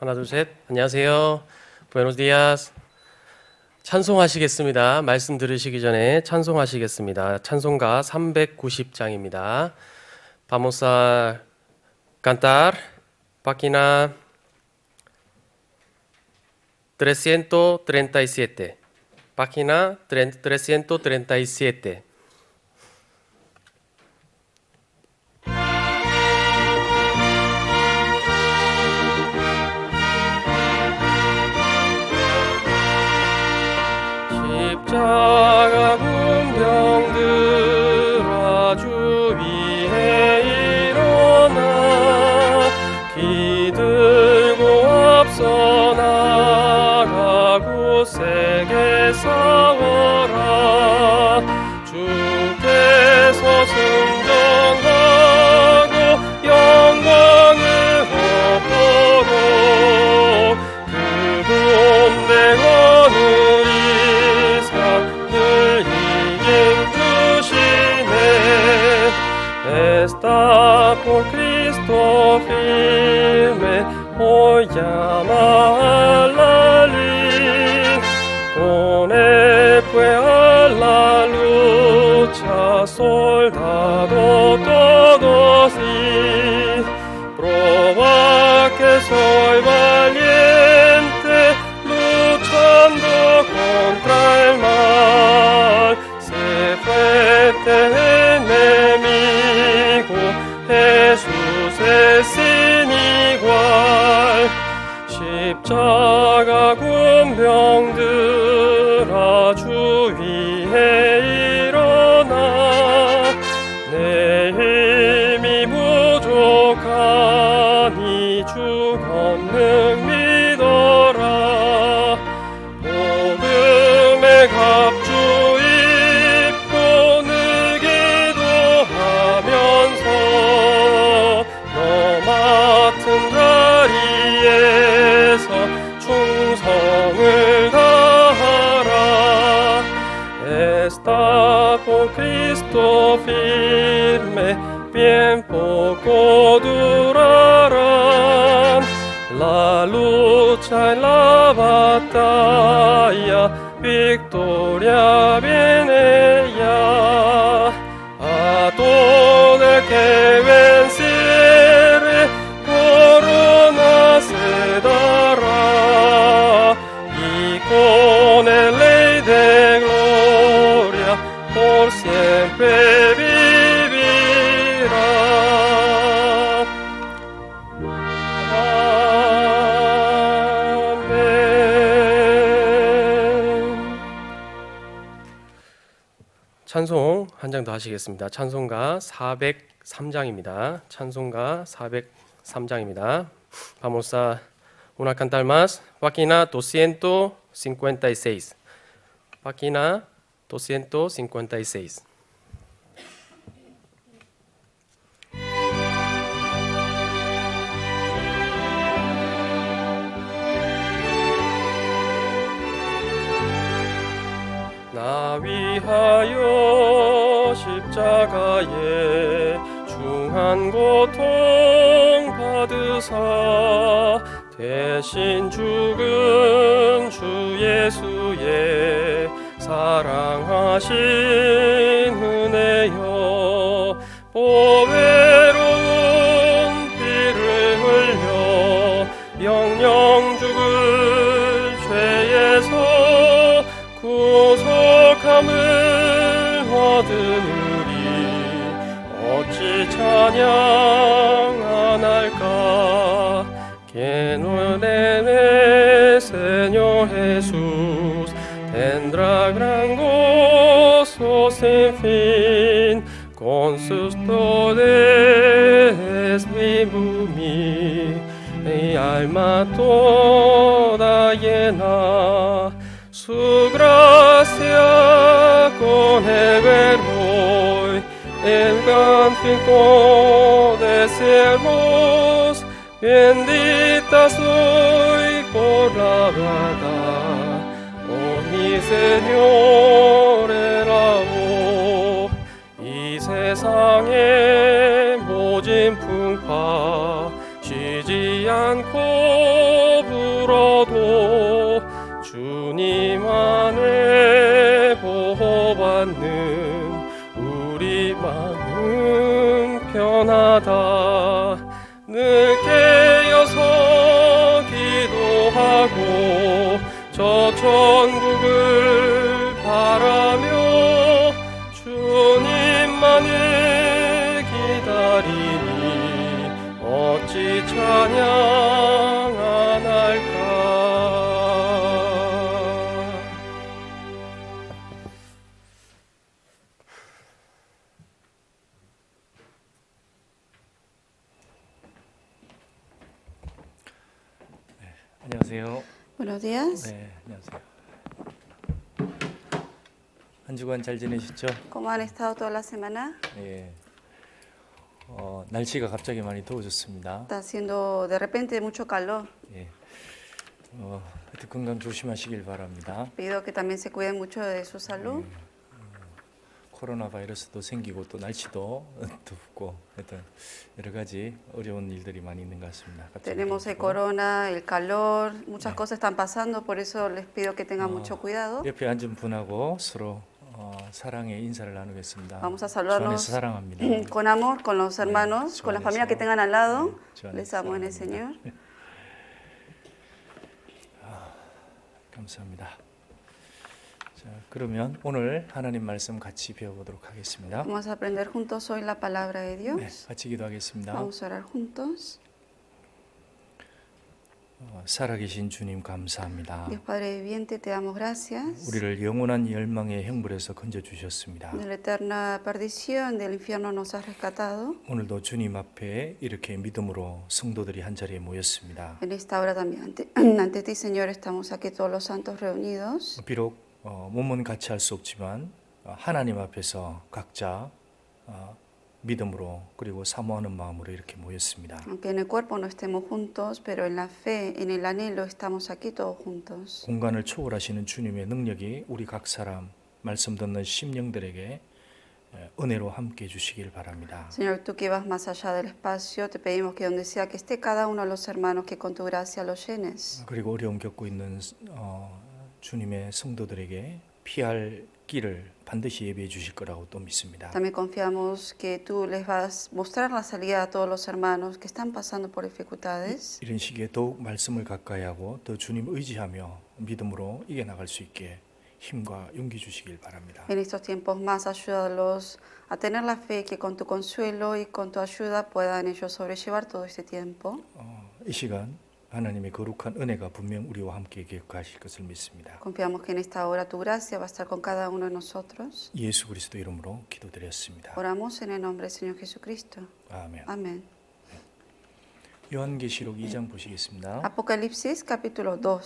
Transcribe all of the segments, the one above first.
하나, 둘, 셋. 안녕하세요. 부에노스 디아스. 찬송하시겠습니다. 말씀 들으시기 전에 찬송하시겠습니다. 찬송가 390장입니다. Vamos a cantar página 337. Página 337. 십자가 군병들아 주 위에 일어나 기들고 앞서 나가고 세게 싸워라. 주께서 승전하고 영광을 얻도록 그분 대원을 Está por Cristo firme, hoy llama a la lid. Con él fue a la lucha, soldado todos y proba que soy valiente, luchando contra el mal. Se fuerte enemigo, Jesús es sin igual. 십자가 군병들아 주 위에 일어나 내 힘이 부족하니 주 권능 믿어라. 복음의 갑주 입고 늘 기도하면서 너 맡은 자리에서 충성을 다하라. Está por Cristo firme, bien poco durarán. La lucha y la batalla, victoria viene ya. A todo el que venciere, corona se dará. Y con el ley de gloria, por siempre vivirá. 찬송 한 장 더 하시겠습니다. 찬송가 403장입니다. 찬송가 403장입니다. Vamos a una cantar más. Página 256. Página 256. 나 위하여 십자가에 중한 고통 받으사 대신 죽은 주 예수의 사랑하신 은혜여 보배로운 피를 흘려 영영 죽을 죄에서 구속함을 얻은 우리 어찌 찬양 안 할까. Que no debe Señor Jesús tendrá gran gozo sin fin, con sus dones mi alma toda llena. Su gracia con el verbo, el cántico de siervos, bendita soy por la verdad, oh mi Señor el 이 세상의 모진 풍파 쉬지 않고 위로받는 우리 마음 편하다. 늘 깨어서 기도하고 저 천국을 바라며 주님만을 기다리니 어찌 찬양 안 할까. 안녕하세요. Buenos días. 네, 안녕하세요. 한 주간 잘 지내셨죠? ¿Cómo han estado toda la semana? 예. 날씨가 갑자기 많이 더워졌습니다. Está haciendo de repente mucho calor. 예. 하여튼 건강 조심하시길 바랍니다. Pido que también se cuiden mucho de su salud. 코로나 바이러스도 생기고 또 날씨도 덥고 하여튼 여러 가지 어려운 일들이 많이 있는 것 같습니다. 갑자기 Tenemos el 더워지고. corona, el calor, muchas cosas están pasando, por eso les pido que tengan mucho cuidado. 옆에 앉은 분하고 서로 사랑의 인사를 나누겠습니다. Vamos a 주 안에서 saludarnos 사랑합니다. con amor con los hermanos, con la familia que tengan al lado. 주 Les 안에서 amo en el 사랑합니다. Señor. 감사합니다. 자, 그러면 오늘 하나님 말씀 같이 배워보도록 하겠습니다. Vamos a aprender juntos hoy la palabra de 네, Dios. 같이 기도하겠습니다. Vamos a orar juntos. 살아계신 주님 감사합니다. Dios Padre viviente, te damos gracias. 우리를 영원한 열망의 형벌에서 건져 주셨습니다. De la eterna perdición del infierno nos has rescatado. 오늘도 주님 앞에 이렇게 믿음으로 성도들이 한 자리에 모였습니다. En esta hora también ante ti, Señor, estamos aquí todos los santos reunidos. 비록 몸은 같이 할 수 없지만 하나님 앞에서 각자 믿음으로 그리고 사모하는 마음으로 이렇게 모였습니다. Aunque en el cuerpo no estemos juntos, pero en la fe, en el anhelo, estamos aquí todos juntos. 공간을 초월하시는 주님의 능력이 우리 각 사람 말씀 듣는 심령들에게 은혜로 함께 해 주시길 바랍니다. Señor, tú que vas más allá del espacio, te pedimos que donde sea que esté cada uno de los hermanos, que con tu gracia los llenes. 그리고 어려움 겪고 있는 주님의 성도들에게 피할 길을 반드시 예비해 주실 거라고 또 믿습니다. También confiamos que tú les vas a mostrar la salida a todos los hermanos que están pasando por dificultades. 이런 시기에 더욱 말씀을 가까이 하고 더 주님 의지하며 믿음으로 이겨나갈 수 있게 힘과 용기 주시길 바랍니다. En estos tiempos más, ayúdalos a tener la fe que con tu consuelo y con tu ayuda puedan ellos sobrellevar todo este tiempo. 이 시간 하나님의 거룩한 은혜가 분명 우리와 함께 계획하실 것을 믿습니다. Confiamos que en esta hora tu gracia va a estar con cada uno de nosotros. 예수 그리스도 이름으로 기도드렸습니다. Oramos en el nombre del Señor Jesucristo. 아멘. Amén. 요한계시록 2장 보시겠습니다. Apocalipsis capítulo 2.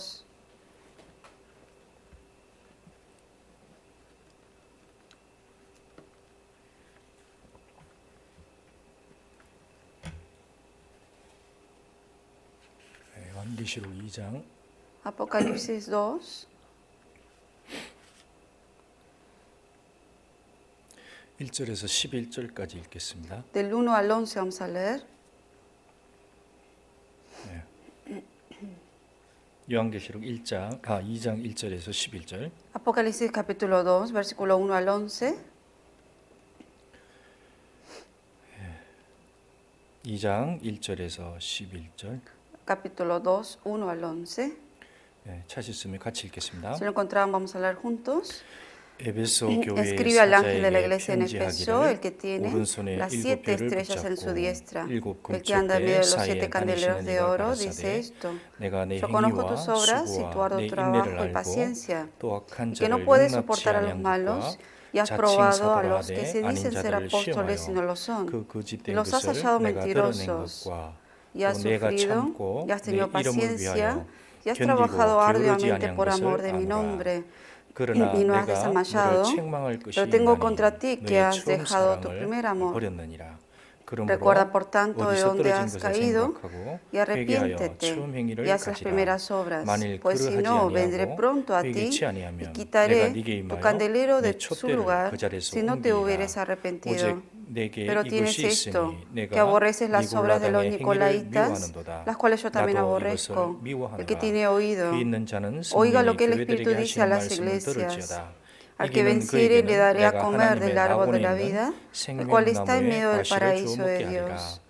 요한계시록 2장 Apocalipsis 2. 1절에서 11절까지 읽겠습니다. Del 1 al 11 vamos a leer. 요한계시록 2장 1절에서 11절. Apocalipsis capítulo 2, versículo 1 al 11. 2장 1절에서 11절. Capítulo 2, 1 al 11. 찾으시면 같이 읽겠습니다. Si lo encontraban, vamos a leer juntos. 에베소 교회의 Escribe al ángel de la 사자에게 iglesia en Efeso, el que 편지하기를 tiene 오른손에 las 7 일곱 별을 estrellas en su 붙잡고 diestra. 일곱 El que anda en medio 금쪽대 de los 7 사이에 candeleros 다니시는 de 이가 oro dice 가라사대 esto. 내가 내 Yo conozco 행위와 tus obras y tu 수고와 arduo 내 trabajo 인내를 y 알고 paciencia, 또 악한 que no 자를 puedes 용납치 soportar a los 아니한 malos 것과 y has 자칭 probado a los que 사도라 se 하되 아닌 dicen ser 자들을 apóstoles y no 시험하여 lo son. 그 거짓된 Los has 것을 hallado 내가 드러낸 mentirosos 것과 y has 또 내가 sufrido 참고 y has 내 tenido 이름을 paciencia 위하여 y has 견디고 trabajado 게으르지 arduamente 아니한 por amor 것을 de mi 아노라. nombre. 그러나 y no has 내가 desmayado, 너를 책망할 것이 pero tengo 있나니 contra ti que 너의 has 처음 dejado tu 사랑을 primer amor. 버렸느니라. 그러므로 Recuerda por tanto de 어디서 dónde 떨어진 has 것을 caído 생각하고 y 회개하여 arrepiéntete 처음 행위를 y haz las 가지라. primeras obras, 만일 pues si 그러하지 no, vendré 아니하고 pronto a ti 회개치 y 아니하면 내가 quitaré 네게 tu 임하여 candelero 내 de su 촛대를 lugar 그 자리에서 si no te hubieres 옮기리라. arrepentido. 오직 내게 Pero tienes 이것이 esto, 있으니 que 내가 aborreces las obras de los 니골라당의 행위를 nicolaitas, 미워하는도다. las cuales yo también 나도 aborrezco. 이것을 El que 미워하노라. tiene oído, 귀 있는 자는 oiga lo 성령이 que el 교회들에게 Espíritu dice a 하시는 las 말씀을 iglesias. 들을지어다. Al que 이기는 venciere le 그에게는 daré a 내가 comer del 하나님의 árbol de 낙원에 la 있는 vida, el cual está en medio 생명나무의 del 과실을 주어 paraíso de 먹게 하리라. Dios.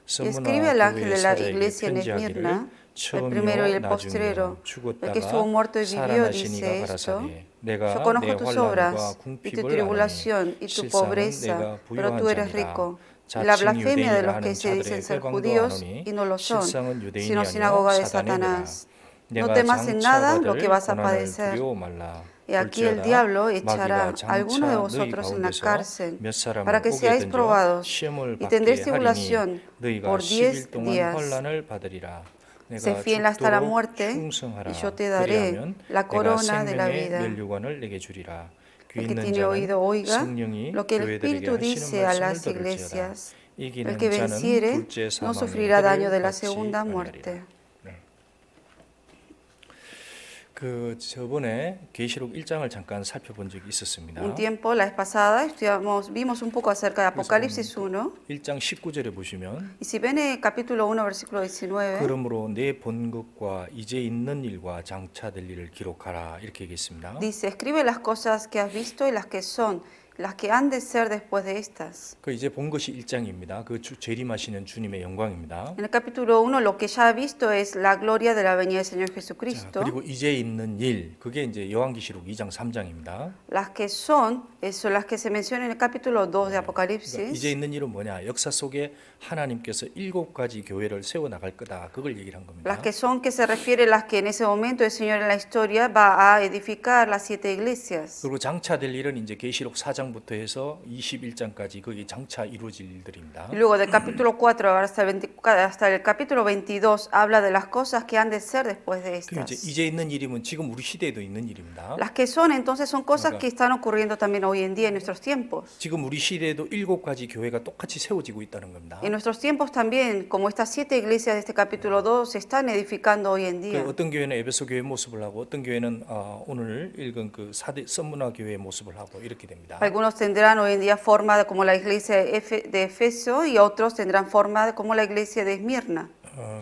Y escribe 서문화 al ángel 교회의 de la 사자에게 iglesia en 편지하기를 Esmirna, el primero y 처음이요 el postrero, 나중이요 el que estuvo 죽었다가 muerto y vivió, 살아나시니가 dice esto: 가라사대 Yo 내가 내 conozco tus 환난과 obras y tu 궁핍을 아노니 tribulación y tu 실상은 pobreza, 내가 pero 부유한 tú eres 자니라. rico. Y la 자칭 blasfemia de 유대인이라 los que 하는 se dicen 자들의 ser 회방도 judíos 하노니 y no lo son, 실상은 유대인이 sino 아니요 sinagoga de 사단의 뇌라. Satanás. No 내가 temas en nada lo que 장차받을 vas a 고난을 padecer. 두려워 말라. Y aquí el 볼지어다 diablo 마귀가 echará a alguno de 장차 너희 vosotros en la 가운데서 cárcel 몇 사람을 para que 오게 seáis 던져 probados 시험을 y 받게 tendréis 하리니 tribulación 너희가 por 10일 10 동안 días. 환난을 받으리라. Sé 내가 fiel hasta la 죽도록 muerte 충성하라. y yo te daré 그리하면 la 내가 corona de la 생명의 vida. 면류관을 내게 주리라. 귀 El que 있는 tiene 자는 oído oiga 성령이 lo que el 교회들에게 Espíritu 하시는 dice a 말씀을 las 들을지어다. iglesias. El 이기는 que 자는 venciere 둘째 no 사망의 sufrirá daño de 해를 la 받지 segunda 아니하리라. muerte. 그 저번에 계시록 1장을 잠깐 살펴본 적이 있었습니다. Un tiempo, la vez pasada, vimos un poco acerca de Apocalipsis 1. 1장 19절에 보시면 Y si ven el capítulo 1, versículo 19, 그러므로 내 본 것과 이제 있는 일과 장차될 일을 기록하라 이렇게 얘기했습니다. dice: escribe las cosas que has visto y las que son, las que han de ser después de estas. 그 이제 본 것이 1장입니다. 그 재림하시는 주님의 영광입니다. En el capítulo 1, lo que ya ha visto es la gloria de la venida del Señor 자, Jesucristo. 그리고 이제 있는 일, 그게 이제 요한계시록 2장 3장입니다. Las que son las que se mencionan en el capítulo 2 de 그러니까 이제 Apocalipsis. 있는 일은 뭐냐? 역사 속에 하나님께서 7가지 교회를 세워 나갈 거다. 그걸 얘기를 한 겁니다. Las que son, que se refiere a las que en ese momento el Señor en la historia va a edificar las 7 iglesias. 그리고 장차될 일은 이제 계시록 4장부터 해서 21장까지 거기 장차 이루어질 일들입니다. Y luego del capítulo 4 hasta el capítulo 22 habla de las cosas que han de ser después de 그 estas. 이제 있는 일이면 지금 우리 시대에도 있는 일입니다. Las que son entonces son cosas que están ocurriendo también hoy en día en nuestros tiempos. 지금 우리 시대에도 7가지 교회가 똑같이 세워지고 있다는 겁니다. En nuestros tiempos también, como estas 7 iglesias de este capítulo 2 se están edificando hoy en 그 día. 어떤 교회는 에베소 교회 모습을 하고 어떤 교회는 오늘 읽은 그 사대 선문화 교회의 모습을 하고 이렇게 됩니다. Algunos tendrán hoy en día forma como la iglesia de Efeso y otros tendrán forma como la iglesia de Esmirna.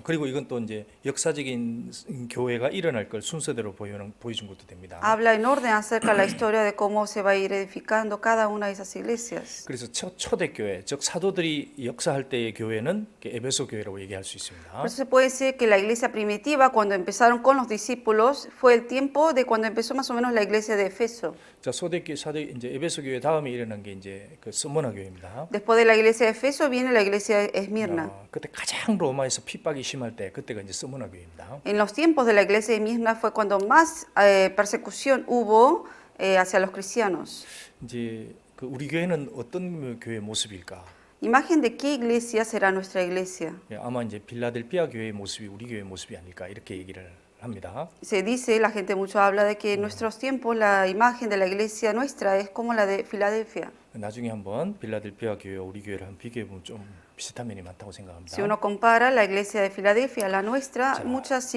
그리고 이건 또 이제 역사적인 교회가 일어날 걸 순서대로 보여준 것도 됩니다. Habla en orden acerca de la historia de cómo se va a ir edificando cada una de esas iglesias. 그래서 초대교회, 즉 사도들이 역사할 때의 교회는 에베소 교회라고 얘기할 수 있습니다. Por eso se puede decir que la iglesia primitiva, cuando empezaron con los discípulos, fue el tiempo de cuando empezó más o menos la iglesia de Efeso. 자, 이제 에베소 교회 다음에 일어난 게 이제 그 선문화 교회입니다. Después de la iglesia de Efeso viene la iglesia de Esmirna. 그때 가장 로마에서 핍박이 심할 때 그때가 이제 선문화 교회입니다. En los tiempos de la iglesia de Esmirna fue cuando más persecución hubo hacia los cristianos. 이제 그 우리 교회는 어떤 교회 모습일까? Imagen de qué iglesia será nuestra iglesia. 아마 이제 빌라델피아 교회의 모습이 우리 교회 모습이 아닐까 이렇게 얘기를 합니다. Se dice, la gente mucho habla de que en nuestros tiempos la imagen de la iglesia nuestra es como la de Filadelfia. 나중에 한번 빌라델피아 교회와 우리 교회를 한번 비교해 보면 좀 비슷한 면이 많다고 생각합니다. Si uno compara la iglesia de Filadelfia a la nuestra, muchas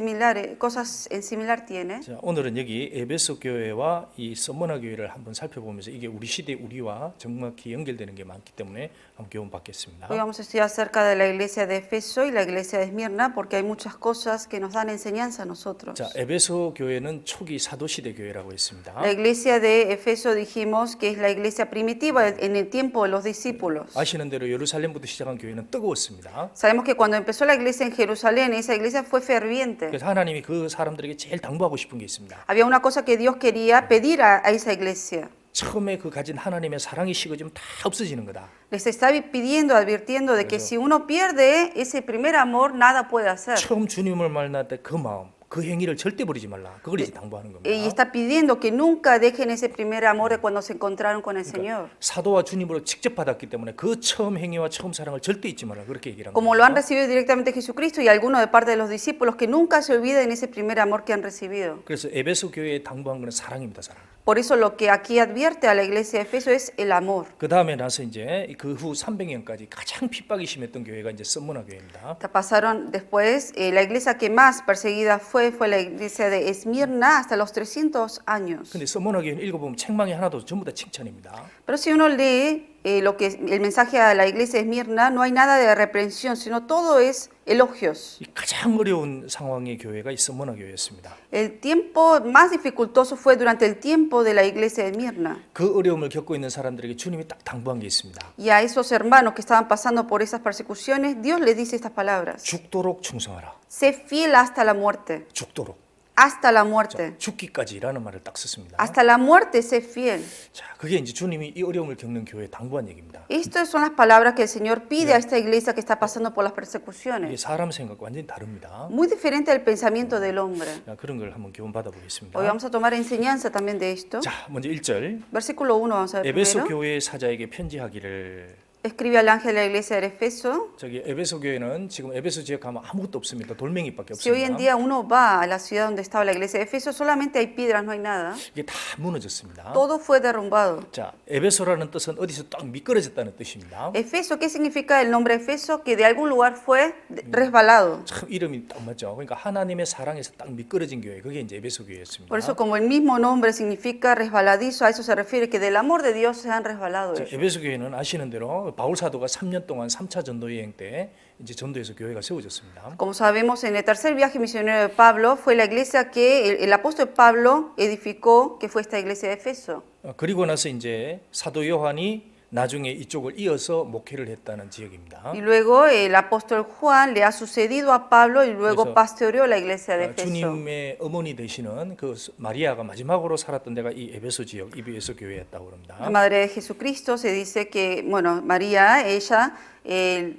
cosas en similar tiene. 자, 오늘은 여기 에베소 교회와 이 선문화 교회를 한번 살펴보면서 이게 우리 시대 우리와 정확히 연결되는 게 많기 때문에 한번 교훈 받겠습니다. Hoy vamos a estudiar acerca de la iglesia de Efeso y la iglesia de Esmirna porque hay muchas cosas que nos dan enseñanza a nosotros. 자, 에베소 교회는 초기 사도 시대 교회라고 했습니다. La iglesia de Efeso dijimos que es la iglesia primitiva en el tiempo de los discípulos. 아시는 대로 예루살렘부터 시작한 교회는 뜨거웠습니다. Sabemos que cuando empezó la iglesia en Jerusalén, esa iglesia fue ferviente. 그래서 하나님이 그 사람들에게 제일 당부하고 싶은 게 있습니다. Había una cosa que Dios quería pedir a esa iglesia. 처음에 그 가진 하나님의 사랑이 식어지면 다 없어지는 거다. Les está pidiendo, advirtiendo de que si uno pierde ese primer amor, nada puede hacer. 처음 주님을 만날 때 그 마음, 그 행위를 절대 버리지 말라. 그걸 이제 당부하는 겁니다. Y está pidiendo que nunca dejen ese primer amor de cuando se encontraron con el Señor. 사도와 주님으로 직접 받았기 때문에 그 처음 행위와 처음 사랑을 절대 잊지 말라. 그렇게 얘기를 합니다. Como lo han recibido directamente Jesucristo y algunos de parte de los discípulos, que nunca se olviden ese primer amor que han recibido. 그래서 에베소 교회에 당부한 것은 사랑입니다. 사랑. Por eso lo que aquí advierte a la iglesia de Efeso es el amor. 그 다음에 나서 이제 그 후 300년까지 가장 핍박이 심했던 교회가 이제 선문화 교회입니다. Pasaron después, la iglesia que más perseguida fue la iglesia de Esmirna hasta los 300 años. 근데 선문화 교회는 읽어보면 책망이 하나도 전부 다 칭찬입니다. Pero si uno lee lo que el mensaje a la iglesia de Esmirna, no hay nada de reprensión, sino todo es elogios. 이 가장 어려운 상황의 교회가 이 스무나 교회였습니다. El tiempo más dificultoso fue durante el tiempo de la iglesia de Esmirna. 그 어려움을 겪고 있는 사람들에게 주님이 딱 당부한 게 있습니다. Y a esos hermanos que estaban pasando por esas persecuciones, Dios les dice estas palabras. 죽도록 충성하라. Sé fiel hasta la muerte. 죽도록. Hasta la muerte. 죽기까지라는 말을 딱 썼습니다. Hasta la muerte sé fiel. 자, 그게 이제 주님이 이 어려움을 겪는 교회에 당부한 얘기입니다. Estas son las palabras que el Señor pide a esta iglesia que está pasando por las 이게 persecuciones. 사람 생각과 완전히 다릅니다. Muy diferente al pensamiento del hombre. 자, 그런 걸 한번 교훈 받아보겠습니다. Hoy vamos a tomar enseñanza también de esto. 자, 먼저 1절. Versículo 1 vamos a ver 에베소 primero. 교회의 사자에게 편지하기를. Escribe al ángel de la iglesia de Efeso. 저기 에베소 교회는 지금 에베소 지역 가면 아무것도 없습니다. 돌멩이밖에 Si hoy en 없습니다. día uno va a la ciudad donde estaba la iglesia de Efeso, solamente hay piedras, no hay nada. 이게 다 무너졌습니다. Todo fue derrumbado. 자, 에베소라는 뜻은 어디서 딱 미끄러졌다는 뜻입니다. Efeso, ¿qué significa el nombre Efeso? Que de algún lugar fue resbalado. 참 이름이 딱 맞죠. 그러니까 하나님의 사랑에서 딱 미끄러진 교회. 그게 이제 에베소 교회였습니다. Por eso, como el mismo nombre significa resbaladizo, a eso se refiere, que del amor de Dios se han resbalado 자, ellos. 에베소 교회는 아시는 대로 바울 사도가 3년 동안 3차 전도 여행 때 이제 전도에서 교회가 세워졌습니다. Como sabemos, en el tercer viaje misionero de Pablo fue la iglesia que el apóstol Pablo edificó, que fue esta iglesia de Efeso. 그리고 나서 이제 사도 요한이 나중에 이쪽을 이어서 목회를 했다는 지역입니다. Y luego el apóstol Juan le ha sucedido a Pablo y luego 그래서, pastoreó la iglesia de Efeso. 주님의 어머니 되시는 그 마리아가 마지막으로 살았던 데가 이 에베소 지역, 에베소 교회였다고 그럽니다. La madre de Jesucristo se dice que, bueno, María, ella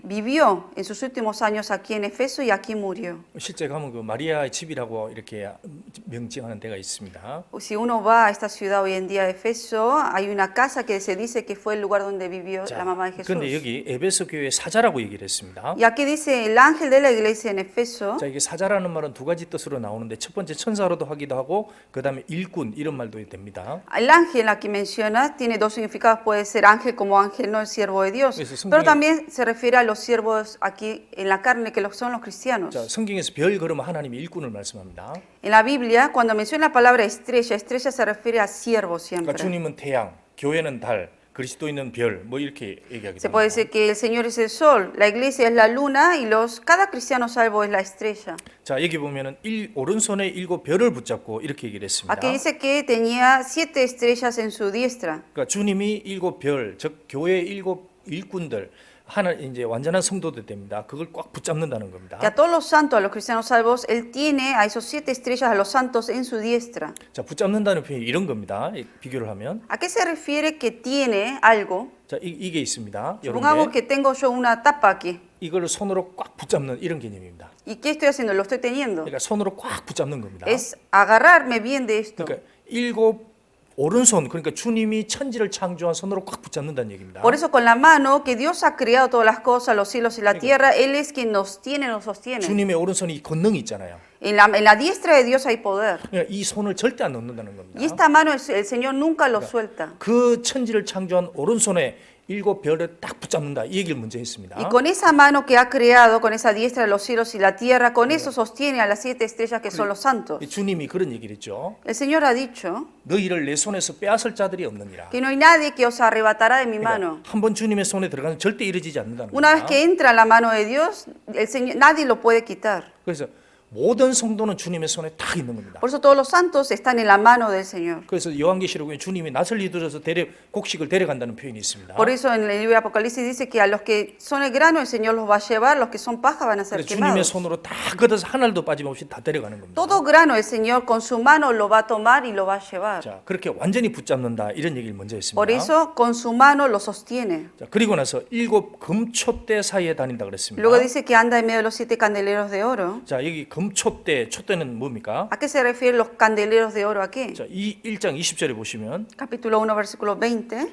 vivió en sus últimos años aquí en Efeso y aquí murió. 실제 가면 그 마리아의 집이라고 이렇게 명칭하는 데가 있습니다. Si uno va a esta ciudad hoy en día de Efeso, hay una casa que se dice que fue el lugar donde vivió la mamá de Jesús. 그런데 여기 에베소 교회 사자라고 얘기를 했습니다. Y aquí dice el ángel de la iglesia en Efeso. 자, 이게 사자라는 말은 두 가지 뜻으로 나오는데 첫 번째 천사로도 하기도 하고 그다음에 일꾼 이런 말도 됩니다. El ángel aquí menciona tiene dos significados, puede ser ángel como ángel, no el siervo de Dios, Eso, pero 성경에- también se refiere a los siervos aquí en la carne, que son los cristianos. 자, 성경에서 별 그러면 하나님이 일꾼을 말씀합니다. En la Biblia, cuando menciona la palabra estrella, estrella se refiere a siervo siempre. 그러니까 주님은 태양, 교회는 달, 그리스도인은 별, 뭐 이렇게 얘기하기도 Se puede 합니다. decir que el Señor es el sol, la iglesia es la luna y cada cristiano salvo es la estrella. 자, 여기 보면은 오른손에 7 별을 붙잡고 이렇게 얘기를 했습니다. Aquí dice que tenía 7 estrellas en su diestra. 그러니까 주님이 7 별, 즉 교회의 7 일꾼들 하나 이제 완전한 성도들 됩니다. 그걸 꽉 붙잡는다는 겁니다. Que a todos los santos, a los cristianos salvos, Él tiene a esos 7 estrellas, a los santos en su diestra. 자, 붙잡는다는 표현이 이런 겁니다. 비교를 하면 ¿A qué se refiere que tiene algo? 자, 이게 있습니다. Supongamos 이런 게 que tengo yo una tapa aquí. 이걸 손으로 꽉 붙잡는 이런 개념입니다. ¿Y qué estoy haciendo? Lo estoy teniendo. 그러니까 손으로 꽉 붙잡는 겁니다. Es agarrarme bien de esto. 그러니까 7 오른손 그러니까 주님이 천지를 창조한 손으로 꽉 붙잡는다는 얘기입니다. Por eso con la mano que Dios ha creado todas las cosas, los cielos y la tierra, Él es quien nos tiene, nos sostiene. 주님의 오른손이 권능이 있잖아요. En la diestra de Dios hay poder. 그러니까 이 손을 절대 안 놓는다는 겁니다. Y esta mano el Señor nunca lo suelta. 그 천지를 창조한 오른손에 7 별을 딱 붙잡는다. 이 얘기를 먼저 했습니다. Y con esa mano que ha creado, con esa diestra de los cielos y la tierra, con eso sostiene a las 7 estrellas que son los santos. 주님이 그런 얘기를 했죠. El Señor ha dicho 너희를 내 손에서 빼앗을 자들이 없느니라. que no hay nadie que os arrebatará de mi mano. 한번 주님의 손에 들어가면 절대 이루어지지 않는다는 Una vez 겁니다. que entra en la mano de Dios, el Señor, nadie lo puede quitar. 그래서 모든 성도는 주님의 손에 딱 있는 겁니다. Por eso todos los santos están en la mano del Señor. 그래서 요한계시록에 주님이 낫을 이들어서 곡식을 데려간다는 표현이 있습니다. Por eso en el libro de Apocalipsis dice que a los que son el grano el Señor los va a llevar, los que son paja van a ser 그래서 주님의 quemados. 손으로 다 걷어서 하나도 빠짐없이 다 데려가는 겁니다. Todo grano el Señor con su mano lo va a tomar y lo va a llevar. 자, 그렇게 완전히 붙잡는다 이런 얘기를 먼저 했습니다. Por eso con su mano lo sostiene. 자, 그리고 나서 7 금촛대 사이에 다닌다 그랬습니다. Luego dice que anda en medio de los 7 candeleros de oro. 자, 여기 금촛대, 촛대는 뭡니까? ¿A qué se refieren los candeleros de oro aquí? 자, 이 1장 20절에 보시면 Capítulo 1, versículo 20.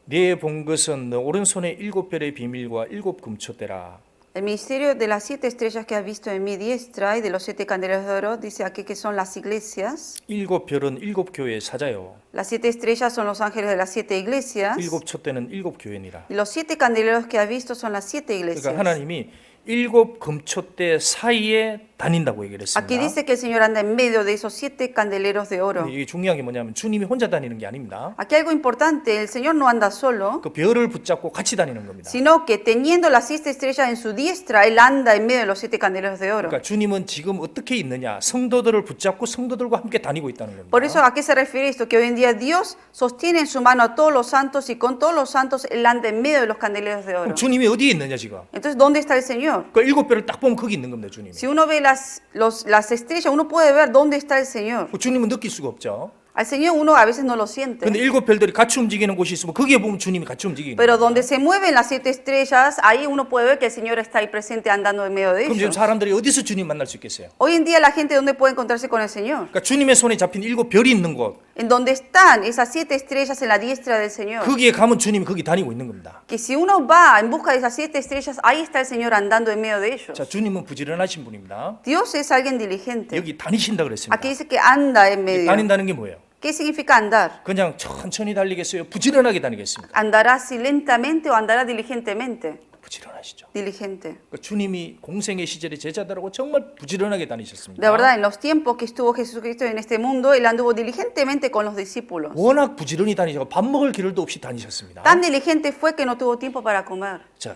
네 본 것은 너 오른손에 7 별의 비밀과 7 금촛대라. El ministerio de las 7 estrellas que has visto en mi diestra y de los 7 candeleros de oro, dice aquí que son las iglesias. 7 별은 7 교회의 사자요. Las 7 estrellas son los ángeles de las 7 iglesias. 7 촛대는 7 교회니라. Y los 7 candeleros que has visto son las 7 그러니까 iglesias. 하나님이 7 금촛대 사이에 다닌다고 얘기를 Aquí 했습니다. dice que el Señor anda en medio de esos 7 candeleros de oro. 근데 이게 중요한 게 뭐냐면 주님이 혼자 다니는 게 아닙니다. Aquí algo importante, el Señor no anda solo, 그 별을 붙잡고 같이 다니는 겁니다. sino que teniendo las 7 estrellas en su diestra, Él anda en medio de los 7 candeleros de oro. 그러니까 주님은 지금 어떻게 있느냐? 성도들을 붙잡고 성도들과 함께 다니고 있다는 겁니다. Por eso, ¿a qué se refiere esto? Que hoy en día Dios sostiene en su mano a todos los santos y con todos los santos Él anda en medio de los candeleros de oro. 그럼 주님이 어디에 있느냐 지금? Entonces, ¿dónde está el Señor? 그 일곱 별을 딱 보면 거기 있는 겁니다, 주님이. Si uno ve las estrellas, uno puede ver dónde está el Señor. 그 주님은 느낄 수가 없죠. Al Señor uno a veces no lo siente. 근데 일곱 별들이 같이 움직이는 곳이 있으면 거기에 보면 주님이 같이 움직이는 Pero 거예요. donde se mueven las 7 estrellas, ahí uno puede ver que el Señor está ahí presente andando en medio de 그럼 지금 ellos. 사람들이 어디서 주님 만날 수 있겠어요? Hoy en día la gente, ¿dónde puede encontrarse con el Señor? 그러니까 주님의 손에 잡힌 일곱 별이 있는 곳, En donde están esas 7 estrellas en la diestra del Señor. 거기에 가면 주님이 거기 다니고 있는 겁니다. Que si uno va en busca de esas 7 estrellas, ahí está el Señor andando en medio de ellos. 자, 주님은 부지런하신 분입니다. Dios es alguien diligente. 여기 다니신다 그랬습니다. Aquí dice que anda en medio. 다닌다는 게 뭐예요? ¿Qué significa andar? 그냥 천천히 달리겠어요? 부지런하게 다니겠습니까? ¿Andará así lentamente o andará diligentemente? 부지런하시죠. Diligente. 그러니까 주님이 공생의 시절에 제자들하고 정말 부지런하게 다니셨습니다. De verdad, en los tiempos que estuvo Jesucristo en este mundo, Él anduvo diligentemente con los discípulos. 워낙 부지런히 다니셔서 밥 먹을 기회도 없이 다니셨습니다. Tan diligente fue que no tuvo tiempo para comer. 자,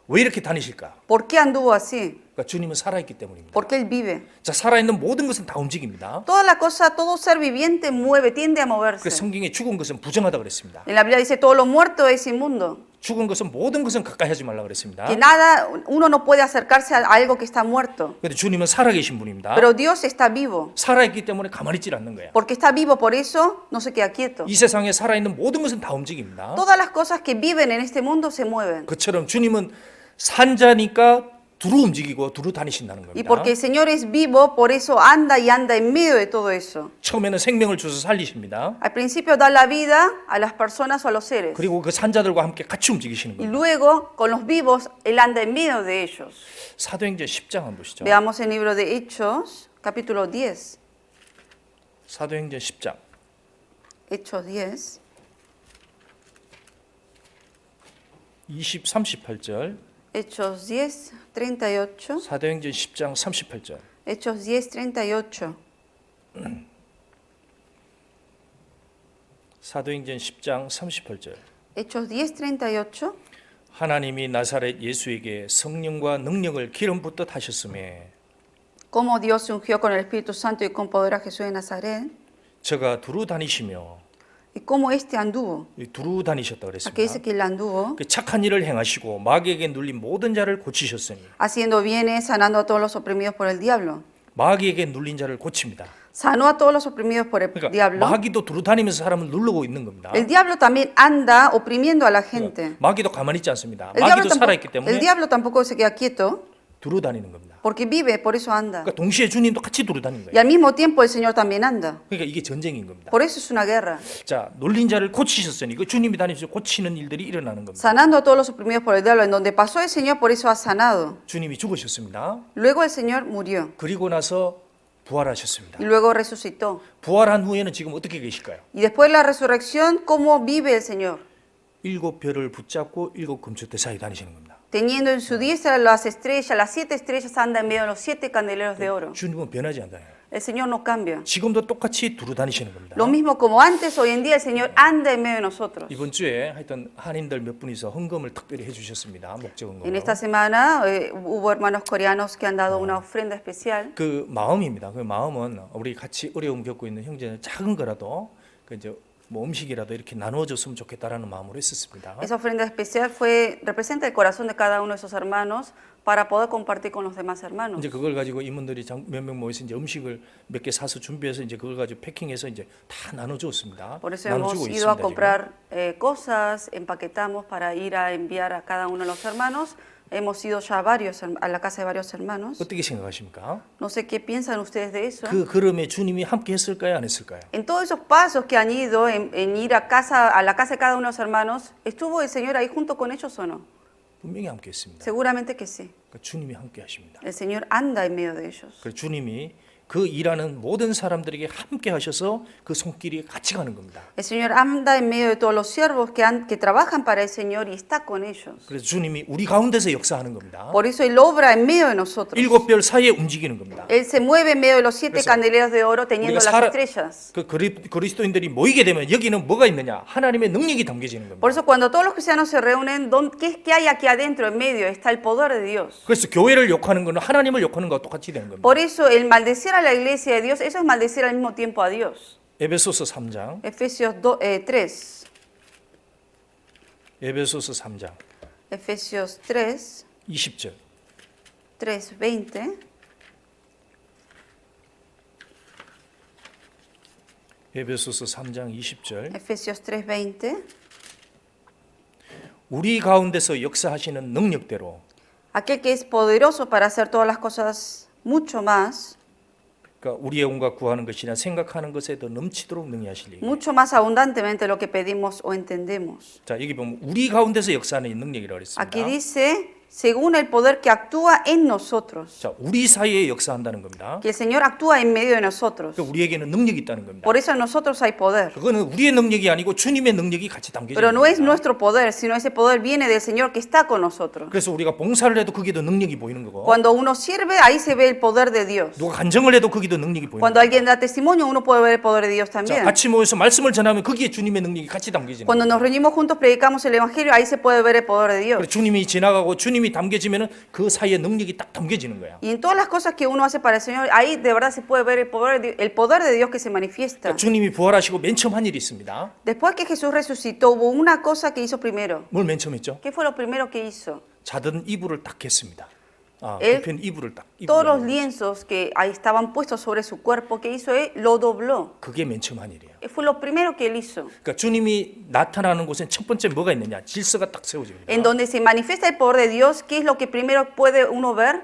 왜 이렇게 다니실까? ¿Por qué anduvo así? 그러니까 주님은 살아있기 때문입니다. Porque Él vive. 자, 살아있는 모든 것은 다 움직입니다. Toda la cosa, todo ser viviente mueve, tiende a 그 moverse. 성경에 죽은 것은 부정하다 그랬습니다. En la Biblia dice todo lo muerto es inmundo. 죽은 것은 모든 것은 가까이 하지 말라 그랬습니다. Que nada, uno no puede acercarse a algo que está muerto. 근데 주님은 살아계신 분입니다. Pero Dios está vivo. 살아있기 때문에 가만히 있질 않는 거예요. Porque está vivo, por eso no se queda quieto. 이 세상에 살아있는 모든 것은 다 움직입니다. Todas las cosas que viven en este mundo se mueven. 그처럼 주님은 산자니까 두루 움직이고 두루 다니신다는 Y 겁니다. porque el Señor es vivo, por eso anda y anda en medio de todo eso. 처음에는 생명을 주셔서 살리십니다. Al principio da la vida a las personas o a los seres. 그리고 그 산자들과 함께 같이 움직이시는 Y 겁니다. luego, con los vivos, Él anda en medio de ellos. 사도행전 10장 한번 보시죠. Veamos el libro de Hechos, capítulo 10. 사도행전 10장 Hechos 10, 20, 38절. Hechos 10, 38. 사도행전 10장 38절. Hechos 10, 38. 사도행전 10장 38절. Hechos 10, 38. 하나님이 나사렛 예수에게 성령과 능력을 기름 붓듯 하셨음에 Cómo Dios ungió con el Espíritu Santo y con poder a Jesús de Nazaret. 저가 두루 다니시며 Y cómo este anduvo. 두루 다니셨다 Aquí dice 그랬습니다. que él anduvo, 그 착한 일을 행하시고 마귀에게 눌린 모든 자를 고치셨으니 haciendo bienes, sanando a todos los oprimidos por el diablo. 마귀에게 눌린 자를 고칩니다. Sanó a todos los oprimidos por el 그러니까 diablo. 마귀도 두루 다니면서 사람을 누르고 있는 겁니다. El diablo también anda oprimiendo a la gente. 마귀도 가만히 있지 않습니다. El diablo, 마귀도 살아있기 el 때문에 diablo tampoco se queda quieto 두루 다니는 겁니다. porque vive, por eso anda. 그러니까 동시에 주님도 같이 두루 다니는 Y 거예요. al mismo tiempo el Señor también anda. 그러니까 이게 전쟁인 겁니다. Por eso es una guerra. 자, 눌린 자를 고치셨으니 그 주님이 다니면서 고치는 일들이 일어나는 겁니다. Sanando a todos los oprimidos por el diablo. En donde pasó el Señor, por eso ha sanado. 주님이 죽으셨습니다. Luego el Señor murió 그리고 나서 부활하셨습니다. y luego resucitó. 부활한 후에는 지금 어떻게 계실까요? Y después de la resurrección, ¿cómo vive el Señor? 일곱 별을 붙잡고 일곱 금초대 사이 다니시는 겁니다. Teniendo en su diestra las estrellas, las 7 estrellas anda en medio de los 7 candeleros de oro. 주님은 변하지 않아요. El Señor no cambia. 지금도 똑같이 두루 다니시는 겁니다. Lo mismo como antes, hoy en día el Señor anda en medio de nosotros. 이번 주에 하여튼 한인들 몇 분이서 헌금을 특별히 해주셨습니다. 목적 En 헌금으로. esta semana hubo hermanos coreanos que han dado una ofrenda especial. 그 마음입니다. 그 마음은 우리 같이 어려움 겪고 있는 형제는 작은 거라도 그 이제 뭐 음식이라도 이렇게 나누어줬으면 좋겠다라는 마음으로 했었습니다. Esa ofrenda especial representa el corazón de cada uno de esos hermanos para poder compartir con los demás hermanos. 이제 그걸 가지고 임원들이 몇 명 모여서 이제 음식을 몇 개 사서 준비해서 이제 그걸 가지고 패킹해서 이제 다 나눠줬습니다. Por eso hemos 나눠주고 ido a 있습니다. 지금. comprar cosas, empaquetamos para ir a enviar a cada uno de los hermanos. Hemos ido ya a la casa de varios hermanos. 어떻게 생각하십니까? No sé qué piensan ustedes de eso. 그 걸음에 주님이 함께 했을까요, 안 했을까요? En todos esos pasos que han ido en ir a la casa de cada uno de los hermanos, ¿estuvo el Señor ahí junto con ellos o no? 분명히 함께 했습니다. Seguramente que sí. 그러니까 주님이 함께 하십니다. El Señor anda en medio de ellos. 그래서 주님이 그 일하는 모든 사람들에게 함께 하셔서 그 손길이 같이 가는 겁니다. El Señor anda en medio de todos los siervos que trabajan para el Señor y está con ellos. 그래서 주님이 우리 가운데서 역사하는 겁니다. Por eso Él obra en medio de nosotros. 일곱 별 사이에 움직이는 겁니다. Él se mueve en medio de los 7 그래서 candeleros de oro teniendo 우리가 las estrellas. 그 그리스도인들이 모이게 되면 여기는 뭐가 있느냐? 하나님의 능력이 담겨지는 겁니다. Por eso cuando todos los cristianos se reúnen, ¿qué hay aquí adentro, en medio? Está el poder de Dios. 그래서 교회를 욕하는 것은 하나님을 욕하는 것과 똑같이 되는 겁니다. Por eso el maldecir a la iglesia de Dios, eso es maldecir al mismo tiempo a Dios. 에베소서 3장. Efesios 3. 에베소서 3장 Efesios 3, 20절. 3:20. 에베소서 3장 20절. Efesios 3:20. 우리 가운데서 역사하시는 능력대로 Aquel que es poderoso para hacer todas las cosas mucho más, 그러니까 우리의 온갖 구하는 것이나 생각하는 것에 더 넘치도록 능히하실 일. mucho más abundantemente de lo que pedimos o entendemos. 자, 여기 보면 우리 가운데서 역사하는 능력이라고 그랬습니다. Aquí dice, según el poder que actúa en nosotros. 자, 우리 사이에 역사한다는 겁니다. Que el Señor actúa en medio de nosotros. 그러니까 우리에게는 능력이 있다는 겁니다. Por eso en nosotros hay poder. 그거는 우리의 능력이 아니고 주님의 능력이 같이 담겨져 Pero 있는 no es 겁니다. nuestro poder, sino ese poder viene del Señor que está con nosotros. 그래서 우리가 봉사를 해도 거기도 능력이 보이는 거고 Cuando uno sirve, ahí se ve el poder de Dios. 누가 간증을 해도 거기도 능력이 보이는 Cuando 거고 alguien da testimonio, uno puede ver el poder de Dios 자, también. 같이 모여서 말씀을 전하면 거기에 주님의 능력이 같이 담겨지는 Cuando 거예요. nos reunimos juntos, predicamos el Evangelio, ahí se puede ver el poder de Dios. 그래서 주님이 지나가고 주님이 담겨지면 그 사이에 능력이 딱 담겨지는 거예요. Y en todas las cosas que uno hace para el Señor, ahí de verdad se puede ver el poder de Dios que se manifiesta. 그러니까 주님이 부활하시고 맨 처음 한 일이 있습니다. Después que Jesús resucitó, hubo una cosa que hizo primero. 뭘 맨 처음 했죠? ¿Qué fue lo primero que hizo? 자던 이불을 딱 깼습니다. 아, Él- 굽힌 이불을 딱. Todos los 이불을 lienzos que ahí estaban puestos sobre su cuerpo, que hizo él, lo dobló. 그게 맨 처음 한 일이에요. Fue lo primero que él hizo. 그러니까 주님이 나타나는 곳엔 첫 번째 뭐가 있느냐? 질서가 딱 세워집니다. En donde se manifiesta el poder de Dios, ¿qué es lo que primero puede uno ver?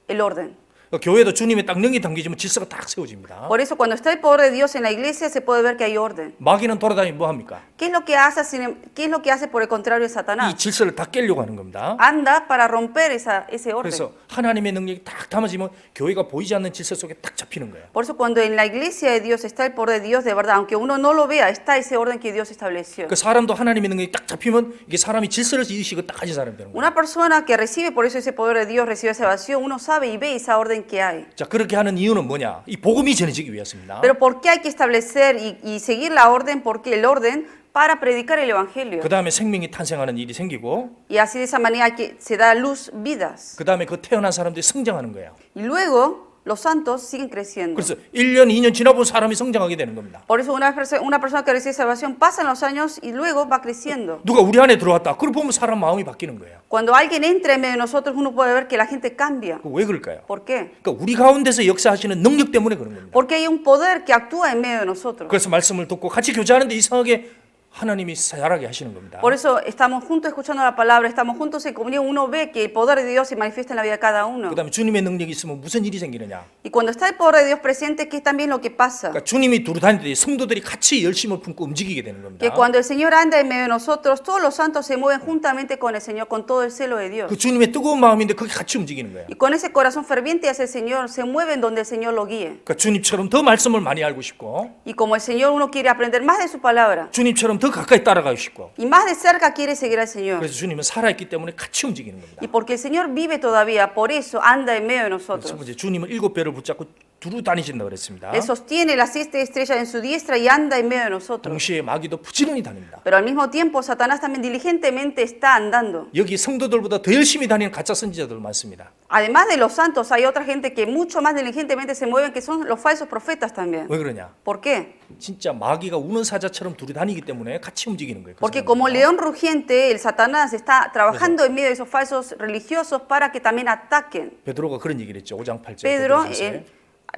El orden. 그러니까 교회도 주님의 딱 능력이 담겨지면 질서가 딱 세워집니다. Por eso cuando está el poder de Dios en la iglesia, se puede ver que hay orden. 마귀는 돌아다니면 뭐 합니까? ¿Qué es lo que hace por el contrario 이 Satanás? 질서를 다 깨려고 하는 겁니다. Anda para romper ese orden. 그래서 하나님의 능력이 딱 담아지면 교회가 보이지 않는 질서 속에 딱 잡히는 거예요. Por eso cuando en la iglesia de Dios está el poder de Dios, de verdad, aunque uno no lo vea, está ese orden que Dios estableció. 그 사람도 하나님의 능력이 딱 잡히면 이게 사람이 질서를 지으시고 딱 가진 사람이 되는 거예요. Una persona que recibe por eso ese poder de Dios, recibe salvación, uno sabe y ve esa orden que hay. 자, 그렇게 하는 이유는 뭐냐? 이 복음이 전해지기 위해서입니다. Pero ¿por qué hay que establecer y seguir la orden? Porque el orden para predicar el Evangelio. 그 다음에 생명이 탄생하는 일이 생기고 Y así de esa manera que se da luz, vidas. 그 다음에 그 태어난 사람들이 성장하는 거예요. Y luego los santos siguen creciendo. 그래서 1년, 2년 지나본 사람이 성장하게 되는 겁니다. Por eso una persona que recibe salvación pasan los años y luego va creciendo. 누가 우리 안에 들어왔다. 그걸 보면 사람 마음이 바뀌는 거예요. Cuando alguien entra en medio de nosotros, uno puede ver que la gente cambia. 그 왜 그럴까요? ¿Por qué? 그러니까 우리 가운데서 역사하시는 능력 때문에 그런 겁니다. Porque hay un poder que actúa en medio de nosotros. 그래서 말씀을 듣고 같이 교제하는데 이상하게 하나님이 자라게 하시는 겁니다. Por eso estamos juntos escuchando la palabra, estamos juntos en comunión, uno ve que el poder de Dios se manifiesta en la vida de cada uno. 그다음에 주님의 능력이 있으면 무슨 일이 생기느냐? Y cuando está el poder de Dios presente, ¿qué es también lo que pasa? 그러니까 주님이 두루 다닐 때 성도들이 같이 열심을 품고 움직이게 되는 겁니다. Que cuando el Señor anda en medio de nosotros, todos los santos se mueven juntamente con el Señor, con todo el celo de Dios. 그 주님의 뜨거운 마음인데 그게 같이 움직이는 거예요. Y con ese corazón ferviente hacia el Señor, se mueven donde el Señor lo guíe. 그러니까 주님처럼 더 말씀을 많이 알고 싶고 Y como el Señor uno quiere aprender más de su palabra, 주님처럼 더 가까이 따라가고 싶고 y más de cerca quiere seguir al Señor. 그래서 주님은 살아있기 때문에 같이 움직이는 겁니다. Y porque el Señor vive todavía, por eso anda en medio de 첫 nosotros. 번째 주님은 7배를 붙잡고 두루 다니신다고 그랬습니다. Él sostiene las 7 estrellas en su diestra y anda en medio de nosotros. 동시에 마귀도 부지런히 다닙니다. Pero al mismo tiempo, Satanás también diligentemente está andando. 여기 성도들보다 더 열심히 다니는 가짜 선지자들 많습니다. Además de los santos, hay otra gente que mucho más diligentemente se mueven, que son los falsos profetas también. 왜 그러냐? ¿Por qué? 진짜 마귀가 우는 사자처럼 둘이 다니기 때문에 같이 움직이는 거예요. Porque como león rugiente, el Satanás está trabajando en medio de esos falsos religiosos para que también ataquen. 베드로가 그런 얘기를 했죠. 5장 8절.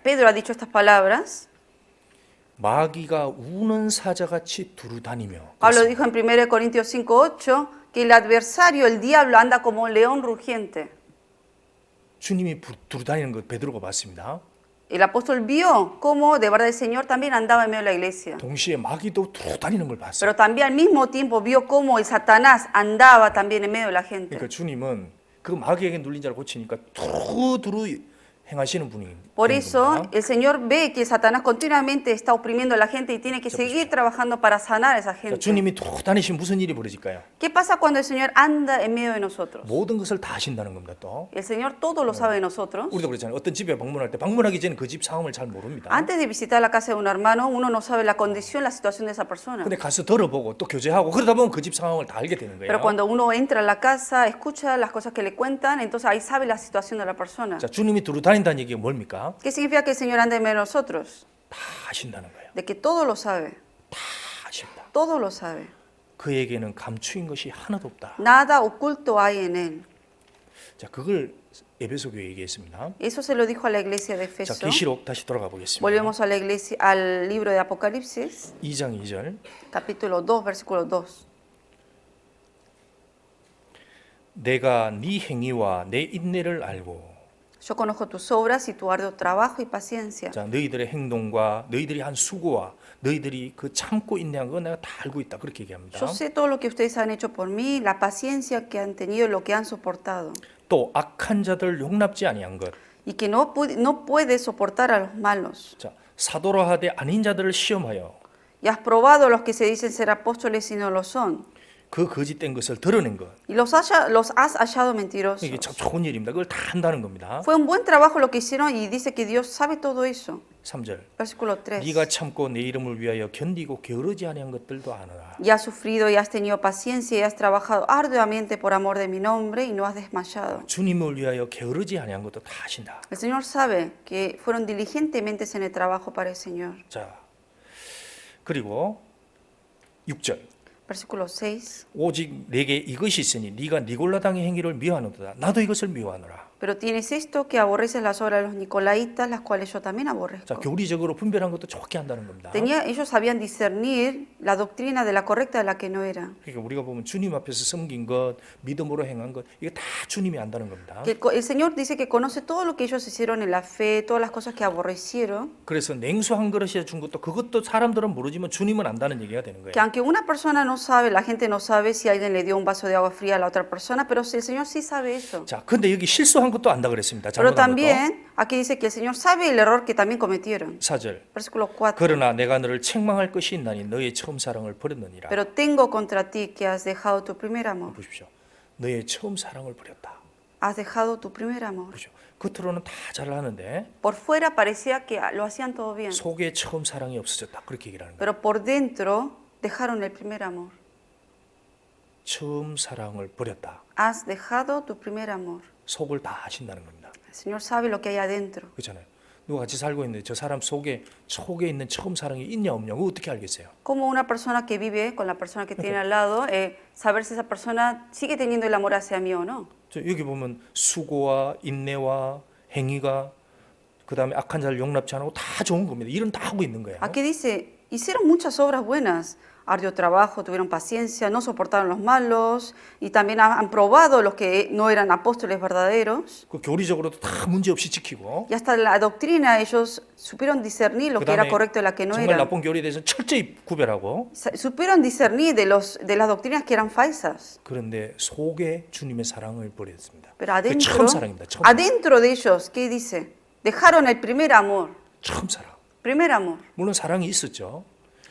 Pedro ha dicho estas palabras. 마귀가 우는 사자같이 두루 다니며. Pablo dijo en 1 Corintios 5:8 que el adversario, el diablo, anda como un león rugiente. 주님이 두루 다니는 거 베드로가 봤습니다. El apóstol vio cómo de verdad el Señor también andaba en medio de la iglesia. 동시에 마귀도 두루 다니는 걸 봤어요. Pero también al mismo tiempo vio cómo el Satanás andaba también en medio de la gente. 그러니까 주님은 그 마귀에게 눌린 자를 고치니까 두루두루 행하시는 분이 Por 되는 eso 겁니다. el Señor ve que Satanás continuamente está oprimiendo a la gente y tiene que seguir trabajando para sanar a esa 자, gente. 주님이 또 다니시면 무슨 일이 벌어질까요? ¿Qué pasa cuando el Señor anda en medio de nosotros? 모든 것을 다 아신다는 겁니다. 또 El Señor todo lo sabe de nosotros. 우리도 그렇잖아요. 어떤 집에 방문할 때 방문하기 전에 그 집 상황을 잘 모릅니다. Antes de visitar la casa de un hermano, uno no sabe la condición, la situación de esa persona. 근데 가서 들어보고 또 교제하고 그러다 보면 그 집 상황을 다 알게 되는 Pero 거예요. cuando uno entra a la casa, escucha las cosas que le cuentan, entonces ahí sabe la situación de la persona. 자, 주님이 두루 다닌다는 얘기가 뭡니까? ¿Qué significa que el Señor anda en medio de nosotros? 다 아신다는 거예요. De que todo lo sabe, 다 아십니다. todo lo sabe. 그에게는 감추인 것이 하나도 없다. Nada oculto hay en él. 자, 그걸 에베소 교회에 얘기했습니다. Eso se lo dijo a la iglesia de 자, Efeso. 계시록 다시 돌아가 보겠습니다. Volvemos a la iglesia, al libro de Apocalipsis, 2장 2절. capítulo 2, versículo 2. 내가 네 행위와 내 인내를 알고 Yo conozco tus obras y tu arduo trabajo y paciencia. 자, 너희들의 행동과 너희들이 한 수고와 너희들이 그 참고 인내한 거 내가 다 알고 있다. 그렇게 얘기합니다. Yo sé todo lo que ustedes han hecho por mí, la paciencia que han tenido, lo que han soportado. 또 악한 자들 용납지 아니한 것. Y que no puedes soportar a los malos. 자, 사도라 하되 아닌 자들을 시험하여 Y has probado a los que se dicen ser apóstoles y no lo son. 그 거짓된 것을 드러낸 것. Y los has hallado mentirosos. 이게 참 좋은 일입니다. 그걸 다 한다는 겁니다. Fue un buen trabajo lo que hicieron y dice que Dios sabe todo eso. 3절. Versículo 3. 네가 참고 내 이름을 위하여 견디고 게으르지 아니한 것들도 아노라. Y has sufrido y has tenido paciencia y has trabajado arduamente por amor de mi nombre y no has desmayado. 주님을 위하여 게으르지 아니한 것도 다 아신다. El Señor sabe que fueron diligentemente en el trabajo para el Señor. 자, 그리고 6절. Versículo 6. 오직 내게 이것이 있으니 네가 니골라당의 행위를 미워하노도다. 나도 이것을 미워하노라. Pero tienes esto que aborreces las obras de los nicolaitas, las cuales yo también 자, aborrezco. 교리적으로 분별한 것도 좋게 한다는 겁니다. Ellos sabían discernir la doctrina de la correcta de la que no era. 그러니까 우리가 보면 주님 앞에서 섬긴 것, 믿음으로 행한 것, 이게 다 주님이 안다는 겁니다. Que el Señor dice que conoce todo lo que ellos hicieron en la fe, todas las cosas que aborrecieron. 그래서 냉수 한 그릇에 준 것도 그것도 사람들은 모르지만 주님은 안다는 얘기가 되는 거예요. Que aunque una persona no sabe, la gente no sabe si alguien le dio un vaso de agua fría a la otra persona, pero el Señor sí sabe eso. 자, 근데 여기 실수한 것도 안다 그랬습니다. Pero 잘못한 것도. también aquí dice que el Señor sabe el error que también cometieron. 4절. Versículo 4. 그러나 내가 너를 책망할 것이 있나니 너의 처음 사랑을 버렸느니라. Pero tengo contra ti que has dejado tu primer amor. 보십시오. 너의 처음 사랑을 버렸다. Has dejado tu primer amor. 보십시오. 겉으로는 다 잘하는데 Por fuera parecía que lo hacían todo bien, 속에 처음 사랑이 없어졌다. 그렇게 얘기를 하는 거예요. pero por dentro dejaron el primer amor. 처음 사랑을 버렸다. Has dejado tu primer amor. 속을 다 아신다는 겁니다. El Señor sabe lo que hay adentro. 그렇잖아요. 누가 같이 살고 있는데 저 사람 속에 있는 처음 사랑이 있냐 없냐 그거 어떻게 알겠어요? Como una persona que vive con la persona que tiene al lado, saber si esa persona sigue teniendo el amor hacia mí o no. 저 여기 보면 수고와 인내와 행위가 그다음에 악한 자를 용납지 않고 다 좋은 겁니다. 일은 다 하고 있는 거예요. Aquí dice, hicieron muchas obras buenas, arduo trabajo, tuvieron paciencia, no soportaron los malos y también han probado los que no eran apóstoles verdaderos. 그 교리적으로도 다 문제 없이 지키고 Y hasta la doctrina ellos supieron discernir lo que era 그다음에 correcto y la que no 정말 era. 나쁜 교리에 대해서 철저히 구별하고 Supieron discernir de las doctrinas que eran falsas. 그런데 속에 주님의 사랑을 버렸습니다. Pero 그 처음 adentro, 사랑입니다. 처음, adentro de ellos, ¿qué dice? Dejaron el primer amor. 처음 사랑. Primer amor. 물론 사랑이 있었죠.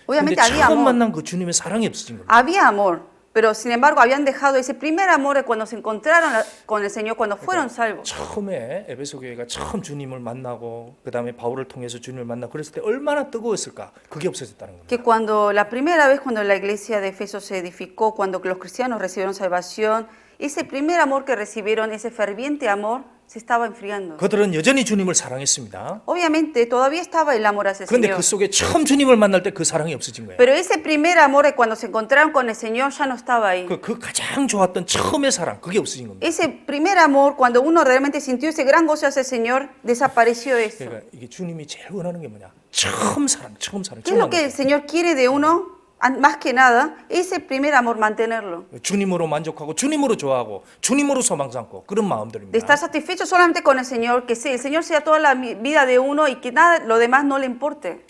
근데 Obviamente había 처음 amor. 만난 그 주님의 사랑이 없어진 겁니다. Había amor. Pero sin embargo habían dejado ese primer amor de cuando se encontraron con el Señor, cuando fueron salvos. 처음에 에베소 교회가 처음 주님을 만나고 그다음에 바울을 통해서 주님을 만나 그랬을 때 얼마나 뜨거웠을까? 그게 없어졌다는 겁니다. Que cuando la primera vez cuando la iglesia de Efeso se edificó, cuando los cristianos recibieron salvación, ese primer amor que recibieron, ese ferviente amor, se estaba enfriando. 그들은 여전히 주님을 사랑했습니다. Obviamente todavía estaba el amor hacia el 그런데 Señor. 그 속에 처음 주님을 만날 때 그 사랑이 없어진 거예요. Pero ese primer amor de cuando se encontraron con el Señor ya no estaba ahí. 그 가장 좋았던 처음의 사랑 그게 없어진 겁니다. Ese primer amor, cuando uno realmente sintió ese gran gozo hacia el Señor, desapareció eso. 그러니까 이게 주님이 제일 원하는 게 뭐냐? 처음 사랑, 처음 사랑. ¿Qué es lo que el Señor quiere de uno? Más que nada, ese primer amor, mantenerlo. 주님으로 만족하고 주님으로 좋아하고 주님으로 소망 삼고 그런 De 마음들입니다. estar satisfecho solamente con el Señor, que el Señor sea toda la vida de uno y que nada, lo demás no le importe.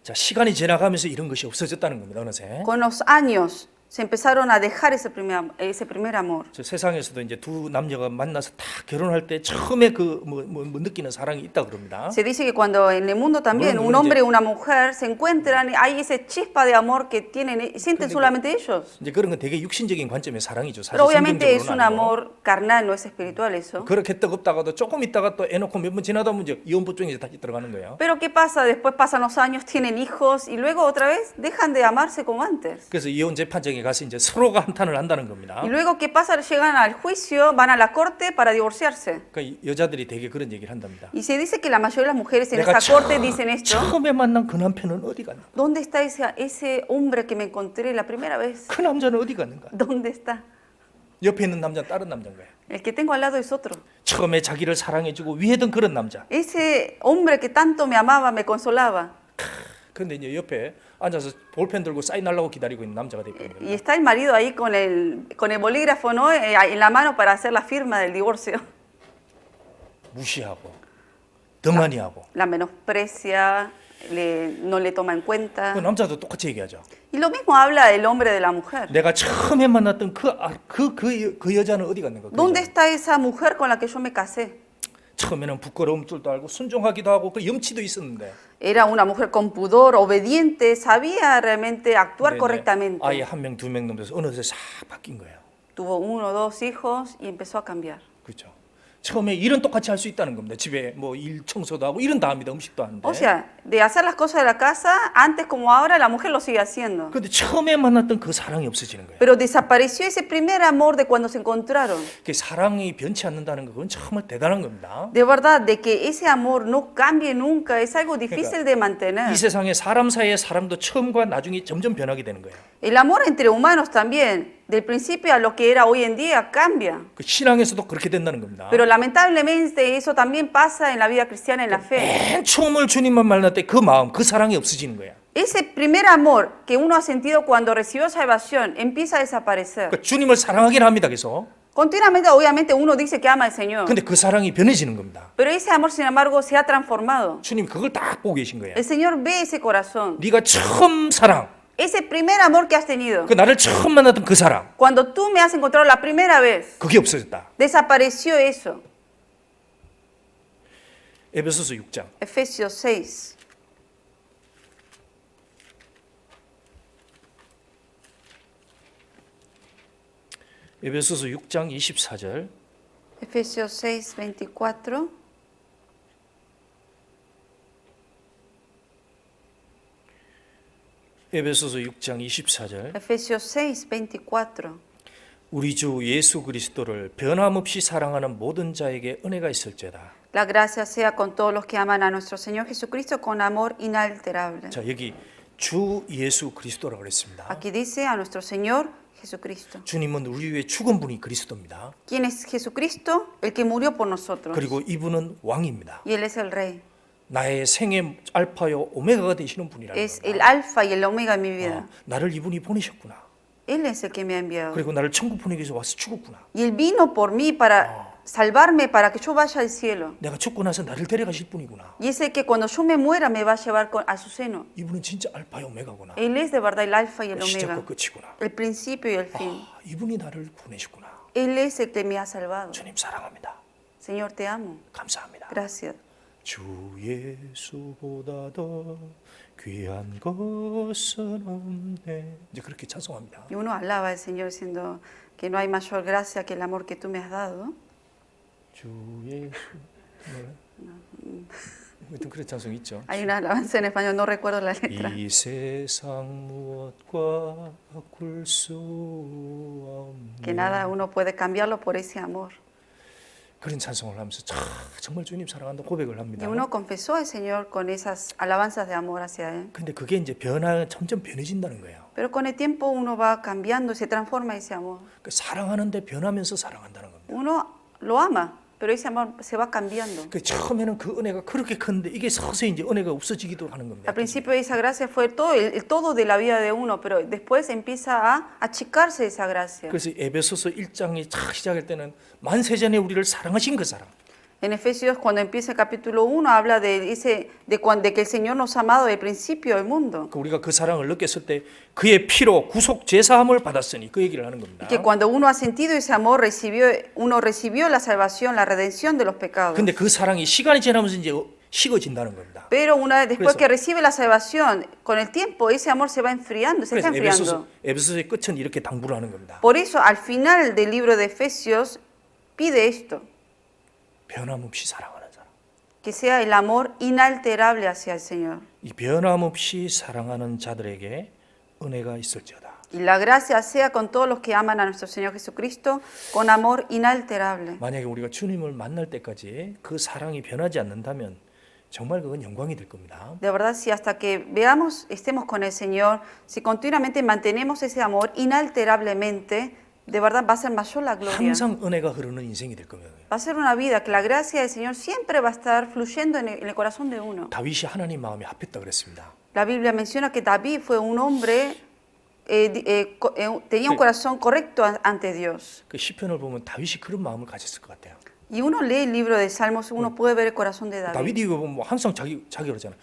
자, 시간이 지나가면서 이런 것이 없어졌다는 겁니다. 어느새. Con los años, se empezaron a dejar ese primer amor. 저 세상에서도 이제 두 남녀가 만나서 다 결혼할 때 처음에 그 뭐 느끼는 사랑이 있다 그럽니다. Se dice que cuando en el mundo también Bueno, un bueno, hombre y una mujer se encuentran, hay ese chispa de amor que tienen, sienten solamente ellos. 이제 그런 건 되게 육신적인 관점의 사랑이죠. 사실 Pero obviamente es un 성경적으로는 아니고. amor carnal, no es espiritual eso. 그렇게 뜨겁다가도 조금 있다가 또 애놓고 몇 번 지나다 보면 이제 이혼부증이 다시 들어가는 거예요. Pero ¿qué pasa? Después pasan los años, tienen hijos y luego otra vez dejan de amarse como antes. 그래서 이혼 재판정에 가서 이제 서로가 한탄을 한다는 겁니다. Y luego ¿qué pasa? Llegan al juicio, van a la corte para divorciarse. 그러니까 여자들이 되게 그런 얘기를 한답니다. Y se dice que la mayoría de las mujeres en 내가 esa corte dicen esto. 처음에 만난 그 남편은 어디 갔나? ¿Dónde está ese hombre que me encontré la primera vez? 그 남자는 어디 갔는가? ¿Dónde está? 옆에 있는 남자는 다른 남자인 거예요. El que tengo al lado es otro. 처음에 자기를 사랑해주고 위했던 그런 남자. Ese hombre que tanto me amaba, me consolaba. 근데 이제 옆에 앉아서 볼펜 들고 사인하려고 기다리고 있는 남자가 됐거든요. Y está el marido ahí con el bolígrafo, ¿no? En la mano para hacer la firma del divorcio. 무시하고 더 많이 하고. La menosprecia, no le toma en 그 cuenta. 남자도 똑같이 얘기하죠. Y lo mismo habla el hombre de la mujer. 내가 처음에 만났던 그 여자는 어디 갔는가? 그 ¿Dónde 여자는. está esa mujer con la que yo me casé? 처음에는 부끄러움 줄도 알고 순종하기도 하고 그 염치도 있었는데. Era una mujer con pudor, obediente, sabía realmente actuar 근데 이제 correctamente. 아예 한 명, 두 명 넘어서 어느새 싹 바뀐 거예요. Tuvo 1 o 2 hijos y empezó a cambiar. 그렇죠. 처음에 일은 똑같이 할 수 있다는 겁니다. 집에 뭐 일 청소도 하고 일은 다 합니다. 음식도 하는데. O sea, de hacer las cosas de la casa, antes como ahora, la mujer lo sigue haciendo. 근데 처음에 만났던 그 사랑이 없어지는 거예요. Pero desapareció ese primer amor de cuando se encontraron. 그 사랑이 변치 않는다는 건 정말 대단한 겁니다. De verdad, de que ese amor no cambie nunca, es algo difícil de mantener. 이 세상에 사람 사이의 사랑도 처음과 나중에 점점 변하게 되는 거예요. El amor entre humanos también, del principio a lo que era hoy en día, cambia. 그 신앙에서도 그렇게 된다는 겁니다. Pero lamentablemente eso también pasa en la vida cristiana, en la fe. 맨 처음을 주님만 만날 때 그 마음, 그 사랑이 없어지는 거야. Ese primer amor que uno ha sentido cuando recibió salvación empieza a desaparecer. 그러니까 주님을 사랑하긴 합니다. 계속. Continuamente, obviamente, uno dice que ama al Señor. 근데 그 사랑이 변해지는 겁니다. Pero ese amor, sin embargo, se ha transformado. 주님이 그걸 딱 보고 계신 거예요. El Señor ve ese corazón. 네가 처음 사랑, Ese primer amor que has tenido. 그 나를 처음 만났던 그 사랑, Cuando tú me has encontrado la primera vez, 그게 없어졌다. desapareció eso. 에베소서 6장. Efesios 6. 에베소서 6장 24절. Efesios 6, 24. 에베소서 6장 24절. Efesios 6, 24. 우리 주 예수 그리스도를 변함없이 사랑하는 모든 자에게 은혜가 있을지어다. La gracia sea con todos los que aman a nuestro Señor Jesucristo con amor inalterable. 자, 여기 주 예수 그리스도라고 그랬습니다. Aquí dice a nuestro Señor Jesucristo. 주님은 우리 위해 죽은 분이 그리스도입니다. ¿Quién es Jesucristo? El que murió por nosotros. 그리고 이분은 왕입니다. Y Él es el Rey. 나의 생의 알파요 오메가가 되시는 분이라는 Es 겁니다. el alfa y el omega en mi vida. 나를 이분이 보내셨구나. Él es el que me ha enviado. 그리고 나를 천국 보내기 위해서 와서 죽었구나. Y Él vino por mí para salvarme, para que yo vaya al cielo. 내가 죽고 나서 나를 데려가실 분이구나. Y es el que cuando yo me muera me va a llevar a su seno. 이분은 진짜 알파요 오메가구나. Él es de verdad el alfa y el 시작과 omega. 끝이구나. El principio y el fin. 이분이 나를 보내셨구나. Él es el que me ha salvado. 주님 사랑합니다. Señor, te amo. 감사합니다. Gracias. 주 예수보다 더 귀한 것은 없네. 이제 그렇게 찬송합니다. Y uno alaba al Señor diciendo que no hay mayor gracia que el amor que tú me has dado. 주 예수. 하여튼 그런 찬송 있죠. Hay una alabanza en español, no recuerdo la letra. 이 세상 무엇과 바꿀 수 Que 없네. nada uno puede cambiarlo por ese amor. 그런 찬송을 하면서 정말 주님 사랑한다 고백을 Y 합니다. uno confesó al Señor con esas alabanzas de amor hacia Él. 근데 그게 이제 점점 변해진다는 거예요. Pero con el tiempo uno va cambiando y se transforma ese amor. 그 사랑하는데 변하면서 사랑한다는 겁니다. Uno lo ama, pero ese amor se va cambiando. 그 처음에는 그 은혜가 그렇게 컸는데 이게 서서히 이제 은혜가 없어지기도 하는 겁니다. Al principio esa gracia fue todo, el todo de la vida de uno, pero después empieza a achicarse esa gracia. 그래서 에베소서 1장이 시작할 때는 만세전에 우리를 사랑하신 그 사랑. En Efesios, cuando empieza el capítulo 1, habla de que el Señor nos ha amado desde el principio del mundo. 우리가 그 사랑을 느꼈을 때 그의 피로 구속 제사함을 받았으니 그 얘기를 하는 겁니다. Y que cuando uno ha sentido ese amor, uno recibió la salvación, la redención de los pecados. 근데 그 사랑이 시간이 지나면서 이제 식어진다는 겁니다. Pero una vez después 그래서- que recibe la salvación, con el tiempo ese amor se va enfriando, se está 그래서 enfriando. 에베소서의 끝은 이렇게 당부를 하는 겁니다. Por eso, al final del libro de Efesios, pide esto, 변함없이 사랑하는 사람. que sea el amor inalterable hacia el Señor. 이 변함없이 사랑하는 자들에게 은혜가 있을지어다. Y la gracia sea con todos los que aman a nuestro Señor Jesucristo con amor inalterable. 만약에 우리가 주님을 만날 때까지 그 사랑이 변하지 않는다면 정말 그건 영광이 될 겁니다. De verdad, si hasta que estemos con el Señor, si continuamente mantenemos ese amor inalterablemente, de verdad va a ser mayor la gloria. 항상 은혜가 흐르는 인생이 될 겁니다. Va a ser una vida que la gracia del Señor siempre va a estar fluyendo en el corazón de uno. 다윗이 하나님 마음에 합했다 그랬습니다. La Biblia menciona que David fue un hombre, tenía un corazón correcto ante Dios. 그 시편을 보면 다윗이 그런 마음을 가졌을 것 같아요. Y uno lee el libro de Salmos, uno puede ver el corazón de David. 다윗이 보면 뭐 항상 자기 그러잖아.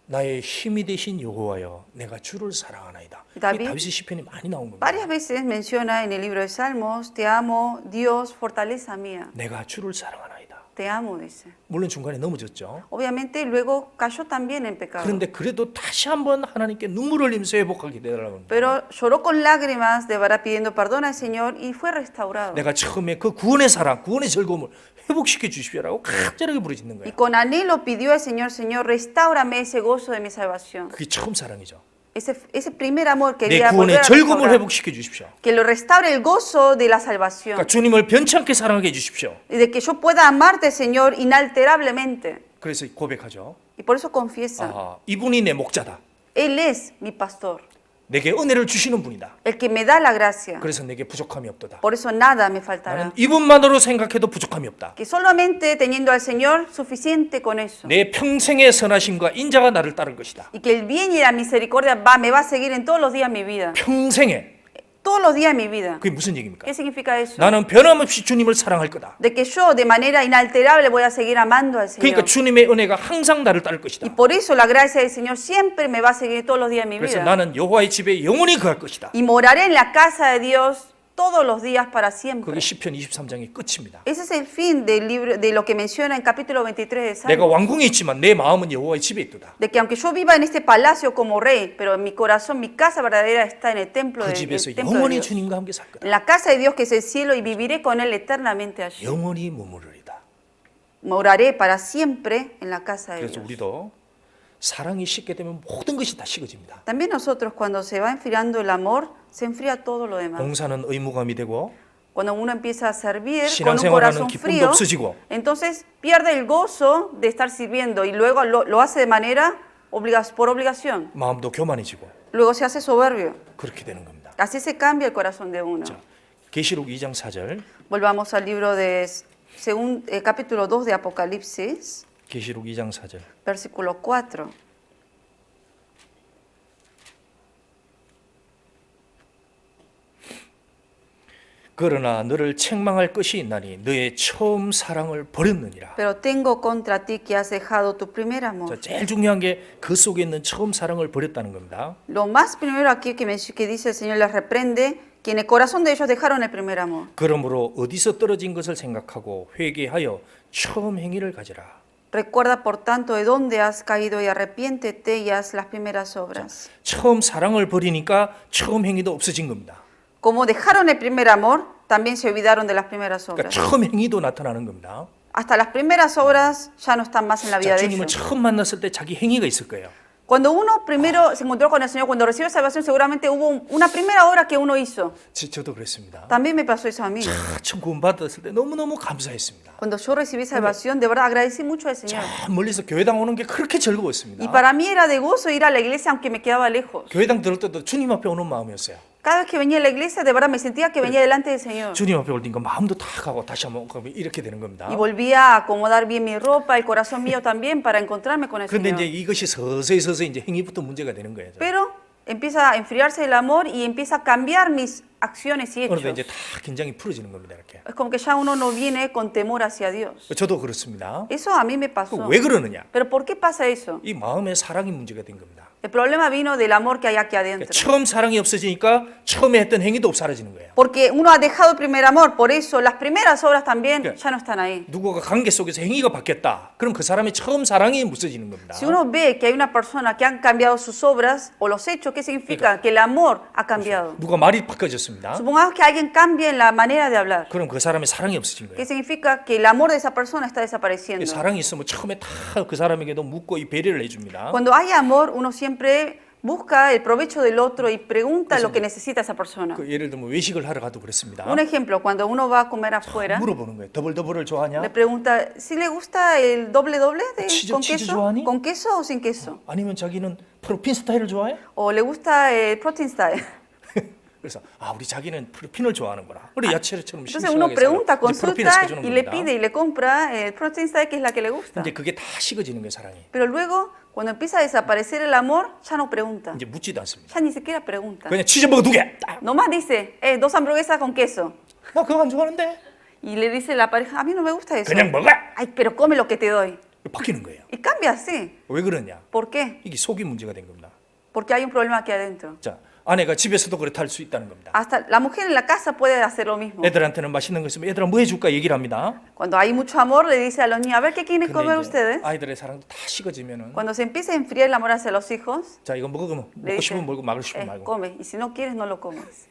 나의 힘이 되신 여호와여, 내가 주를 사랑하나이다. 다윗- 다윗의 시편이 많이 나온 겁니다. Varias veces menciona en el libro de Salmos, te amo, Dios, fortaleza mía. 내가 주를 사랑하나이다. Te amo, dice. 물론 중간에 넘어졌죠. Obviamente luego cayó también en pecado. 그런데 그래도 다시 한번 하나님께 눈물을 흘리면서 회복하게 되더라고요. Pero lloró con lágrimas, de verdad pidiendo perdón al Señor y fue restaurado. 내가 처음에 그 구원의 사랑, 구원의 즐거움을 회복시켜 주십시오라고 간절하게 부르짖는 Y 거예요. con anhelo pidió al Señor, Señor, restaurame ese gozo de mi salvación. 그게 처음 사랑이죠. Ese primer amor 내 quería volver 구원의 a 즐거움을 restaurar. 회복시켜 주십시오. Que lo restaure el gozo de la salvación. 그러니까 주님을 변찮게 사랑하게 해 주십시오. Y de que yo pueda amarte, Señor, inalterablemente. 그래서 고백하죠. Y por eso confiesa, 아, 이분이 내 목자다. Él es mi pastor, 내게 은혜를 주시는 분이다. el que me da la gracia. 그래서 내게 부족함이 없도다. Por eso nada me 나는 faltará. 이분만으로 생각해도 부족함이 없다. Que solamente teniendo al Señor, suficiente con eso. 내 평생의 선하심과 인자가 나를 따를 것이다. Y que el bien y la misericordia me va a seguir en todos los días de mi vida. 평생에. Todos los días de mi vida. 그게 무슨 얘기입니까? ¿Qué significa eso? 나는 변함없이 주님을 사랑할 거다. De que yo de manera inalterable voy a seguir amando al 그러니까 Señor. 주님의 은혜가 항상 나를 따를 Y 것이다. por eso la gracia del Señor siempre me va a seguir todos los días de mi 그래서 vida. 나는 여호와의 집에 영원히 거할 것이다. Y moraré en la casa de Dios todos los días para siempre. 그게 시편 23장의 끝입니다. Ese es el fin del libro, de lo que menciona en capítulo 23 de 내가 Salmos. 왕궁에 있지만 내 마음은 여호와의 집에 있도다. De que aunque yo viva en este palacio como rey, pero en mi corazón, mi casa verdadera está en el templo 그 de, 집에서 el templo de 영원히 Dios. 주님과 함께 살 거다. En la casa de Dios que es el cielo y viviré con Él eternamente allí. 영원히 머무르리다. Moraré para siempre en la casa de 그래서 Dios. 우리도 사랑이 식게 되면 모든 것이 다 식어집니다. También nosotros cuando se va enfriando el amor, se enfría todo lo demás. 봉사는 의무감이 되고 Cuando uno empieza a servir con un 신앙생활하는 corazón 기쁨도 frío, 없어지고 entonces pierde el gozo de estar sirviendo y luego lo hace de manera por obligación. 마음도 교만해지고 Luego se hace soberbio. 그렇게 되는 겁니다. Así se cambia el corazón de uno. 자, 계시록 2장 4절. Volvamos al libro de capítulo 2 de Apocalipsis, 계시록 2장 4절. versículo 4. 그러나 너를 책망할 것이 있나니 너의 처음 사랑을 버렸느니라. Pero tengo contra ti que has dejado tu primer amor. 자, 제일 중요한 게 그 속에 있는 처음 사랑을 버렸다는 겁니다. Lo más primero aquí que dice el Señor les reprende que en el corazón de ellos dejaron el primer amor. 그러므로 어디서 떨어진 것을 생각하고 회개하여 처음 행위를 가지라. Recuerda por tanto de dónde has caído y arrepiéntete y haz las primeras obras. 처음 사랑을 버리니까 처음 행위도 없어진 겁니다. Como dejaron el primer amor, también se olvidaron de las primeras 그러니까 obras. 처음 행위도 나타나는 겁니다. Hasta las primeras obras ya no están más en la vida 자, de 주님을 ellos. 처음 만났을 때 자기 행위가 있을 거예요. Cuando uno primero se encontró con el Señor, cuando recibió salvación, seguramente hubo una primera obra que uno hizo. 저도 그랬습니다. También me pasó eso a mí. 처음 구원받았을 때 너무너무 감사했습니다. Cuando yo recibí salvación, de verdad agradecí mucho al Señor. 자, 멀리서 교회당 오는 게 그렇게 즐거웠습니다. Y para mí era de gozo ir a la iglesia aunque me quedaba lejos. 교회당 들을 때도 주님 앞에 오는 마음이었어요. Cada vez que venía a la iglesia, de verdad me sentía que venía delante del Señor. 주님 앞에 올니까 마음도 다 가고 다시 한번 가고 이렇게 되는 겁니다. Y volvía a acomodar bien mi ropa, el corazón mío también, para encontrarme con el 그런데 Señor. 이제 이것이 서서히 이제 행위부터 문제가 되는 거예요. Pero empieza a enfriarse el amor y empieza a cambiar mis acciones y 그런데 hechos. 이제 다 긴장이 풀어지는 겁니다. 이렇게. Es como que ya uno no viene con temor hacia Dios. 저도 그렇습니다. Eso a mí me pasó. 왜 그러느냐? Pero ¿por qué pasa eso? 이 마음의 사랑이 문제가 된 겁니다. El problema vino del amor que hay aquí 그러니까 adentro. 처음 사랑이 없어지니까 처음에 했던 행위도 사라지는 거예요. Porque uno ha dejado el primer amor, por eso las primeras obras también ya no están ahí. 누구가 관계 속에서 행위가 바뀌었다. 그럼 그 사람의 처음 사랑이 무너지는 겁니다. Si uno ve que hay una persona que han cambiado sus obras o los hechos, ¿qué significa? Que el amor ha cambiado. 누가 말이 바뀌어졌습니다. Supongamos que alguien cambie en la manera de hablar. 그럼 그 사람의 사랑이 없어진 거예요. ¿Qué significa? Que el amor de esa persona está desapareciendo. 사랑이 있으면 처음에 다 그 사람에게도 묻고 이 배려를 해줍니다. Cuando hay amor, uno siempre busca el provecho del otro y pregunta lo que necesita esa persona. 그 예를 들면 외식을 하러 가도 그렇습니다. Un ejemplo, cuando uno va a comer afuera, 물어보는 거예요. 더블을 좋아하냐? le pregunta si le gusta el doble 치즈, con 치즈 queso, 좋아하니? con queso o sin queso, 아니면 자기는 프로핀 스타일을 좋아해? o le gusta el protein style. 그래서 우리 자기는 프로핀을 좋아하는구나. 우리 야채처럼 Entonces uno 싱싱하게 pregunta, 살아. 이제 프로핀을 consulta 사주는 y le 겁니다. pide y le compra el protein style que es la que le gusta. 근데 그게 다 식어지는 거예요, 사랑이. Pero luego, cuando empieza a desaparecer el amor, ya no pregunta, 이제 묻지도 않습니다. ya ni siquiera pregunta. 그냥 치즈버거 2개. 딱. Nomás dice, dos hamburguesas con queso. 나 그거 안 좋아하는데. Y le dice la pareja, a mí no me gusta eso. 그냥 먹어. Ay, pero come lo que te doy. 바뀌는 거예요. Y cambia así. 왜 그러냐? ¿Por qué? 이게 속이 문제가 된 겁니다. Porque hay un problema aquí adentro. 자, 아내가 집에서도 그렇게 할 수 있다는 겁니다. Hasta la mujer en la casa puede hacer lo mismo. 애들한테는 맛있는 거 있으면 애들아 뭐 해줄까 얘기를 합니다. Cuando hay mucho amor, le dice a los niños, a ver qué quieren comer 근데 이제 ustedes. 아이들의 사랑도 다 식어지면은 Cuando se empieza a enfriar el amor hacia los hijos, 자 이거 먹으면 le 먹고 dice, 싶으면 먹고 막을 싶으면 말고 come. Y si no quieres, no lo comes.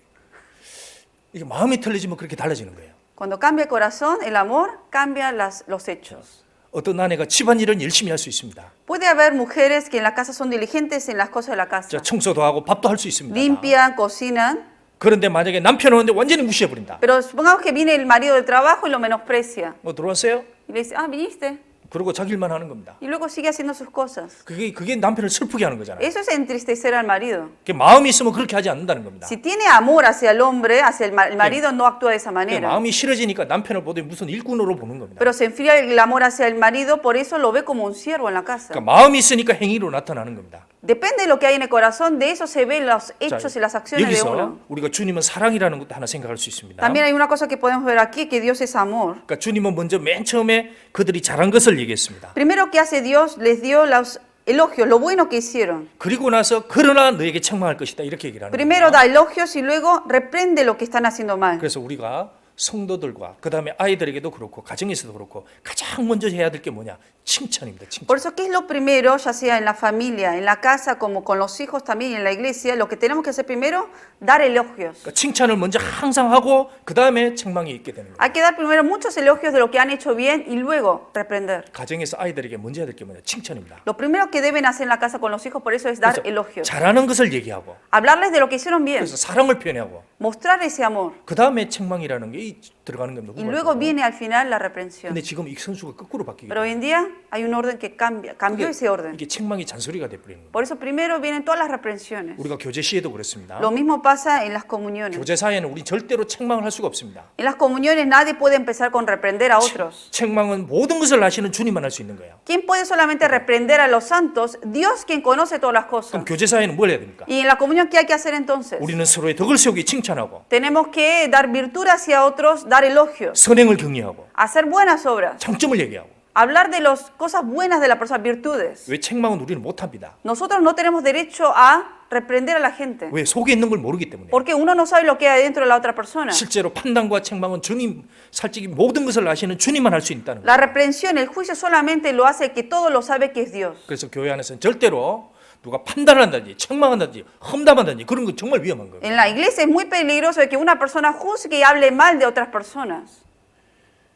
이게 마음이 틀려지면 그렇게 달라지는 거예요. Cuando cambia el corazón, el amor cambia los hechos. 어떤 아내가 집안일은 열심히 할 수 있습니다. Puede haber mujeres que en la casa son diligentes en las cosas de la casa. 자, 청소도 하고 밥도 할 수 있습니다. Limpian, cocinan. 그런데 만약에 남편 오는데 완전히 무시해 버린다. Pero supongamos que viene el marido del trabajo y lo menosprecia. 들어왔어요? Y le dice, viniste. 그러고 자기 일만 하는 겁니다. Y luego sigue haciendo sus cosas. 그게 남편을 슬프게 하는 거잖아요. Eso es entristecer al marido. 마음이 있으면 그렇게 하지 않는다는 겁니다. Si tiene amor hacia el hombre, hacia el marido no actúa de esa manera. 마음이 싫어지니까 남편을 보더니 무슨 일꾼으로 보는 겁니다. Pero se enfría el amor hacia el marido, por eso lo ve como un siervo en la casa. 그러니까 마음이 있으니까 행위로 나타나는 겁니다. Depende de lo que hay en el corazón, de eso se ven los hechos y las acciones de 여기서 uno. 우리가 주님은 사랑이라는 것도 하나 생각할 수 있습니다. También hay una cosa que podemos ver aquí, que Dios es amor. 그러니까 주님은 먼저 맨 처음에 그들이 잘한 것을 얘기했습니다. Primero que hace Dios, les dio los elogios, lo bueno que hicieron. 그리고 나서 그러나 너에게 책망할 것이다 이렇게 얘기를 하는 Primero 겁니다. da elogios y luego reprende lo que están haciendo mal. 그래서 우리가 성도들과 그다음에 아이들에게도 그렇고 가정에서도 그렇고 가장 먼저 해야 될 게 뭐냐? 칭찬입니다. 칭찬. Por eso, ¿qué es lo primero, ya sea en la familia, en la casa, como con los hijos también y en la iglesia? Lo que tenemos que hacer primero, dar elogios. 그러니까 칭찬을 먼저 항상 하고 그다음에 책망이 있게 되는 거예요. Hay que dar primero muchos elogios de lo que han hecho bien y luego reprender. 가정에서 아이들에게 먼저 해야 될 게 뭐냐? 칭찬입니다. Lo primero que deben hacer en la casa con los hijos, por eso es dar 그래서 elogios. 잘하는 것을 얘기하고 Hablarles de lo que hicieron bien, 그래서 사랑을 표현하고 mostrar ese amor. 그다음에 책망이라는 게 들어가는 겁니다. Y luego 후반적으로. viene al final la reprensión. 근데 지금 이 선수가 거꾸로 바뀌게 Pero hoy en día hay un orden que cambió ese orden. 이게 책망이 잔소리가 돼 버리는 거예요. Por eso primero vienen todas las reprensiones. 우리가 교제 시에도 그렇습니다. Lo mismo pasa en las comuniones. 교제사에는 우리 절대로 책망을 할 수가 없습니다. En las comuniones nadie puede empezar con reprender a otros. 책망은 모든 것을 아시는 주님만 할 수 있는 거예요. ¿Quién puede solamente reprender a los santos? Dios, quien conoce todas las cosas. 그럼 교제사에는 뭘 해야 됩니까? Y en la comunión, ¿qué hay que hacer entonces? 우리는 서로의 덕을 세우기 칭찬하고 Tenemos que dar virtud hacia otros, dar elogios, 선행을 격려하고 hacer buenas obras, 장점을 얘기하고. hablar de las cosas buenas de la persona, virtudes. 왜 책망은 우리는 못합니다. Nosotros no tenemos derecho a reprender a la gente, 왜 속에 있는 걸 모르기 때문에. porque uno no sabe lo que hay dentro de la otra persona. 실제로 판단과 책망은 주님, 솔직히 모든 것을 아시는 주님만 할 수 있다는 거예요. La reprensión, el juicio solamente lo hace el que todo lo sabe que es Dios. 그래서 교회 안에서는 절대로 누가 판단을 한다든지 책망한다든지 험담한다든지 그런 건 정말 위험한 거예요. En la iglesia es muy peligroso de que una persona juzgue y hable mal de otras personas.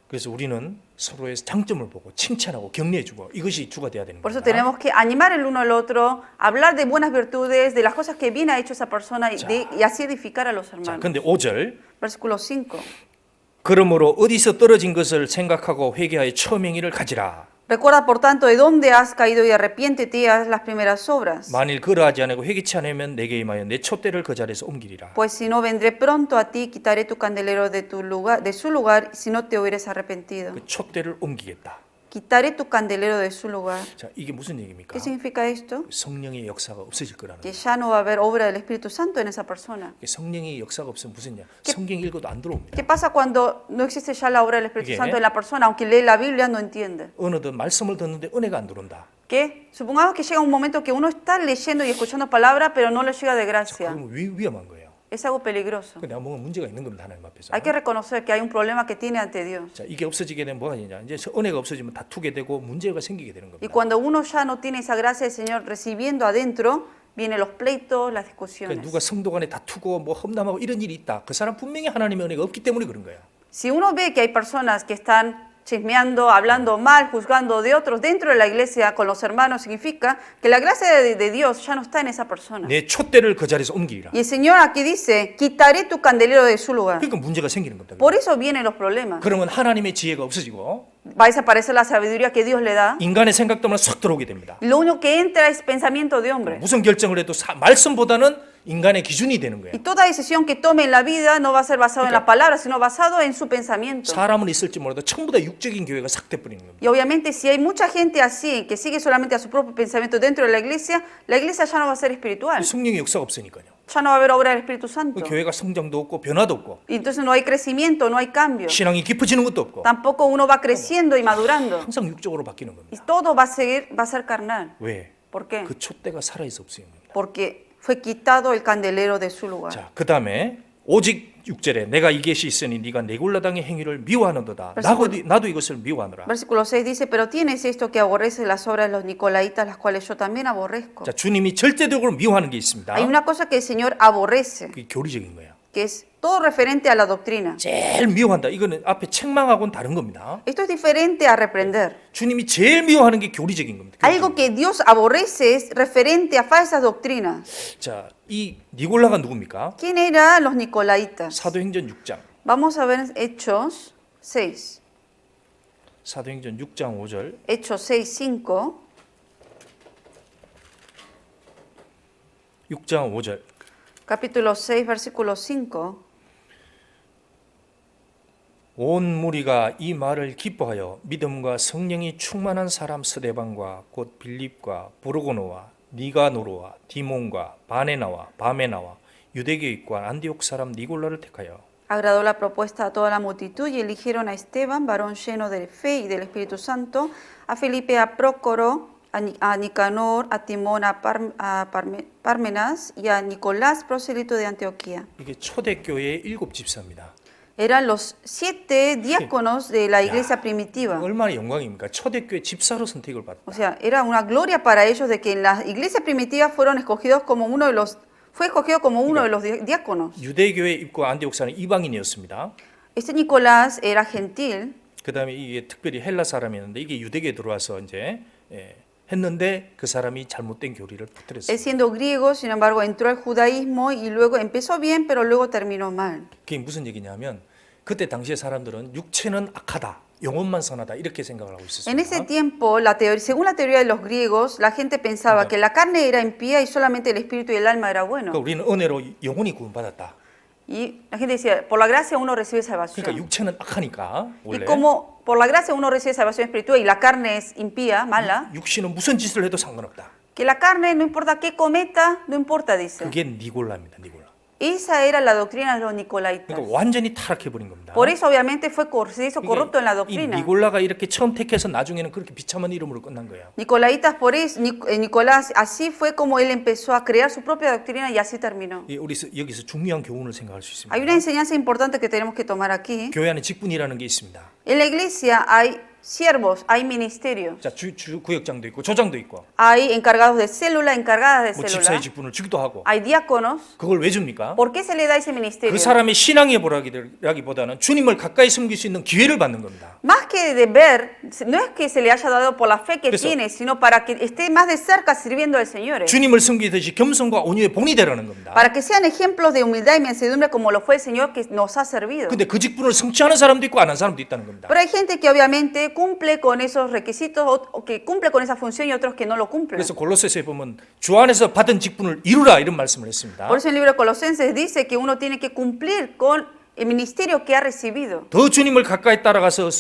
그래서 우리는 서로의 장점을 보고 칭찬하고 격려해주고 이것이 주가 돼야 되는 Por eso 거예요. tenemos que animar el uno al otro, hablar de buenas virtudes, de las cosas que bien ha hecho esa persona y así edificar a los 자, hermanos. 근데 5절 Versículo 5. 그러므로 어디서 떨어진 것을 생각하고 회개하여 처음 행위를 가지라. Recuerda, por tanto, de dónde has caído y arrepiéntete y haz las primeras obras. 만일 그러하지 않고 회개치 않으면 내게 임하여 내 촛대를 그 자리에서 옮기리라. Pues si no, vendré pronto a ti, quitaré tu candelero de su lugar, si no te hubieras arrepentido. 그 촛대를 옮기겠다. quitaré tu candelero de su lugar. 자, 이게 무슨 얘기입니까? ¿Qué significa esto? 성령의 역사가 없어질 거라는 Que 거예요. ya no va a haber obra del Espíritu Santo en esa persona. 성령의 역사가 없으면 무슨냐? 성경 읽어도 안 들어옵니다. ¿Qué pasa cuando no existe ya la obra del Espíritu ¿Qué? Santo en la persona? Aunque lee la Biblia, no entiende. 어느덧 말씀을 듣는데 은혜가 안 들어온다. ¿Qué? Supongamos que llega un momento que uno está leyendo y escuchando palabra, pero no le llega de gracia. 그러면 위험한 거예요. Es algo peligroso. 내가 뭔가 문제가 있는 겁니다. 하나님 앞에서. Hay que reconocer que hay un problema que tiene ante Dios. 자, 이게 없어지게 되면 뭐가 되냐? 이제 은혜가 없어지면 다투게 되고 문제가 생기게 되는 Y 겁니다. cuando uno ya no tiene esa gracia del Señor recibiendo adentro, vienen los pleitos, las 그러니까 누가 discusiones. 성도 간에 다투고 뭐 험담하고 이런 일이 있다. 그 사람 분명히 하나님의 은혜가 없기 때문에 그런 거야. Si uno ve que hay personas que están chismeando, hablando mal, juzgando de otros dentro de la iglesia con los hermanos, significa que la gracia de Dios ya no está en esa persona. 내 촛대를 그 자리에서 옮기라. Y el Señor aquí dice, quitaré tu candelero de su lugar. 그러니까 문제가 생기는 겁니다. Por eso vienen los problemas. 그러면 하나님의 지혜가 없어지고 Va a desaparecer la sabiduría que Dios le da. 인간의 생각도만 쏙 들어오게 됩니다. Y lo único que entra es pensamiento de hombre. 무슨 결정을 해도 말씀보다는 인간의 기준이 되는 거예요. Y toda decisión que tome en la vida no va a ser basado en la palabra, sino basado en su pensamiento. 사람은 있을지 몰라도 전부 다 육적인 교회가 싹 돼버리는 겁니다. Y obviamente si hay mucha gente así, que sigue solamente a su propio pensamiento dentro de la iglesia ya no va a ser espiritual. 성령의 역사가 없으니까요. Ya no va a haber obra del Espíritu Santo. 교회가 성장도 없고 변화도 없고 Y entonces no hay crecimiento, no hay cambio. 신앙이 깊어지는 것도 없고 Tampoco uno va creciendo y madurando. 항상 육적으로 바뀌는 Y 겁니다. todo va a ser carnal. 왜? ¿Por qué? 그 촛대가 살아있어 없어요. Porque fue quitado el candelero de su lugar. 자, 그다음에 오직 6절에 내가 이 계시 있으니 네가 네골라당의 행위를 미워하는도다. 나도 이것을 미워하노라. Versículo 6 dice, pero tienes esto que aborrece las obras de los nicolaitas, las cuales yo también aborrezco. 자, 주님이 절대적으로 미워하는 게 있습니다. Hay una cosa que el Señor aborrece, 그게 교리적인 거예요. que es todo referente a la doctrina. 제일 미워한다. 이거는 앞에 책망하고는 다른 겁니다. Esto es diferente a reprender. 주님이 제일 미워하는 게 교리적인 겁니다. Algo que Dios aborrece es referente a falsas doctrinas. 자, 이 니골라가 누굽니까? ¿Quién eran los nicolaitas? 사도행전 6장. Vamos a ver Hechos 6. 사도행전 6장 5절. Hechos 6, 5. 6장 5절. Capítulo 6, versículo 5. 온 무리가 이 말을 기뻐하여 믿음과 성령이 충만한 사람 스데반과 곧 빌립과 부르고노와 니가노르와 디몬과 바네나와 바메나와 유대교 입관 안디옥 사람 니골라를 택하여 Agradó la propuesta a toda la multitud y eligieron a Esteban, varón lleno de fe y del Espíritu Santo, a Felipe, a Prócoro, a Nicanor, a Timón, a Parmenas y a Nicolás, prosélito de Antioquía. 이게 초대교회의 7 집사입니다. Eran los 7 diáconos de la iglesia primitiva. 얼마나 영광입니까? 초대교회 집사로 선택을 받다. O sea, era una gloria para ellos de que en la iglesia primitiva fueron escogidos como uno de los, fue escogido como uno de los diáconos. 유대교회 입고 안디옥 사람은 이방인이었습니다. Este Nicolás era gentil. 그다음에 이게 특별히 헬라 사람이었는데 이게 유대교에 들어와서 이제 했는데 그 사람이 잘못된 교리를 Él 퍼뜨렸어요. siendo griego, sin embargo, entró al judaísmo y luego empezó bien, pero luego terminó mal. 그게 무슨 얘기냐면 그때 당시에 사람들은 육체는 악하다, 영혼만 선하다 이렇게 생각을 하고 En ese 있었습니다. tiempo, según la teoría de los griegos, la gente pensaba que la carne era impía y solamente el espíritu y el alma era bueno. 그러니까 우리는 은혜로 영혼이 구원받았다. Y la gente decía, por la gracia uno recibe 그러니까 salvación. 육체는 악하니까 Y 원래 como por la gracia uno recibe salvación espiritual y la carne es impía, mala, 육신은 무슨 짓을 해도 상관없다. que la carne, no importa qué cometa, no importa, dice. 그게 니골라입니다. 니골라. Esa era la doctrina de los nicolaitas. 그러니까 완전히 타락해 버린 겁니다. Por eso, obviamente, se hizo corrupto en la 이 doctrina. 니골라가 이렇게 처음 택해서 나중에는 그렇게 비참한 이름으로 끝난 거예요. Nicolaitas, por eso, Nicolás, así fue como él empezó a crear su propia doctrina y así terminó. 우리 여기서 중요한 교훈을 생각할 수 있습니다. Hay una enseñanza importante que tenemos que tomar aquí. 교회 안에 직분이라는 게 있습니다. En la iglesia hay siervos, hay ministerios, 자, 주 구역장도 있고 조장도 있고 hay encargados de célula, encargadas de 뭐 célula, 집사의 직분을 주기도 하고 hay diáconos. 그걸 왜 줍니까? ¿Por qué se le da ese 그 ministerio? 사람의 신앙의 보라기보다는 주님을 가까이 섬길 수 있는 기회를 받는 겁니다. Más que de ver, no es que se le haya dado por la fe que Eso. tiene, sino para que esté más de cerca sirviendo al Señor. 주님을 섬기듯이 겸손과 온유의 본이 되라는 겁니다. Para que sean ejemplos de humildad y mansedumbre como lo fue el Señor que nos ha servido. 근데 그 직분을 성취하는 사람도 있고 안 하는 사람도 있다는 겁니다. Pero hay gente que obviamente cumple con esos requisitos o que cumple con esa función y otros que no lo cumplen. 그래서 골로새서에 보면 주 안에서 받은 직분을 이루라 이런 말씀을 했습니다. Por eso el libro de Colosenses dice que uno tiene que cumplir con el ministerio que ha recibido. 더 주님을 가까이 따라가서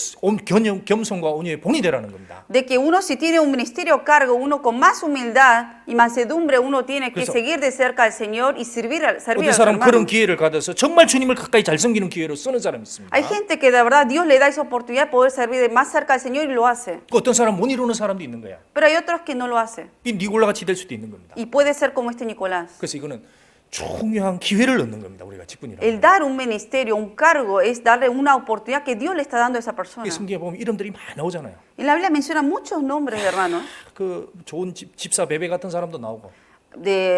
겸손과 온유의 본이 되라는 겁니다. De que uno si tiene un ministerio a cargo, uno con más humildad y mansedumbre, uno tiene que 그래서 seguir de cerca al Señor y servir a 어떤 los 사람 그런 hermanos. 기회를 받아서 정말 주님을 가까이 잘 섬기는 기회로 쓰는 사람이 있습니다. Hay gente que de verdad Dios le da esa oportunidad de poder servir de más cerca al Señor y lo hace. 그 어떤 사람 못 이루는 사람도 있는 거야. Pero hay otros que no lo hacen. 이 니골라 같이 될 수도 있는 겁니다. Y puede ser como este Nicolás. 그래서 이거는 중요한 기회를 얻는 겁니다. 우리가 직분이라고. El dar un ministerio, un cargo, es darle una oportunidad que Dios le está dando a esa persona. 성경에 보면 이름들이 많이 나오잖아요. En la Biblia menciona muchos nombres, hermanos. 그 좋은 집사 베베 같은 사람도 나오고.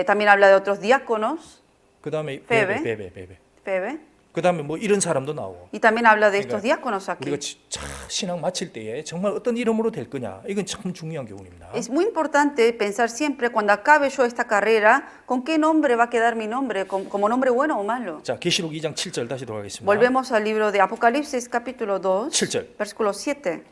También habla de otros diáconos, 그다음에 베베. 베베. Febe. 그다음에 뭐 이런 사람도 나오고. Y también habla de 그러니까 estos diáconos aquí. 우리가 신앙 마칠 때에 정말 어떤 이름으로 될 거냐. 이건 참 중요한 교훈입니다. Es muy importante pensar siempre, cuando acabe yo esta carrera, con qué nombre va a quedar mi nombre, como nombre bueno o malo. 자, 계시록 2장 7절 다시 돌아가겠습니다. Volvemos al libro de Apocalipsis, capítulo 2, 7절. versículo 7.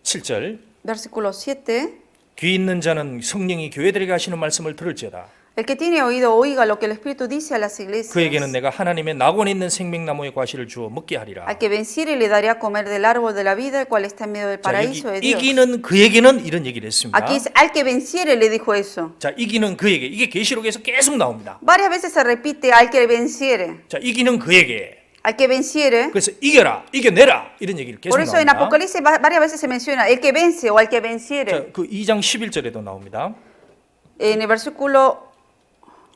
7절. Versículo 7. 귀 있는 자는 성령이 교회들에게 하시는 말씀을 들을지어다. El que tiene oído, oiga lo que el Espíritu dice a las iglesias. 그에게는 내가 하나님의 낙원에 있는 생명나무의 과실을 주어 먹게 하리라. Al que venciere le daré a comer del árbol de la vida, el cual está en medio del 자, 여기 paraíso de Dios. 이기는 그에게는 이런 얘기를 했습니다. Aquí dice, al que venciere le dijo eso. 자, 이기는 그에게. 이게 계시록에서 계속 나옵니다. Varias veces se repite al que venciere. 자, 이기는 그에게. Al que venciere. 그래서 이겨라, 이겨내라 이런 얘기를 계속 Por eso en 나옵니다. Apocalipsis varias veces se menciona el que vence o al que venciere. 자, 그 2장 11절에도 나옵니다. En el versículo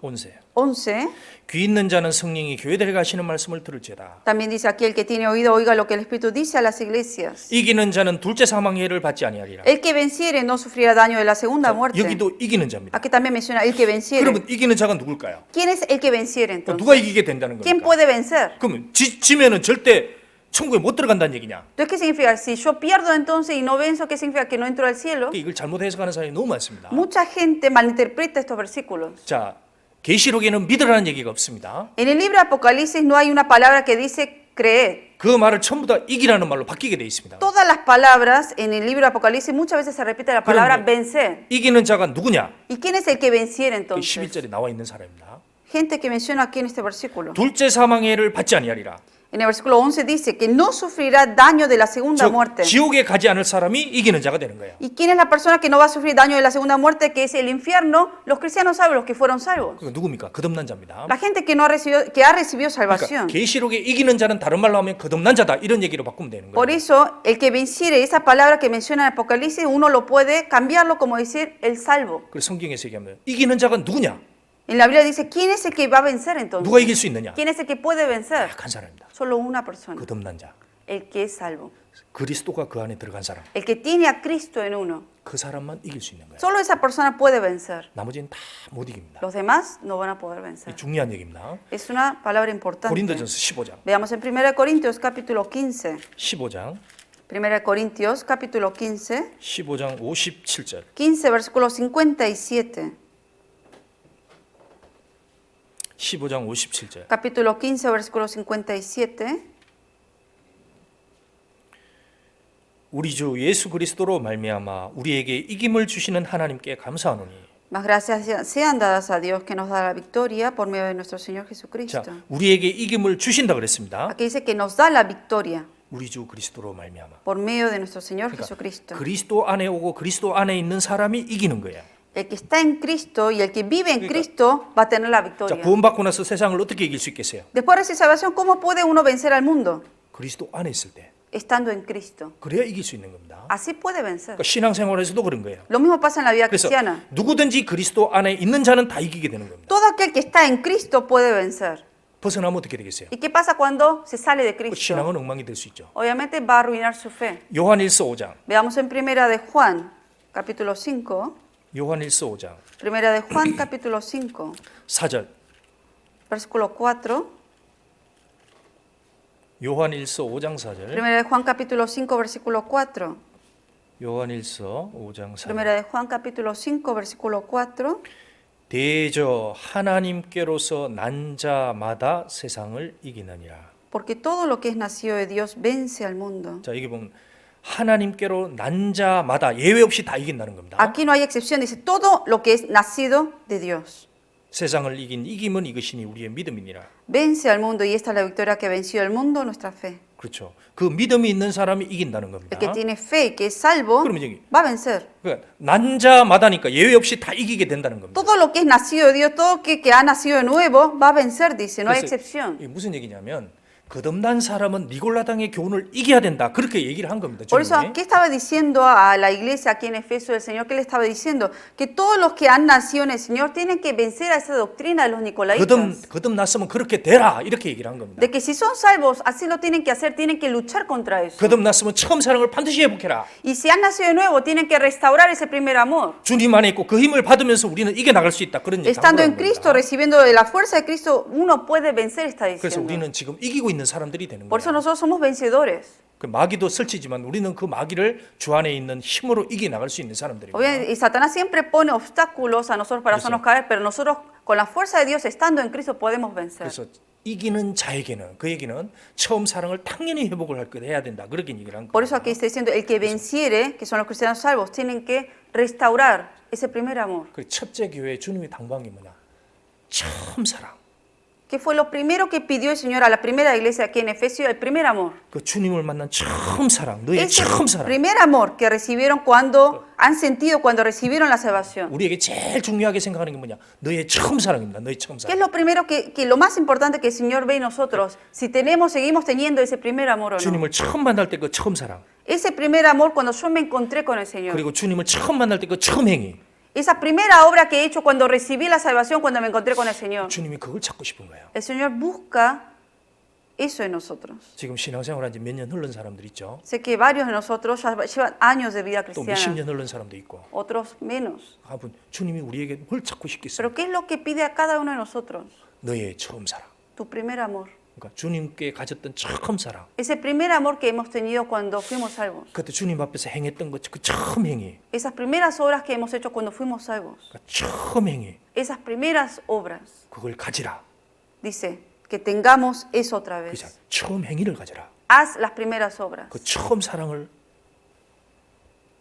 온세. 11 귀 있는 자는 성령이 교회들에게 하시는 말씀을 들을지어다. también dice aquí, el que tiene oído, oiga lo que el Espíritu dice a las iglesias. 이기는 자는 둘째 사망의 해를 받지 아니하리라. El que venciere no sufrirá daño de la segunda 자, muerte. 여기도 이기는 자입니다. Aquí también menciona el que venciere. 그러면 이기는 자가 누굴까요? ¿Quién es el que venciere entonces? 누가 이기게 된다는 ¿Quién 겁니까? puede vencer? 그러면 지면은 절대 천국에 못 들어간다는 얘기냐? Entonces, ¿qué significa? Si yo pierdo entonces y no venzo, ¿qué significa? Que no entro al cielo. 이걸 잘못 해석하는 사람이 너무 많습니다. Mucha gente malinterpreta estos versículos. 자, 계시록에는 믿으라는 얘기가 없습니다. En el libro de Apocalipsis no hay una palabra que dice creer. 그 말을 전부 다 이기라는 말로 바뀌게 돼 있습니다. Todas las palabras en el libro de Apocalipsis muchas veces se repite la palabra 그러면 vencer. 이기는 자가 누구냐? ¿Y quién es el que venciere 그 entonces? 11절에 나와 있는 사람입니다. Gente que menciona aquí en este versículo. 둘째 사망의 해를 받지 아니하리라. En el versículo 11 dice que no sufrirá daño de la segunda 즉 muerte. 지옥에 가지 않을 사람이 이기는 자가 되는 거예요. ¿Y quién es la persona que no va a sufrir daño de la segunda muerte, que es el infierno? Los cristianos salvos, los que fueron salvos. 그 누굽니까? 거듭난 자입니다. La gente que no ha recibido, que ha recibido 그러니까 salvación. 계시록에 이기는 자는 다른 말로 하면 거듭난 자다 이런 얘기로 바꾸면 되는 Por 거예요. eso, el que venciere, esa palabra que menciona en Apocalipsis, uno lo puede cambiarlo como decir el salvo. 그래서 성경에서 얘기하면 이기는 자가 누구냐? En la Biblia dice, ¿quién es el que va a vencer entonces? 누가 이길 수 있느냐? ¿Quién es el que puede vencer? 한 사람입니다. Solo una persona, 거듭난 자. el que es salvo. 그리스도가 그 안에 들어간 사람. El que tiene a Cristo en uno. 그 사람만 이길 수 있는 거예요. Solo esa persona puede vencer. 나머지는 다 못 이깁니다. Los demás no van a poder vencer. 이 중요한 얘기입니다. Es una palabra importante. 고린도전서 15장. Veamos en 1 Corintios capítulo 15. 15장. 1 Corintios capítulo 15. 15장 57절. 15 versículo 57. 15장 57절. Capítulo 15 versículo 57. 우리 주 예수 그리스도로 말미암아 우리에게 이김을 주시는 하나님께 감사하노니. Más gracias sean dadas a Dios que nos da la victoria por medio de nuestro Señor Jesucristo. 자, 우리에게 이김을 주신다 그랬습니다. Aquí dice que nos da la victoria 우리 주 그리스도로 말미암아. por medio de nuestro Señor 그러니까 Jesucristo. 그리스도 안에 오고 그리스도 안에 있는 사람이 이기는 거예요. El que está en Cristo y el que vive en Cristo va a tener la 자, victoria. 구원받고 나서 세상을 어떻게 이길 수 있겠어요? Después de recibir salvación, ¿cómo puede uno vencer al mundo? 그리스도 안에 있을 때. Estando en Cristo. 그래야 이길 수 있는 겁니다. Así puede vencer. 그러니까 신앙생활에서도 그런 거예요. Lo mismo pasa en la vida 그래서 cristiana. 누구든지 그리스도 안에 있는 자는 다 이기게 되는 겁니다. Todo aquel que está en Cristo puede vencer. 벗어나면 어떻게 되겠어요? ¿Y qué pasa cuando se sale de 그 Cristo? 신앙은 엉망이 될 수 있죠. Obviamente va a arruinar su fe. 요한일서 5장. Veamos en Primera de Juan, capítulo 5. 요한일서 5장. Primera de Juan, capítulo 5, 4절. versículo 4. 요한일서 5장 4절. Primera de Juan, capítulo 5, versículo 4. 요한일서 5장 4절. Primera de Juan, capítulo 5, versículo 4. 대저 하나님께로서 난 자마다 세상을 이기느니라. Porque todo lo que es nacido de Dios vence al mundo. 자, 여기 보면 하나님께로 난 자마다 예외 없이 다 이긴다는 겁니다. Aquí no hay excepción, dice todo lo que es nacido de Dios. 세상을 이긴 이김은 이것이니 우리의 믿음이니라. Vence al mundo y esta es la victoria que venció al mundo, nuestra fe. 그렇죠. 그 믿음이 있는 사람이 이긴다는 겁니다. El que tiene fe, que es salvo, 그러면 여기 va a vencer. 그러니까 난자마다니까 예외 없이 다 이기게 된다는 겁니다. Todo lo que es nacido de Dios, todo que ha nacido de nuevo, va a vencer, dice, no hay 그래서 excepción. 이게 무슨 얘기냐면 거듭난 사람은 니골라당의 교훈을 이겨야 된다. 그렇게 얘기를 한 겁니다. Por eso, 주님이. ¿qué estaba diciendo a la iglesia aquí en Efeso el Señor? ¿Qué le estaba diciendo? Que todos los que han nacido en el Señor tienen que vencer a esa doctrina de los nicolaitas. 거듭났으면 그렇게 되라. 이렇게 얘기를 한 겁니다. De que si son salvos, así lo tienen que hacer, tienen que luchar contra eso. 거듭났으면 처음 사랑을 반드시 회복해라. Y si han nacido de nuevo, tienen que restaurar ese primer amor. 주님 안에 있고 그 힘을 받으면서 우리는 이겨나갈 수 있다. 그런 얘기 Estando en Cristo, recibiendo de la fuerza de Cristo, uno puede vencer, está 그래서 diciendo. 우리는 지금 이기고 있는 사람들이 되는 Por 거예요. eso nosotros somos vencedores. 그 마귀도 설치지만 우리는 그 마귀를 주 안에 있는 힘으로 이겨나갈 수 있는 사람들입니다. Obviamente, y Satanás siempre pone obstáculos a nosotros para hacernos caer, pero nosotros con la fuerza de Dios, estando en Cristo, podemos vencer. 그래서 이기는 자에게는 그 얘기는 처음 사랑을 당연히 회복을 해야 된다. 그렇게 얘기를 한 Por eso 거예요. aquí está diciendo, el que venciere, que son los cristianos salvos, tienen que restaurar ese primer amor. 그 첫째 교회 주님이 당부한 게 뭐냐? 처음 사랑. Que fue lo primero que pidió el Señor a la primera iglesia aquí en Efesios, el primer amor. 그 주님을 만난 처음 사랑, 너의 Ese 처음 사랑. primer amor que recibieron cuando han sentido cuando recibieron la salvación. 우리에게 제일 중요하게 생각하는 게 뭐냐? 너의 처음 사랑입니다. 너의 처음 ¿Qué es 사랑. lo primero que lo más importante que el Señor ve en nosotros? Si tenemos, seguimos teniendo ese primer amor o no. 주님을 처음 만날 때 그 처음 사랑. Ese primer amor cuando yo me encontré con el Señor. 그리고 주님을 처음 만날 때 그 처음 행위. Esa primera obra que he hecho cuando recibí la salvación, cuando me encontré con el Señor. 주님이 그걸 찾고 싶은 거예요. El Señor busca eso en nosotros. 지금 신앙생활 한 지 몇 년 흐른 사람들 있죠. Sé que varios de nosotros ya llevan años de vida 또 몇십 cristiana, 년 흐른 사람도 있고. otros menos. 한번 주님이 우리에게 뭘 찾고 싶겠어요? Pero ¿qué es lo que pide a cada uno de nosotros? 너의 처음 사랑. Tu primer amor. 그러니까 주님께 가졌던 처음 사랑. Ese primer amor que hemos tenido cuando fuimos salvos. 그때 주님 앞에서 행했던 것, 그 처음 행위. Esas primeras obras que hemos hecho cuando fuimos salvos. 그러니까 처음 행위. Esas primeras obras. 그걸 가지라. Dice, que tengamos eso otra 그죠? vez. 처음 행위를 가지라. Haz las primeras obras 그 처음 사랑을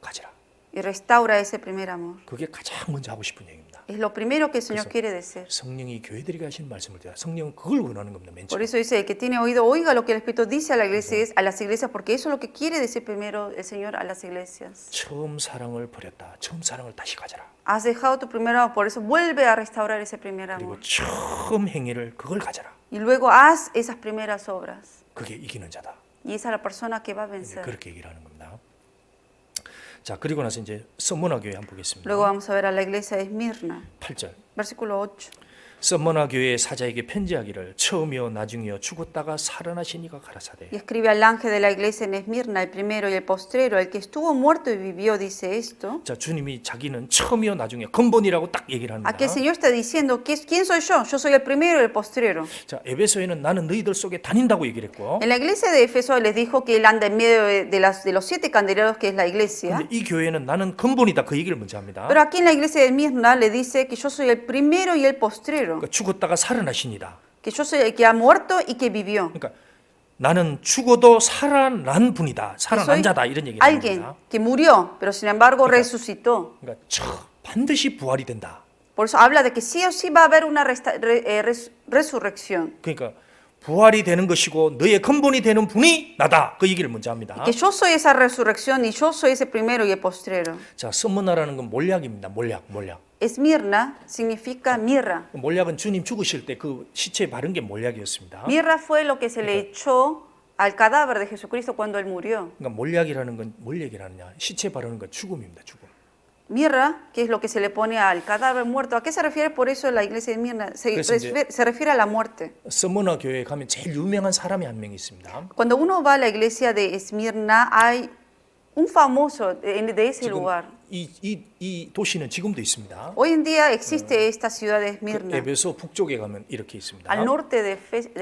가지라. y restaura ese primer amor. 그게 가장 먼저 하고 싶은 얘기입니다. Es lo primero que el Señor Eso. quiere decir. 성령이 교회들에게 하신 말씀을 드려. 성령은 그걸 원하는 겁니다. 맨 Por 처음. eso dice, el que tiene oído, oiga lo que el Espíritu dice a la iglesia, a las iglesias, porque eso es lo que quiere decir primero el Señor a las iglesias. 처음 사랑을 버렸다. 처음 사랑을 다시 가져라. Has dejado tu primer amor, por eso vuelve a restaurar ese primer 그리고 amor. 처음 행위를 그걸 가져라. Y luego haz esas primeras obras. 그게 이기는 자다. Y esa es la persona que va a 이제 vencer. 그렇게 얘기를 하는 겁니다. 자, 그리고 나서 이제 썸머나 교회 한번 보겠습니다. Luego vamos a ver a la iglesia de Esmirna, 8절. versículo 8. 썸머나 교회의 사자에게 편지하기를 처음이요 나중이요 죽었다가 살아나신 이가 가라사대. Y escribe al ángel de la iglesia en Esmirna, el primero y el postrero, el que estuvo muerto y vivió, dice esto. 자, 주님이 자기는 처음이요 나중이요 근본이라고 딱 얘기를 합니다. Aquí el Señor está diciendo, ¿quién soy yo? Yo soy el primero y el postrero. 자, 에베소에는 나는 너희들 속에 다닌다고 얘기를 했고, En la iglesia de Efeso les dijo que él anda en medio de los 7 candeleros que es la iglesia. 근데 이 교회는 나는 근본이다 그 얘기를 먼저 합니다. Pero aquí en la iglesia de Esmirna le dice que yo soy el primero y el postrero. 그러니까 죽었다가 살아나신이다. Que yo soy el que ha muerto y que vivió. 그러니까 나는 죽어도 살아난 분이다. Que soy 살아난 자다 이런 얘기를 alguien 합니다. que murió, pero sin embargo resucitó. 그러니까 반드시 부활이 된다. Por eso habla de que sí o sí va a haber una resurrección. 그러니까 부활이 되는 것이고 너의 근본이 되는 분이 나다. 그 얘기를 먼저 합니다. Que yo soy esa resurrección y yo soy ese primero y el postrero. 자, 썸머나라는 건 몰약입니다. 몰약. Esmirna significa mirra. 몰약은 주님 죽으실 때 그 시체에 바른 게 몰약이었습니다. Mirra fue lo que se le echó al cadáver de Jesucristo cuando él murió. 그러니까 몰약이라는 건 뭘 얘기하느냐? 시체에 바르는 건 죽음입니다. 죽음. Mirra, que es lo que se le pone al cadáver muerto. ¿A qué se refiere por eso la iglesia de Mirna? Se refiere a la muerte. 썸머나 교회에 가면 제일 유명한 사람이 한 명 있습니다. Cuando uno va a la iglesia de Esmirna, hay un famoso de ese 지금 lugar. 이 도시는 지금도 있습니다. Hoy en día existe esta ciudad de Esmirna. 에베소 북쪽에 가면 이렇게 있습니다. Al norte de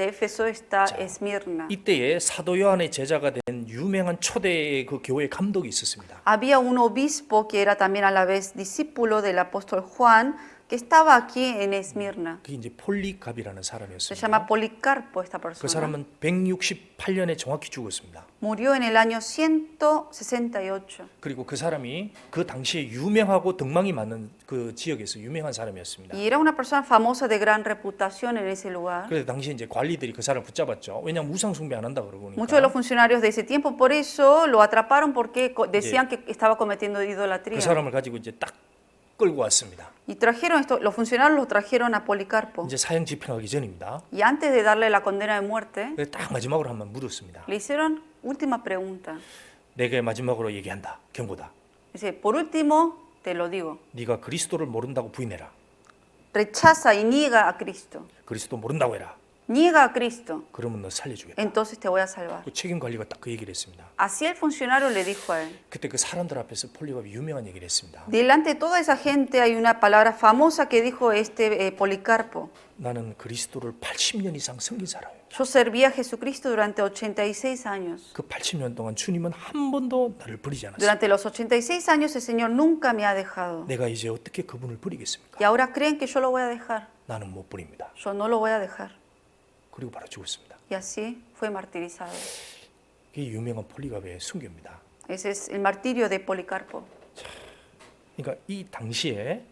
Éfeso está Esmirna. 이때에 사도 요한의 제자가 된 유명한 초대의 그 교회 감독이 있었습니다. Había un obispo que era también a la vez discípulo del apóstol Juan, que estaba aquí en Esmirna. 그게 이제 폴리갑이라는 Se 사람이었습니다. llama Policarpo esta 그 persona. 사람은 168년에 정확히 죽었습니다. Murió en el año 168. 그리고 그 사람이 그 당시에 유명하고 덕망이 많은 그 지역에서 유명한 사람이었습니다. Y era una persona famosa de gran reputación en ese lugar. 그래서 당시에 이제 관리들이 그 사람을 붙잡았죠. 왜냐하면 우상 숭배 안 한다 그러고 Muchos de los 보니까 funcionarios de ese tiempo por eso lo atraparon porque decían que estaba cometiendo 그 idolatría. 사람을 가지고 이제 딱 끌고 왔습니다. Y trajeron esto, los funcionarios lo trajeron a Policarpo. 이제 사형 집행하기 전입니다. Y antes de darle la condena de muerte, 그래서 딱 마지막으로 한번 물었습니다. le hicieron última pregunta. 내게 마지막으로 얘기한다. 경고다. Dice, por último, te lo digo. 네가 그리스도를 모른다고 부인해라. Rechaza y niega a Cristo. 그리스도 모른다고 해라. Niega a Cristo. 그러면 너 살려주겠다. Entonces te voy a salvar. 그 책임 관리가 딱 그 얘기를 했습니다. Así el funcionario le dijo a él. 그때 그 사람들 앞에서 폴리갑이 유명한 얘기를 했습니다. Delante de toda esa gente hay una palabra famosa que dijo este Policarpo. 나는 그리스도를 80년 이상 섬긴 사람이에요. Yo serví a Jesucristo durante 86 años. 그 80년 동안 주님은 한 번도 나를 버리지 않았어요. Durante los 86 años el Señor nunca me ha dejado. 내가 이제 어떻게 그분을 버리겠습니까? Y ahora creen que yo lo voy a dejar. 나는 못 버립니다. Yo no lo voy a dejar. 그리고 바로 죽었습니다. Y así fue martirizado. 이게 유명한 폴리갑의 순교입니다. Ese es el martirio de Policarpo. 그러니까 이 당시에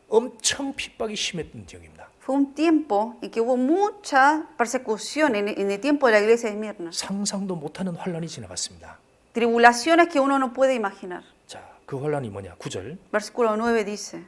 엄청 핍박이 심했던 지역입니다. Fue un tiempo en que hubo mucha persecución en el tiempo de la iglesia de Esmirna. 상상도 못하는 환란이 지나갔습니다. Tribulaciones que uno no puede imaginar. 자, 그 환란이 뭐냐? 9절. Versículo 9 dice,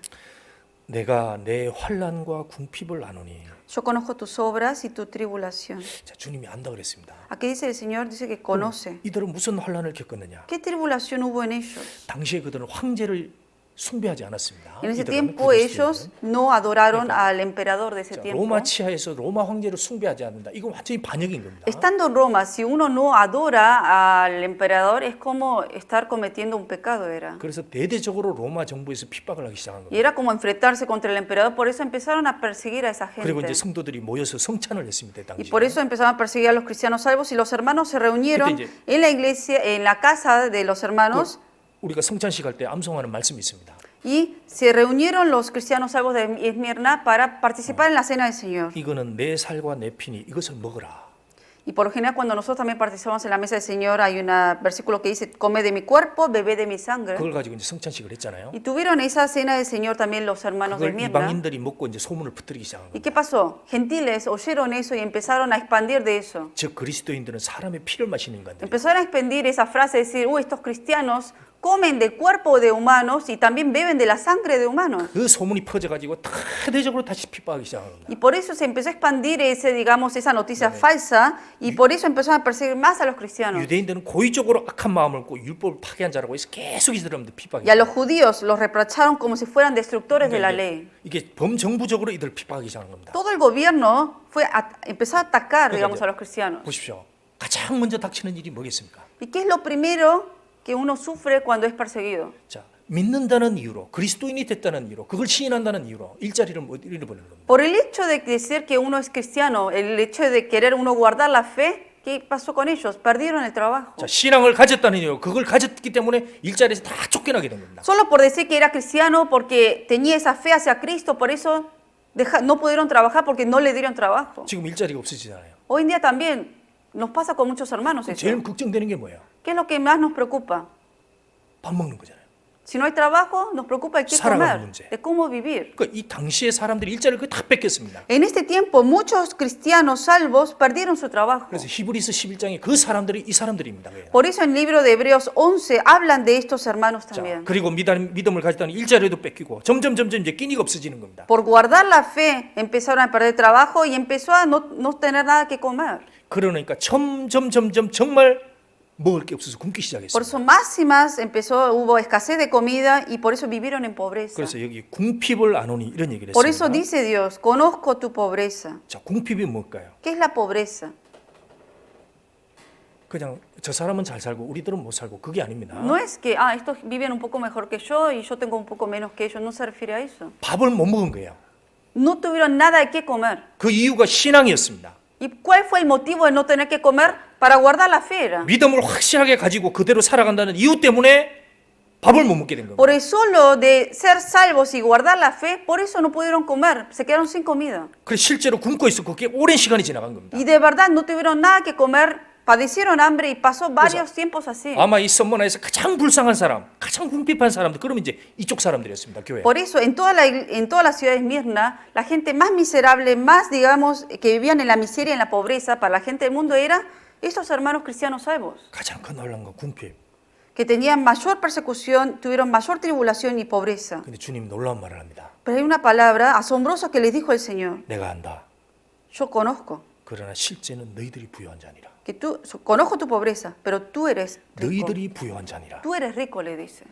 내가 내 환란과 궁핍을 아노니. yo conozco tus obras y tu tribulación. 자, 주님이 안다 그랬습니다. Aquí dice el Señor, dice que conoce. 이들은 무슨 환란을 겪었느냐? ¿Qué tribulación hubo en ellos? 당시에 그들은 황제를 숭배하지 않았습니다. En ese 이들은, tiempo 그 ellos no adoraron al emperador de ese 자, tiempo. 로마 치하에서 로마 황제를 숭배하지 않는다. 이건 완전히 반역인 겁니다. Estando en Roma, si uno no adora al emperador, es como estar cometiendo un pecado, era. 그래서 대대적으로 로마 정부에서 핍박을 하기 시작한 Y 겁니다. era como enfrentarse contra el emperador, por eso empezaron a perseguir a esa 그리고 gente. 이제 성도들이 모여서 성찬을 했습니다. Y 당시에. por eso empezaron a perseguir a los cristianos salvos y los hermanos se reunieron Entonces, en la iglesia, en la casa de los hermanos 우리가 성찬식 할 때 암송하는 말씀이 있습니다. y se reunieron los cristianos salvos de Esmirna para participar en la cena del Señor. 이거는 내 살과 내 피니 이것을 먹어라. Y por lo general cuando nosotros también participamos en la mesa del Señor hay un versículo que dice, come de mi cuerpo, bebé de mi sangre. 그걸 가지고 이제 성찬식을 했잖아요. Y tuvieron esa cena del Señor también los hermanos de 그걸 Esmirna. 이방인들이 먹고 이제 소문을 퍼뜨리기 시작한 ¿Y 겁니다. qué pasó? Gentiles oyeron eso y empezaron a expandir de eso. 즉 그리스도인들은 사람의 피를 마시는 인간들. Empezaron a expandir esa frase, decir, estos cristianos comen del cuerpo de humanos y también beben de la sangre de humanos. 그 소문이 퍼져가지고 대대적으로 다시 핍박하기 시작한 겁니다. Y por eso se empezó a expandir esa noticia falsa y por eso empezaron a perseguir más a los cristianos. 유대인들은 고의적으로 악한 마음을 갖고 율법을 파괴한 자라고 해서 계속 이들한테 핍박이. Y a los judíos los reprocharon como si fueran destructores de la ley. 이게 범정부적으로 이들 핍박하기 시작한 겁니다. Todo el gobierno empezó a atacar, Entonces, digamos, a los cristianos. 보십시오. 가장 먼저 닥치는 일이 뭐겠습니까? ¿Y qué es lo primero que uno sufre cuando es perseguido? 자, 믿는다는 이유로 그리스도인이 됐다는 이유로 그걸 시인한다는 이유로 일자리를 못 잃어버리는 겁니다. Por el hecho de ser que uno es cristiano, el hecho de querer uno guardar la fe, ¿qué pasó con ellos? Perdieron el trabajo. 자, 신앙을 가졌다는 이유, 그걸 가졌기 때문에 일자리에서 다 쫓겨나게 된 겁니다. Solo por decir que era cristiano, porque tenía esa fe hacia Cristo, por eso no pudieron trabajar porque no le dieron trabajo. 지금 일자리가 없어지잖아요. Hoy en día también nos pasa con muchos hermanos eso. 제일 걱정되는 게 뭐예요? ¿Qué es lo que más nos preocupa? 밥 먹는 거잖아요. Si no hay trabajo, nos preocupa de qué 살아가는 comer, 문제. de cómo vivir. 그러니까 이 당시에 사람들이 일자리를 거의 다 뺏겼습니다. En este tiempo, muchos cristianos salvos perdieron su trabajo. 그래서 히브리서 11장에 그 사람들이 이 사람들입니다. 그래요. Por eso en el libro de Hebreos 11 hablan de estos hermanos 자, también. 그리고 믿음을 가졌다는 일자리도 뺏기고 점점 이제 끼니가 없어지는 겁니다. Por guardar la fe empezaron a perder trabajo y empezó a no tener nada que comer. 그러니까 점점 정말 먹을 게 없어서 굶기 Por 시작했습니다. eso más y más hubo escasez de comida y por eso vivieron en pobreza. 그래서 여기 궁핍을 아노니 이런 얘기를 Por eso 했습니다. dice Dios, conozco tu pobreza. 자, 궁핍이 뭘까요? ¿Qué es la pobreza? 그냥 저 사람은 잘 살고 우리들은 못 살고 그게 아닙니다. No es que, estos viven un poco mejor que yo y yo tengo un poco menos que ellos. No se refiere a eso. 밥을 못 먹은 거예요. No tuvieron nada de qué comer. 그 이유가 신앙이었습니다. ¿Y cuál fue el motivo de no tener que comer? Para guardar la fe. Era. 믿음을 확실하게 가지고 그대로 살아간다는 이유 때문에 밥을 못 먹게 된 겁니다. Por el solo de ser salvos y guardar la fe, por eso no pudieron comer, se quedaron sin comida. 그래서 실제로 굶고 있어 그게 오랜 시간이 지나간 겁니다. Y de verdad no tuvieron nada que comer, padecieron hambre y pasó varios tiempos así. 아마 이 선문화에서 가장 불쌍한 사람, 가장 궁핍한 사람들, 그러면 이제 이쪽 사람들이었습니다. 교회. Por eso, en toda la ciudad de Esmirna, la gente más miserable, más, digamos, que vivían en la miseria y en la pobreza, para la gente del mundo era estos hermanos cristianos salvos, 가장 큰 혼란과 궁핍. que tenían mayor persecución, tuvieron mayor tribulación y pobreza. 근데 주님 놀라운 말을 합니다. Pero hay una palabra asombrosa que les dijo el Señor: 내가 안다. yo conozco, 그러나 실제는 너희들이 부유한 자니라. que tú, conozco tu pobreza, pero tú eres rico. 너희들이 부유한 자니라. Tú eres rico, le dice.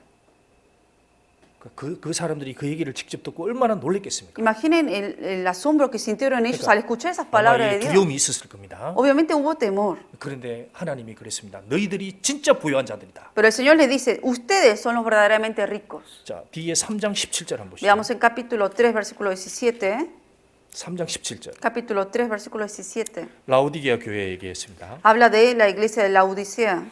그 사람들이 그 얘기를 직접 듣고 얼마나 놀랬겠습니까? Imaginen el asombro que sintieron ellos al escuchar esas 아마 palabras de 이 Dios. 두려움이 있었을 겁니다. Obviamente hubo temor, 그런데 하나님이 그랬습니다. 너희들이 진짜 부유한 자들이다. pero el Señor les dice: ustedes son los verdaderamente ricos. 자, 뒤에 3장 17절 한번 보시죠. Veamos en capítulo 3, versículo 17. 3장 17절. Capítulo 3, versículo 17. 라오디게아 교회에 얘기했습니다. Habla de la iglesia de la Odisea.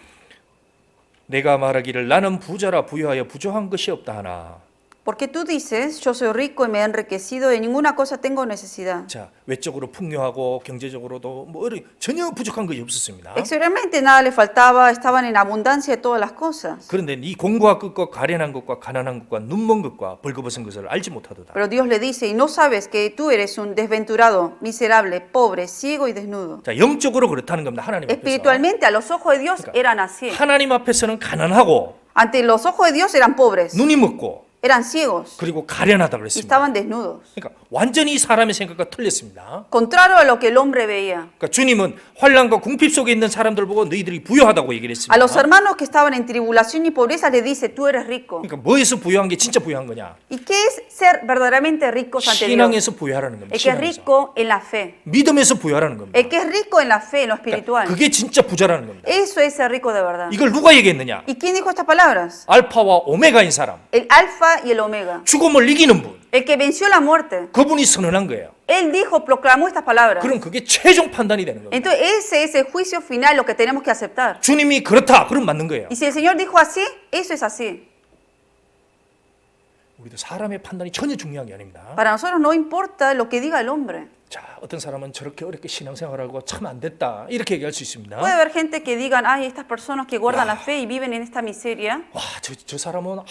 내가 말하기를 나는 부자라 부유하여 부족한 것이 없다 하나. Porque tú dices: yo soy rico y me he enriquecido, de ninguna cosa tengo necesidad. 자, 외적으로 풍요하고 경제적으로도 전혀 부족한 것이 없었습니다. Exteriormente nada le faltaba, estaban en abundancia de todas las cosas. 그런데 네 공부와 끝과 가련한 것과 가난한 것과 눈먼 것과 벌거벗은 것을 알지 못하도다. Pero Dios le dice: y no sabes que tú eres un desventurado, miserable, pobre, ciego y desnudo. 자, 영적으로 그렇다는 겁니다. 하나님 앞에서. Espiritualmente, a los ojos de Dios eran así. 하나님 앞에서는 가난하고 Ante los ojos de Dios eran pobres, 눈이 먹고 eran ciegos 그리고 가련하다 y 그랬습니다. estaban desnudos. 그러니까 완전히 사람의 생각과 틀렸습니다. Contrario a lo que el hombre veía. 그러니까 주님은 환난과 궁핍 속에 있는 사람들 보고 너희들이 부유하다고 얘기를 했습니다. A los hermanos que estaban en tribulación y pobreza les dice: tú eres rico. 그러니까 뭐에서 부유한 게 진짜 부유한 거냐? ¿Y qué es ser verdaderamente ricos ante Dios? 신앙에서 부유하라는 겁니다. El que es 신앙에서. rico en la fe. 믿음에서 부유하라는 겁니다. El que es rico en la fe, en lo espiritual. 그게 진짜 부자라는 겁니다. Eso es ser rico de verdad. 이걸 누가 얘기했느냐? ¿Y quién dijo estas palabras? 알파와 오메가인 사람, El alfa y el omega. 죽음을 이기는 분, El que venció la muerte. 그분이 선언한 거예요. Él dijo, proclamó estas palabras. 그럼 그게 최종 판단이 되는 겁니다. Entonces ese es el juicio final, lo que tenemos que aceptar. 주님이 그렇다, 그럼 맞는 거예요. Y si el Señor dijo así, eso es así. 우리도 사람의 판단이 전혀 중요한 게 아닙니다. Para nosotros no importa lo que diga el hombre. 자, 어떤 사람은 저렇게 어렵게 신앙생활하고 참 안 됐다 이렇게 얘기할 수 있습니다. Puede haber gente que digan: ay, estas personas que guardan la fe y viven en esta miseria. 와, 저 사람은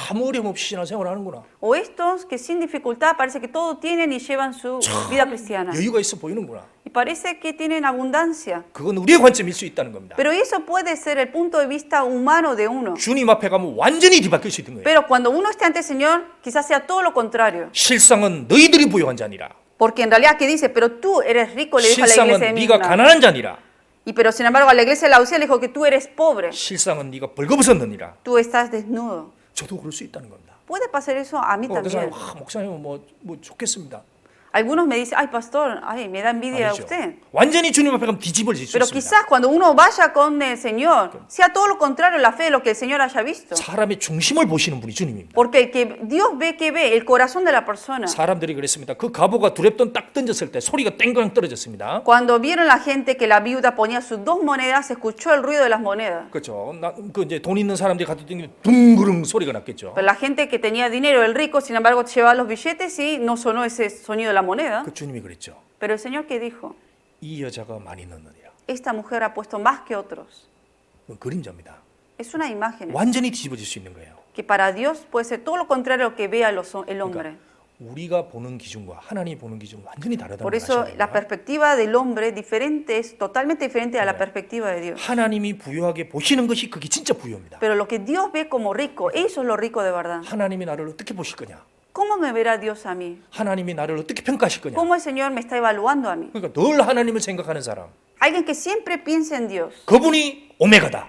아무 어려움 없이 신앙생활하는구나. O estos que sin dificultad parece que todo tienen y llevan su vida cristiana. 여유가 있어 보이는구나. Y parece que tienen abundancia. 그건 우리의 관점일 수 있다는 겁니다. Pero eso puede ser el punto de vista humano de uno. 주님 앞에 가면 완전히 뒤바뀔 수 있는 거예요. Pero cuando uno esté ante el Señor, quizás sea todo lo contrario. 실상은 너희들이 부유한 자니라. Porque en realidad, ¿qué dice? Pero tú eres rico, le dijo a la iglesia de 실상은 네가 Mirna. 가난한 자니라. Y pero sin embargo a la iglesia de la Odisea le dijo que tú eres pobre, 실상은 네가 벌거벗었느니라. tú estás desnudo. 저도 그럴 수 있다는 겁니다. Puede pasar eso a mí 어떤 사람 también. 목사님 뭐 좋겠습니다. Algunos me dicen: ay, pastor, ay, me da envidia a 아니죠. usted. 완전히 주님 앞에 가면 뒤집어질 수 Pero 있습니다. quizás cuando uno vaya con el Señor, sea todo lo contrario a la fe de lo que el Señor haya visto. 사람의 중심을 보시는 분이 주님입니다. Porque el que Dios ve, que ve, el corazón de la persona. 사람들이 그랬습니다. 그 갑오가 두랩돈 딱 던졌을 때 소리가 땡강 떨어졌습니다. Cuando vieron la gente que la viuda ponía sus 2 monedas, se escuchó el ruido de las monedas. 그렇죠. 그 이제 돈 있는 사람들이 갖다 땡기면 둥그릉 소리가 났겠죠. Pero la gente que tenía dinero, el rico, sin embargo, llevaba los billetes y no sonó ese sonido de la moneda. 그 주님이 그랬죠. Pero el Señor, ¿qué dijo? 이 여자가 많이 넣느니라. Esta mujer ha puesto más que otros. 그건 그림자입니다. Es una imagen 완전히 뒤집어질 수 있는 거예요. que para Dios puede ser todo lo contrario a lo que vea el hombre. 우리가 보는 기준과 하나님이 보는 기준은 완전히 다르다는 Por 걸 eso 아셔야 la 됩니다. perspectiva del hombre diferente es totalmente diferente a la perspectiva de Dios. 하나님이 부유하게 보시는 것이 그게 진짜 부유입니다. Pero lo que Dios ve como rico, eso es lo rico de verdad. 하나님이 나를 어떻게 보실 거냐? ¿Cómo me verá Dios a mí? 하나님이 나를 어떻게 평가하실 거냐? ¿Cómo el Señor me está evaluando a mí? 그러니까 늘 하나님을 생각하는 사람, Alguien que siempre piensa en Dios. 그분이 오메가다.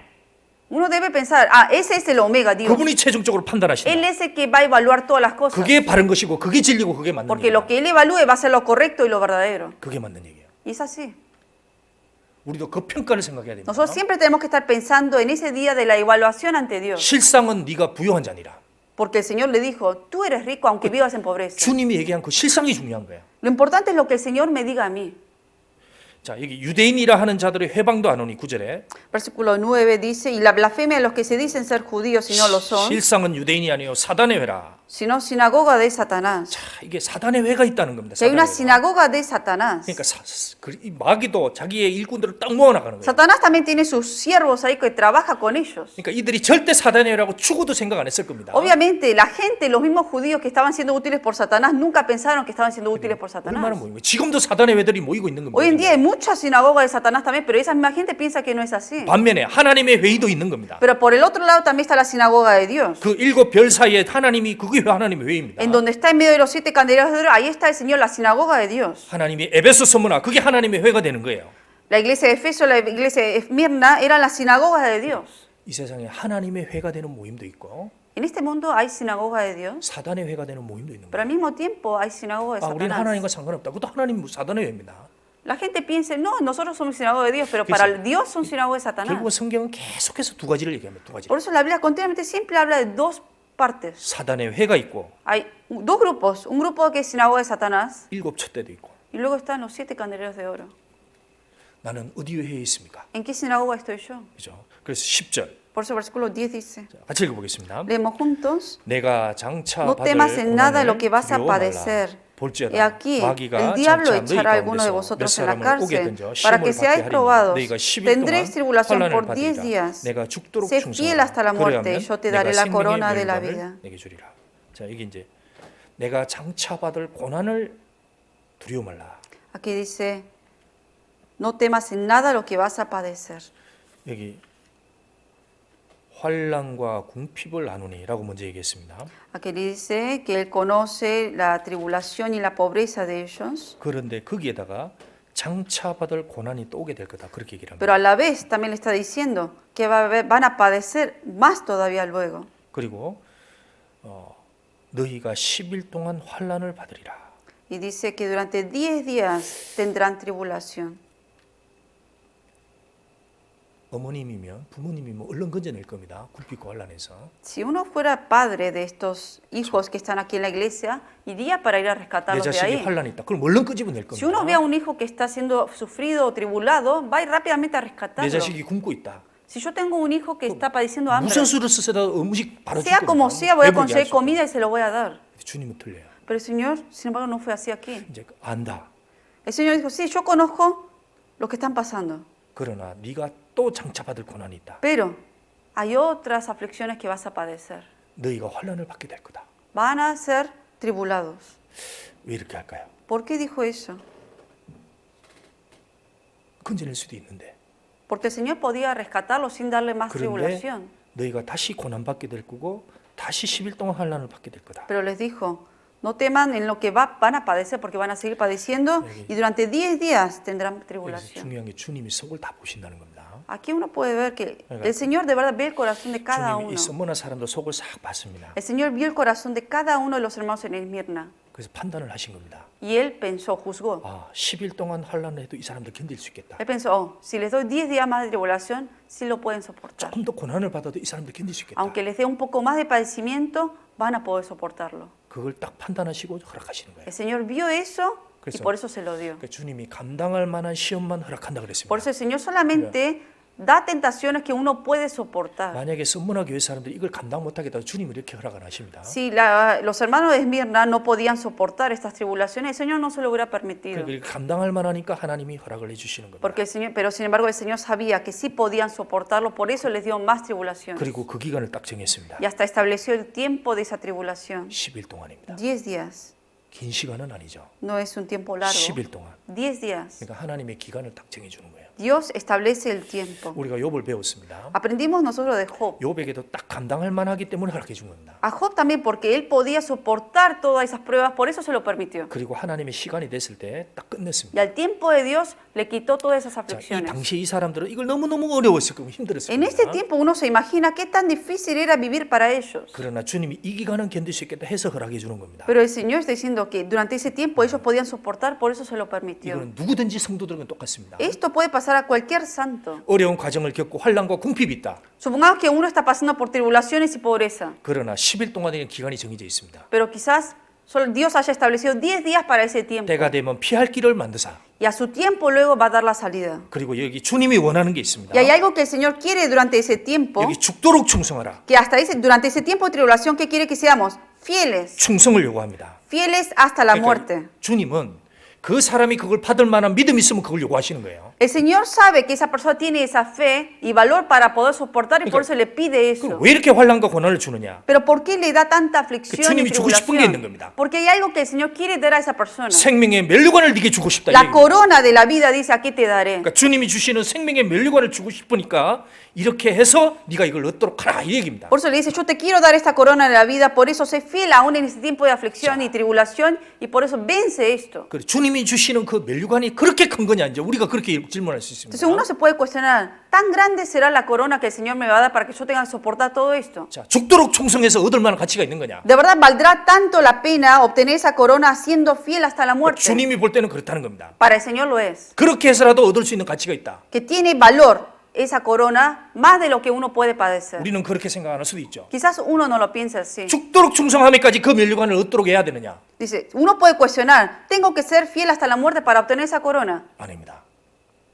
Uno debe pensar: ah, ese es el omega, Dios. 그분이 최종적으로 Él 판단하신다. es el que va a evaluar todas las cosas. 그게 바른 것이고 그게 진리고 그게 맞는 Porque lo 얘기예요. que Él evalúe va a ser lo correcto y lo verdadero. 그게 맞는 얘기예요. Y es así. 우리도 그 평가를 생각해야 됩니다. Nosotros siempre tenemos que estar pensando en ese día de la evaluación ante Dios. 실상은 네가 부유한 자니라. Porque el Señor le dijo: tú eres rico aunque vivas en pobreza. 주님이 얘기한 그 실상이 중요한 거예요. Lo importante es lo que el Señor me diga a mí. 자, 여기 유대인이라 하는 자들의 회방도 안 오니 9절에 Versículo 9 dice, y la blasfemia de los que se dicen ser judíos y no lo son, 실상은 유대인이 아니요 사단의 회라. sino sinagoga de Satanás. 자, 이게 사단의 회가 있다는 겁니다. Si hay una 사단의 회가. sinagoga de Satanás. 그러니까 이 마귀도 자기의 일꾼들을 딱 모아나가는 거예요. Satanás también tiene sus siervos ahí que trabaja con ellos. 그러니까 이들이 절대 사단의 회라고 죽어도 생각 안 했을 겁니다. Obviamente, la gente, los mismos judíos que estaban siendo útiles por Satanás, nunca pensaron que estaban siendo útiles por 얼마나 Satanás. 모이고 지금도 사단의 회들이 모이고 있는 겁니다. Hoy en día hay muchas sinagogas de Satanás también, pero esa misma gente piensa que no es así. 반면에 하나님의 회의도 있는 겁니다. Pero por el otro lado también está la sinagoga de Dios. 그 일곱 별 사이에 하나님이 그게 하나님의 회의입니다. En donde está en medio de los 7 candelabros de oro, ahí está el Señor, la sinagoga de Dios. 하나님이 에베소 서문화 그게 하나님의 회가 되는 거예요. La iglesia de Efeso, la iglesia de Esmirna eran las sinagogas de Dios. 이 세상에 하나님의 회가 되는 모임도 있고 En este mundo hay sinagoga de Dios, 사단의 회가 되는 모임도 있는 pero 거예요. al mismo tiempo hay sinagoga de 아, 우리는 하나님과 Satanás. 상관없다. 그것도 하나님 사단의 회입니다. La gente piensa, no, nosotros somos sinagoga de Dios, pero para Dios son sinagoga de Satanás. 결국은 성경은 계속해서 두 가지를 얘기합니다. 두 가지. Por eso la Biblia continuamente siempre habla de dos partes. 사단의 회가 있고 Hay dos grupos, un grupo que es sinagoga de Satanás 일곱 촛대도 있고. y luego están los 7 candeleros de oro. 나는 어디에 회에 있습니까? ¿En qué sinagoga estoy yo? 그죠? 그래서 10절 Por eso versículo 10 dice, 같이 읽어보겠습니다. leemos juntos, 내가 장차 no 받을 temas en nada lo 고난을 que vas a 두려워 말라. padecer. He 볼지어다 aquí, 마귀가 el diablo 장차 echará a 너희 alguno de 가운데서 몇 vosotros en la 사람을 오게 cárcel 던져 para 시험을 que 받게 seáis 하리니 probados. 너희가 10일 Tendréis 동안 tribulación 환난을 por 10 받으리라. días. 내가 죽도록 Sé fiel hasta la 충성하라. muerte, y 그래야면 yo te 내가 daré la 생명의 corona de la vida. 면류관을 내게 주리라. 자, 이게 이제 내가 장차 받을 고난을 두려워 말라. Aquí dice, no temas en nada lo que vas a padecer. 여기 환난과 궁핍을 나누니라고 먼저 얘기했습니다. Aquí dice que él conoce la tribulación y la pobreza de ellos, 그런데 거기에다가 장차 받을 고난이 또 오게 될 거다. 그렇게 얘기를 합니다. pero a la vez también le está diciendo que van a padecer más todavía luego. 그리고 너희가 10일 동안 환난을 받으리라. Y dice que durante 10 días tendrán tribulación. 어머님이면 부모님이면 얼른 건져낼 겁니다. 굴빛과 환난에서. Si uno fuera padre de estos hijos que están aquí en la iglesia, iría para ir a 내 rescatarlos de 자식이 ahí. 환난이 있다. 그럼 얼른 끄집어낼 Si uno ve a 겁니다. un hijo que está siendo sufrido o tribulado, va a ir rápidamente a 내 rescatarlo. 자식이 굶고 있다. Si yo tengo un hijo que está padeciendo hambre, 무슨 수를 쓰세다 음식 바로 줄 sea como 겁니다. sea, voy a 배부르게 conseguir 할 수. comida y se lo voy a dar. 주님은 틀려요. Pero el Señor, sin embargo, no fue así aquí. 이제 안다. El Señor dijo, sí, yo conozco lo que están pasando, 그러나 네가 또 장차 받을 고난이 있다. pero hay otras aflicciones que vas a padecer. 너희가 환난을 받게 될 거다. Van a ser tribulados. 왜 이렇게 할까요? ¿Por qué dijo eso? 건져낼 수도 있는데. Porque el Señor podía rescatarlos sin darle más 그런데 tribulación. 너희가 다시 고난 받게 될 거고 다시 10일 동안 환난을 받게 될 거다. Pero les dijo, no teman en lo que van a padecer, porque van a seguir padeciendo y durante 10 días tendrán 여기서 tribulación. 중요한 게 주님이 속을 다 보신다는 겁니다. Aquí uno puede ver que el Señor de verdad ve el corazón de cada 주님이 uno. 이 선문한 사람들 속을 싹 봤습니다. El Señor vio el corazón de cada uno de los hermanos en Esmirna. 그래서 판단을 하신 겁니다. Y Él pensó, juzgó. 아, 10일 동안 환난을 해도 이 사람들 견딜 수 있겠다. Él pensó, oh, si les doy 10 días más de tribulación, sí lo pueden soportar. 조금 더 고난을 받아도 이 사람들 견딜 수 있겠다. Aunque les dé un poco más de padecimiento, van a poder soportarlo. 그걸 딱 판단하시고 허락하시는 거예요. El Señor vio eso y 그래서- por eso se lo dio. 그러니까 주님이 감당할 만한 시험만 허락한다 그랬습니다. Por eso el Señor solamente da tentaciones que uno puede soportar. 만약에 선문화 교회 사람들이 이걸 감당 못하겠다고 주님이 이렇게 허락 안 하십니다. Si los hermanos de Esmirna no podían soportar estas tribulaciones, el Señor no se lo hubiera permitido. 그러니까 감당할 만하니까 하나님이 허락을 해주시는 겁니다. Porque el Señor, pero sin embargo el Señor sabía que sí podían soportarlo, por eso les dio más tribulación. 그리고 그 기간을 딱 정했습니다. Y hasta estableció el tiempo de esa tribulación. 10일 동안입니다. 10 días. 긴 시간은 아니죠. No es un tiempo largo. 10일 동안. 10 días. 그러니까 하나님의 기간을 딱 정해주는 거예요. Dios establece el tiempo. 우리가 욥을 배웠습니다. Aprendimos nosotros de Job. 욥에게도 딱 감당할 만하기 때문에 허락해 준 겁니다. A Job también porque él podía soportar todas esas pruebas, por eso se lo permitió. 그리고 하나님의 시간이 됐을 때 딱 Y 끝냈습니다. al tiempo de Dios le quitó todas esas 자, 이 aflicciones. 당시 이 사람들은 이걸 너무너무 어려웠을 거고 힘들었을 En este 겁니다. tiempo uno se imagina qué tan difícil era vivir para ellos. 그러나 주님이 이 기간은 견딜 수 있겠다 해서 허락해 주는 겁니다. Pero el Señor está diciendo que durante ese tiempo ellos podían soportar, por eso se lo permitió. 이거는 누구든지 성도들은 똑같습니다. Esto puede pasar a cualquier santo. 어려운 과정을 겪고 환난과 궁핍이 있다. Supongamos que uno está pasando por tribulaciones y pobreza, 그러나 10일 동안의 기간이 정해져 있습니다. pero quizás solo Dios haya establecido 10 días para ese tiempo. 때가 되면 피할 길을 만드사 Y y a su tiempo luego va a dar la salida. 그리고 여기 주님이 원하는 게 있습니다. Y hay algo que el Señor quiere durante ese tiempo, 여기 죽도록 충성하라. que hasta durante ese tiempo de tribulación, que quiere que seamos fieles, 충성을 요구합니다. fieles hasta la muerte. 그러니까 주님은 그 사람이 그걸 받을 만한 믿음이 있으면 그걸 요구하시는 거예요. El Señor sabe que esa persona tiene esa fe y valor para poder soportar y por eso le pide eso. 그럼 왜 이렇게 환난과 고난을 주느냐? Pero ¿por qué le da tanta aflicción y 주님이 주고 싶은 게 있는 tribulación? 겁니다. Porque hay algo que el Señor quiere dar a esa persona. 생명의 면류관을 네게 주고 싶다. 이 La 얘기입니다. corona de la vida dice, aquí te daré. 그러니까 주님이 주시는 생명의 면류관을 주고 싶으니까 이렇게 해서 네가 이걸 얻도록 하라 이 얘기입니다. Por eso le dice, yo te quiero dar esta corona de la vida, por eso sé fiel aún en ese tiempo de aflicción y tribulación y por eso vence esto. 그래, 주님이 주시는 그 면류관이 그렇게 큰 거냐 이제 우리가 그렇게 질문할 수 있습니다. Entonces uno se puede cuestionar, ¿tan grande será la corona que el Señor me va a dar para que yo tenga que soportar todo esto? 자, 죽도록 충성해서 얻을 만한 가치가 있는 거냐? ¿De verdad valdrá tanto la pena obtener esa corona siendo fiel hasta la muerte? 주님이 볼 때는 그렇다는 겁니다. Para el Señor lo es. 그렇게 해서라도 얻을 수 있는 가치가 있다. Que tiene valor esa corona más de lo que uno puede padecer. 우리는 그렇게 생각하는 수도 있죠. Quizás uno no lo piense así. 죽도록 충성함에까지 그 면류관을 얻도록 해야 되느냐? Dice, uno puede cuestionar, ¿tengo que ser fiel hasta la muerte para obtener esa corona? 아닙니다.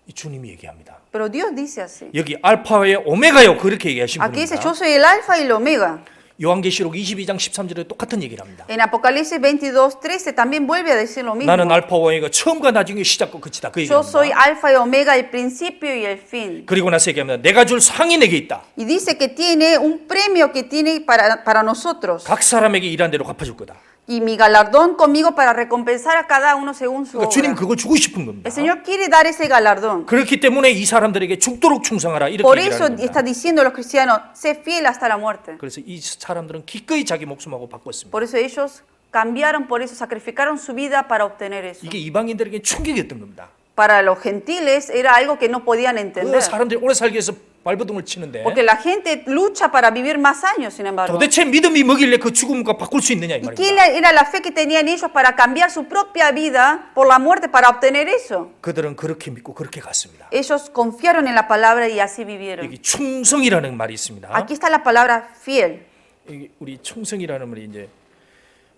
이 주님이 얘기합니다. Pero Dios dice así. 여기 알파의 오메가요 그렇게 얘기하신 Aquí dice, 분입니다. yo soy el alfa y el omega. 요한계시록 22장 13절에 똑같은 얘기를 합니다. En Apocalipsis 22:13 también vuelve a decir lo mismo. 나는 알파와 오메가 처음과 나중에 시작과 끝이다. 그 Yo soy 얘기입니다. alfa y omega, el principio y el fin. 그리고 나서 얘기합니다. 내가 줄 상이 내게 있다. Y dice que tiene un premio que tiene para nosotros. 각 사람에게 일한 대로 갚아줄 거다. Y mi galardón conmigo para recompensar a cada uno según su 그러니까 주님 obra. 그걸 주고 싶은 겁니다. El Señor quiere dar ese galardón. 그렇기 때문에 이 사람들에게 죽도록 충성하라 이렇게 Por eso 얘기하는 está 겁니다. diciendo a los cristianos, sé fiel hasta la muerte. 그래서 이 사람들은 기꺼이 자기 목숨하고 바꿨습니다. Por eso ellos cambiaron, por eso sacrificaron su vida para obtener eso. 이게 이방인들에게 충격이었던 겁니다. Para los gentiles era algo que no podían 그 entender. 사람들이 오래 살기 위해서 발버둥을 치는데 Porque la gente lucha para vivir más años, sin embargo. 도대체 믿음이 뭐길래 그 죽음과 바꿀 수 있느냐 이 ¿Y qué 말입니다. era la fe que tenían ellos para cambiar su propia vida por la muerte para obtener eso? 그들은 그렇게 믿고 그렇게 갔습니다. Ellos confiaron en la palabra y así vivieron. 여기 충성이라는 말이 있습니다. Aquí está la palabra fiel. 여기 우리 충성이라는 말이 이제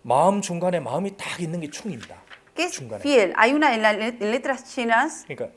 마음 중간에 마음이 딱 있는 게 충입니다. ¿Qué es 중간에. fiel? Hay una en letras chinas. 그러니까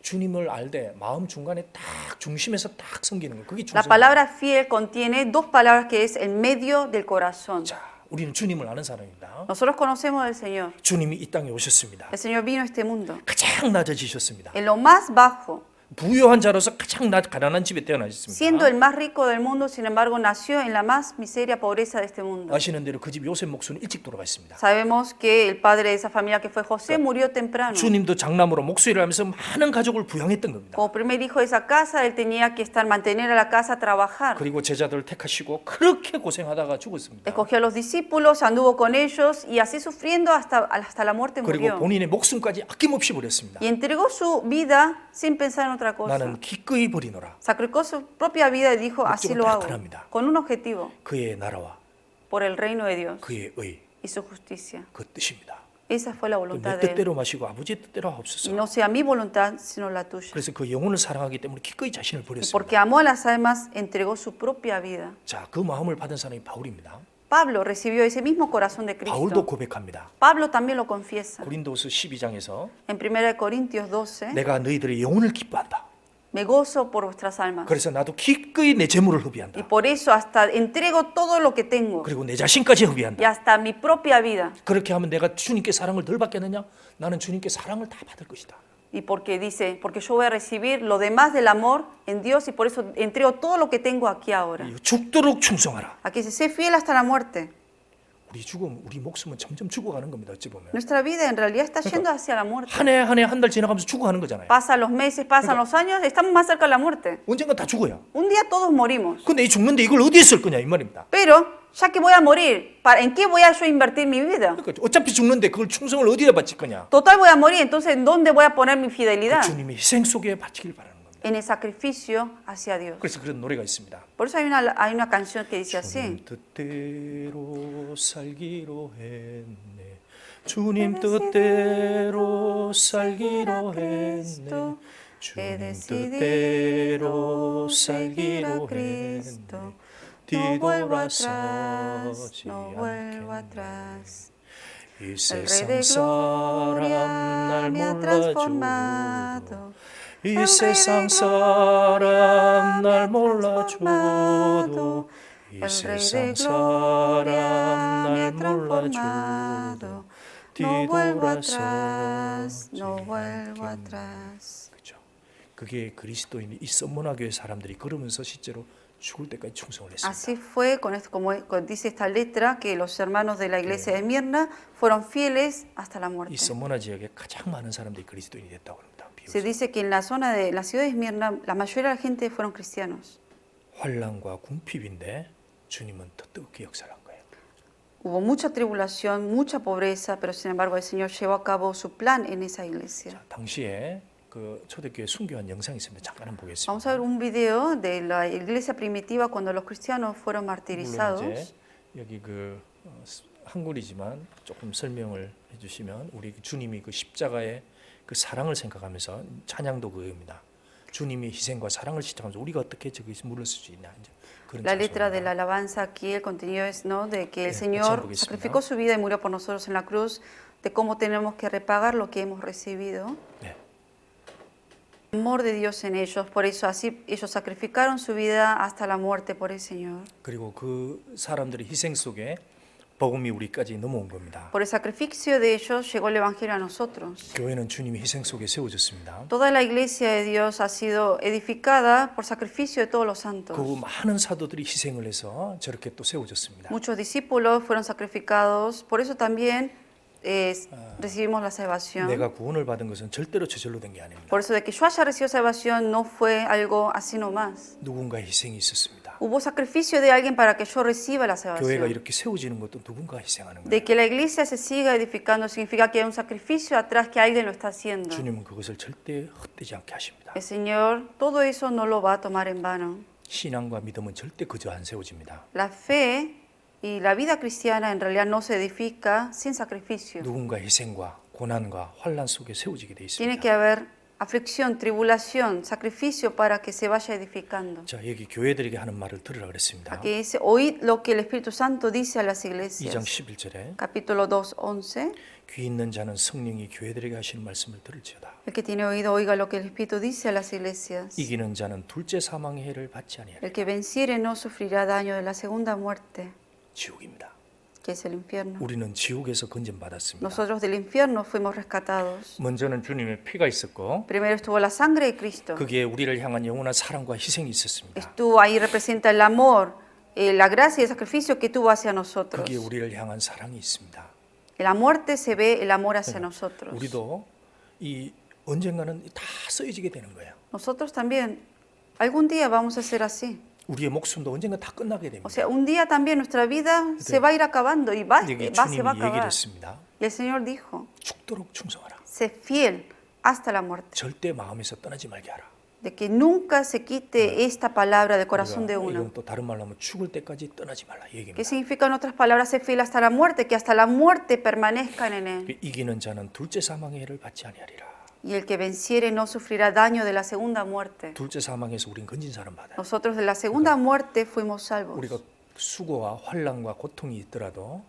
주님을 알되 마음 중간에 딱 중심에서 딱 섬기는 거 그게 La 충성. palabra fiel contiene dos palabras que es el medio del corazón. 자, 우리는 주님을 아는 사람입니다. Nosotros conocemos al Señor. 주님이 이 땅에 오셨습니다. El Señor vino a este mundo. 가장 낮아지셨습니다. En lo más bajo, 부유한 자로서 가장 가난한 집에 siendo 태어나셨습니다. el más rico del mundo, sin embargo, nació en la más miseria, pobreza de este mundo. 아시는 대로 그 집 요셉 목수는 일찍 돌아가셨습니다. Sabemos que el padre de esa familia que fue José murió temprano. 주님도 장남으로 목수일을 하면서 많은 가족을 부양했던 겁니다. Como primer hijo de esa casa, él tenía que mantener a la casa, trabajar. 그리고 제자들을 택하시고 그렇게 고생하다가 죽었습니다. Escogió a los discípulos, anduvo con ellos y así sufriendo hasta la muerte 그리고 murió. 본인의 목숨까지 아낌없이 버렸습니다. Y entregó su vida sin pensar en otra cosa. 나는 기꺼이 버리노라. Sacrificó su propia vida y dijo, así lo hago, 하나입니다. con un objetivo, 그의 나라와 por el reino de Dios 그의 의, y su justicia. 그 뜻입니다. Esa fue la 내 voluntad de él. 뜻대로 마시고 아버지의 뜻대로 Y 하옵소서. no sea mi voluntad, sino la tuya. 그래서 그 영혼을 사랑하기 때문에 기꺼이 자신을 Y 버렸습니다. porque amó a las almas, entregó su propia vida. 자, 그 마음을 받은 사람이 바울입니다. Pablo recibió ese mismo corazón de 바울도 Cristo. 고백합니다. Pablo también lo confiesa. 고린도서 12장에서 En 1 Corintios 12, 내가 너희들의 영혼을 기뻐한다. me gozo por vuestras almas. 그래서 나도 기꺼이 내 재물을 Y 허비한다. por eso hasta entrego todo lo que tengo 그리고 내 자신까지 y 허비한다. hasta mi propia vida. 그렇게 하면 내가 주님께 사랑을 덜 받겠느냐? 나는 주님께 사랑을 다 받을 것이다. Y porque dice, porque yo voy a recibir lo demás del amor en Dios y por eso entrego todo lo que tengo aquí ahora. 죽도록 충성하라. Aquí dice, sé fiel hasta la muerte. 우리 죽음, 우리 목숨은 점점 죽어가는 겁니다. 어찌 보면 Nuestra vida en realidad está yendo hacia la muerte. 한 해 한 해 한 달 지나가면서 죽어가는 거잖아요. Pasan los meses, pasan los años, estamos más cerca de la muerte. 언젠가 다 죽어야. Un día todos morimos. 근데 이 죽는데 이걸 어디에 쓸 거냐 이 말입니다. Pero, ya que voy a morir, ¿en qué voy a yo invertir mi vida? 그러니까 어차피 죽는데 그걸 충성을 어디에 바칠 거냐? Total voy a morir, entonces ¿en dónde voy a poner mi 그 fidelidad? 주님의 희생 속에 바치길 바라는 겁니다. En el sacrificio hacia Dios. 그래서 그런 노래가 있습니다. Por eso hay una canción que dice así. 주님 뜻대로 살기로 했네. 주님 뜻대로 살기로 했네. 주님 뜻대로 살기로 했네. No vuelvo atrás, 뒤돌아서지 no vuelvo 않겠네. atrás. 이 El Rey 세상 de 사람 Gloria 날 me ha 몰라줘. transformado. 이 El 세상 Rey de 사람 Gloria me 날 ha 몰라줘도 transformado. 이 El Rey 세상 de Gloria 사람 me ha 날 transformado. 몰라줘도 No vuelvo 뒤돌아서 atrás, no vuelvo 지나겠네. atrás. 그죠? 그게 그리스도인 이 썸머나 교회 사람들이 그러면서 실제로 죽을 때까지 충성을 했습니다. Así fue, como dice esta letra, que los hermanos de la iglesia de Esmirna fueron fieles hasta la 이 muerte. 썸머나 지역에 가장 많은 사람들이 그리스도인이 됐다고 합니다. Se dice que en la zona de la ciudad de Esmirna, la mayoría de la gente fueron cristianos. 환란과 궁핍인데 주님은 더 뜨겁게 역사를 한 거예요. Hubo mucha tribulación, mucha pobreza, pero sin embargo el Señor llevó a cabo su plan en esa iglesia. 자, 당시에 그 초대교회 순교한 영상이 있습니다. 잠깐 한번 Vamos 보겠습니다. a ver un video de la iglesia primitiva cuando los cristianos fueron 물론 martirizados. 이제 여기 한글이지만 조금 설명을 해주시면 우리 주님이 그 십자가의 그 사랑을 생각하면서 찬양도 그겁니다. 주님의 희생과 사랑을 시작하면서 우리가 어떻게 저기서 물러설 수 있나 이제 그런 La letra de la 찬송입니다. alabanza aquí, el contenido es, ¿no?, de que el 같이 Señor 한번 보겠습니다. sacrificó su vida y murió por nosotros en la cruz, de cómo tenemos que repagar lo que hemos recibido. 네. El amor de Dios en ellos, por eso así ellos sacrificaron su vida hasta la muerte por el Señor. 그리고 그 사람들의 희생 속에 복음이 우리까지 넘어온 겁니다. Por el sacrificio de ellos llegó el Evangelio a nosotros. 교회는 주님의 희생 속에 세워졌습니다. Toda la iglesia de Dios ha sido edificada por sacrificio de todos los santos. 그 많은 사도들이 희생을 해서 저렇게 또 세워졌습니다. Muchos discípulos fueron sacrificados, por eso también recibimos la salvación. 내가 구원을 받은 것은 절대로 저절로 된 게 아닙니다. Por eso de que yo haya recibido salvación no fue algo así nomás. 누군가의 희생이 있었습니다. Hubo sacrificio de alguien para que yo reciba la 교회가 salvación. 이렇게 세워지는 것도 누군가 희생하는 De 거예요. que la iglesia se siga edificando significa que hay un sacrificio atrás que alguien lo está haciendo. 주님은 그것을 절대 헛되지 않게 하십니다. El Señor todo eso no lo va a tomar en vano. 신앙과 믿음은 절대 그저 안 세워집니다. La fe y la vida cristiana en realidad no se edifica sin sacrificio. 누군가의 희생과 고난과 환란 속에 세워지게 돼 Tiene 있습니다. que haber aflicción, tribulación, sacrificio para que se vaya edificando. 자, 여기 교회들에게 하는 말을 들으라 그랬습니다. Aquí dice, oíd lo que el Espíritu Santo dice a las 2장 iglesias. 11절에 Capítulo 2, 11. 귀 있는 자는 성령이 교회들에게 하시는 말씀을 들을지어다. El que tiene oído, oiga lo que el Espíritu dice a las iglesias. 이기는 자는 둘째 사망의 해를 받지 아니하리라. El que venciere no sufrirá daño de la segunda muerte, 지옥입니다. que es el infierno. 우리는 지옥에서 건진받았습니다. Nosotros del infierno fuimos rescatados. 먼저는 주님의 피가 있었고 Primero estuvo la sangre de Cristo. 그게 우리를 향한 영원한 사랑과 희생이 있었습니다. Estuvo ahí, representa el amor, la gracia y el sacrificio que tuvo hacia nosotros. 그게 우리를 향한 사랑이 있습니다. En la muerte se ve el amor hacia nosotros. 우리도 이 언젠가는 다 쓰여지게 되는 거예요. Nosotros también, algún día vamos a ser así. 우리의 목숨도 언젠가 다 끝나게 O 됩니다. sea, un día también nuestra vida se va a ir acabando y va, 여기 se va a 주님이 얘기를 acabar. 했습니다. Y el Señor dijo, 죽도록 충성하라. sé fiel hasta la muerte. 절대 마음에서 떠나지 말게 하라. De que nunca se quite esta palabra del corazón de uno. 이건 또 다른 말로 하면 죽을 때까지 떠나지 말라 이 ¿Qué 얘기입니다. significa en otras palabras ser fiel hasta la muerte? Que hasta la muerte permanezcan en él. 이기는 자는 둘째 사망의 해를 받지 아니하리라. Y el que venciere no sufrirá daño de la segunda muerte. 둘째 사망에서 우린 건진 사람 받아요. Nosotros de la segunda muerte fuimos salvos. 우리가 수고와 환란과 고통이 있더라도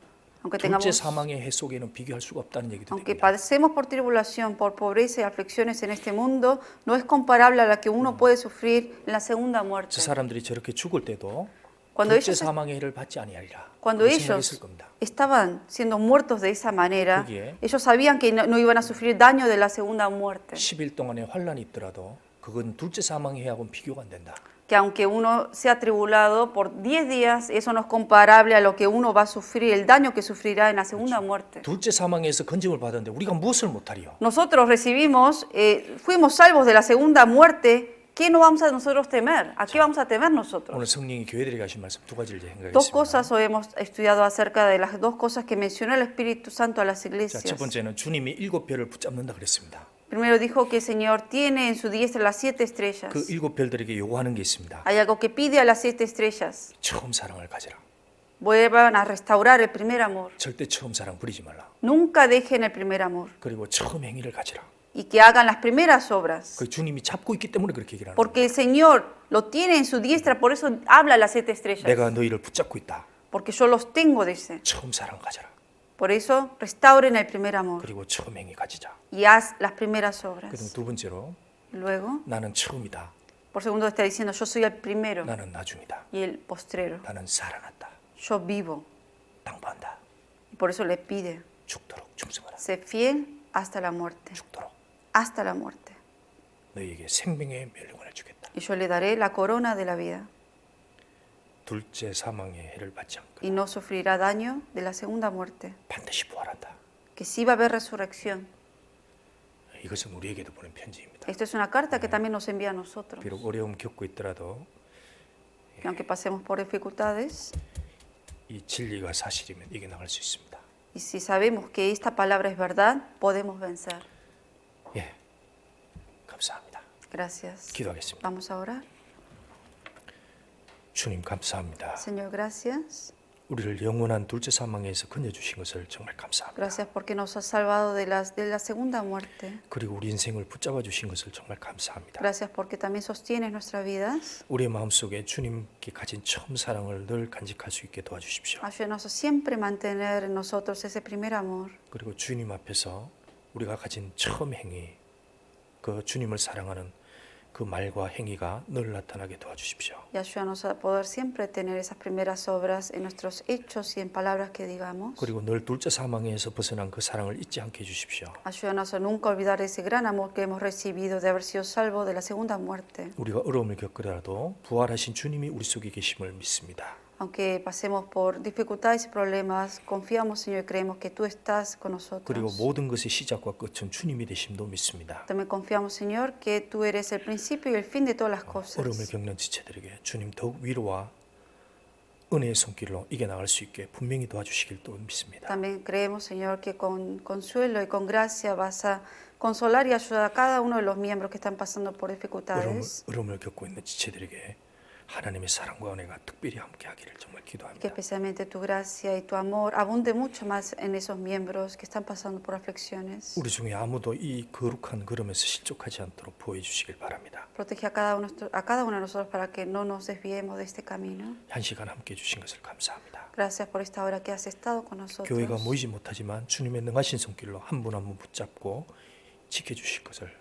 Aunque 둘째 tengamos, 사망의 해 속에는 비교할 수가 없다는 얘기도 aunque 됩니다. padecemos por tribulación, por pobreza y aflicciones en este mundo, no es comparable a la que uno puede sufrir en la segunda muerte. 저 사람들이 저렇게 죽을 때도 Cuando 둘째 ellos, 사망의 해를 받지 아니하리라. cuando 그렇게 생각했을 ellos 겁니다. estaban siendo muertos de esa manera, 거기에 ellos sabían que no iban a sufrir daño de la segunda muerte. 10일 동안의 환란이 있더라도 그건 둘째 사망의 해하고는 비교가 안 된다. Que aunque uno sea tribulado por 10 días, eso no es comparable a lo que uno va a sufrir, el daño que sufrirá en la segunda muerte. 둘째 사망에서 건짐을 받았는데 우리가 무엇을 못하리요? Nosotros recibimos, fuimos salvos de la segunda muerte. ¿Qué no vamos a nosotros temer? ¿A qué vamos a temer nosotros? 오늘 성령이 교회들에게 하신 말씀 두 가지를 Dos 생각하겠습니다. cosas hoy hemos estudiado acerca de las dos cosas que mencionó el Espíritu Santo a las 자, iglesias. 첫 번째는 주님이 7별을 붙잡는다 그랬습니다. Primero dijo que el Señor tiene en su diestra las 7 estrellas. 그 7별들에게 요구하는 게 있습니다. Hay algo que pide a las 7 estrellas. 처음 사랑을 가지라. Vuelvan a restaurar el primer amor. 절대 처음 사랑 버리지 말라. Nunca dejen el primer amor. 그리고 처음 행위를 가지라. Y que hagan las primeras obras. 그 주님이 잡고 있기 때문에 그렇게 얘기를 하는 거예요. Porque el Señor lo tiene en su diestra, por eso habla a las 7 estrellas. 내가 너희를 붙잡고 있다. Porque yo los tengo, dice. 처음 사랑 가져라. Por eso, restauren el primer amor 그리고 처음 행위 가지자. y haz las primeras 그리고 obras. 두 번째로 Luego, 나는 처음이다. por segundo, está diciendo, yo soy el primero 나는 나중이다. y el postrero. 나는 살아났다. Yo vivo. 당부한다. Y por eso le pide, 죽도록 충성하라. sé fiel hasta la muerte. 죽도록 Hasta la muerte. 너희에게 생명의 멸류관을 주겠다. Y yo le daré la corona de la vida. 둘째 사망의 해를 받지 않고 Y no sufrirá daño de la segunda muerte. 반드시 부활한다. Que sí va a haber resurrección. 이것은 우리에게도 보낸 편지입니다. Esto es una carta que también nos envía a nosotros. 비록 어려움 겪고 있더라도 Que aunque pasemos por dificultades, 이 진리가 사실이면 이겨나갈 수 있습니다. y si sabemos que esta palabra es verdad, podemos vencer. 예, 감사합니다. Gracias. 기도하겠습니다. Vamos a orar. 주님 감사합니다. Señor, gracias. 우리를 영원한 둘째 사망에서 건져주신 것을 정말 감사합니다. Gracias porque nos has salvado de la segunda muerte. 그리고 우리 인생을 붙잡아 주신 것을 정말 감사합니다. Gracias porque también sostienes nuestras vidas. 우리의 마음속에 주님께 가진 처음 사랑을 늘 간직할 수 있게 도와주십시오. Ayúdanos a siempre mantener en nosotros ese primer amor. 그리고 주님 앞에서 우리가 가진 처음 행위, 그 주님을 사랑하는 그 말과 행위가 늘 나타나게 도와주십시오. Y ayúdanos a poder siempre tener esas primeras obras en nuestros hechos y en palabras que digamos. 그리고 늘 둘째 사망에서 벗어난 그 사랑을 잊지 않게 해주십시오. Ayúdanos a nunca olvidar ese gran amor que hemos recibido de haber sido salvo de la segunda muerte. 우리가 어려움을 겪으더라도 부활하신 주님이 우리 속에 계심을 믿습니다. Aunque pasemos por dificultades y problemas, confiamos, Señor, y creemos que tú estás con 그리고 nosotros. 모든 것의 시작과 끝은 주님이 되심도 믿습니다. También confiamos, Señor, que tú eres el principio y el fin de todas las 어려움을 cosas. 겪는 지체들에게 주님 더욱 위로와 은혜의 손길로 이겨나갈 수 있게 분명히 도와주시길 또 믿습니다. También creemos, Señor, que con consuelo y con gracia vas a consolar y ayudar a cada uno de los miembros que están pasando por dificultades. 어려움을 겪고 있는 지체들에게 하나님의 사랑과 은혜가 특별히 함께하기를 정말 Que 기도합니다. especialmente tu gracia y tu amor abunde mucho más en esos miembros que están pasando por aflicciones. 우리 중에 아무도 이 거룩한 걸음에서 실족하지 않도록 보호해 주시길 바랍니다. Protege a cada uno de nosotros para que no nos desviemos de este camino. 한 시간 함께 해주신 것을 감사합니다. Gracias por esta hora que has estado con 교회가 nosotros. 모이지 못하지만 주님의 능하신 손길로 한 분 한 분 붙잡고 지켜주실 것을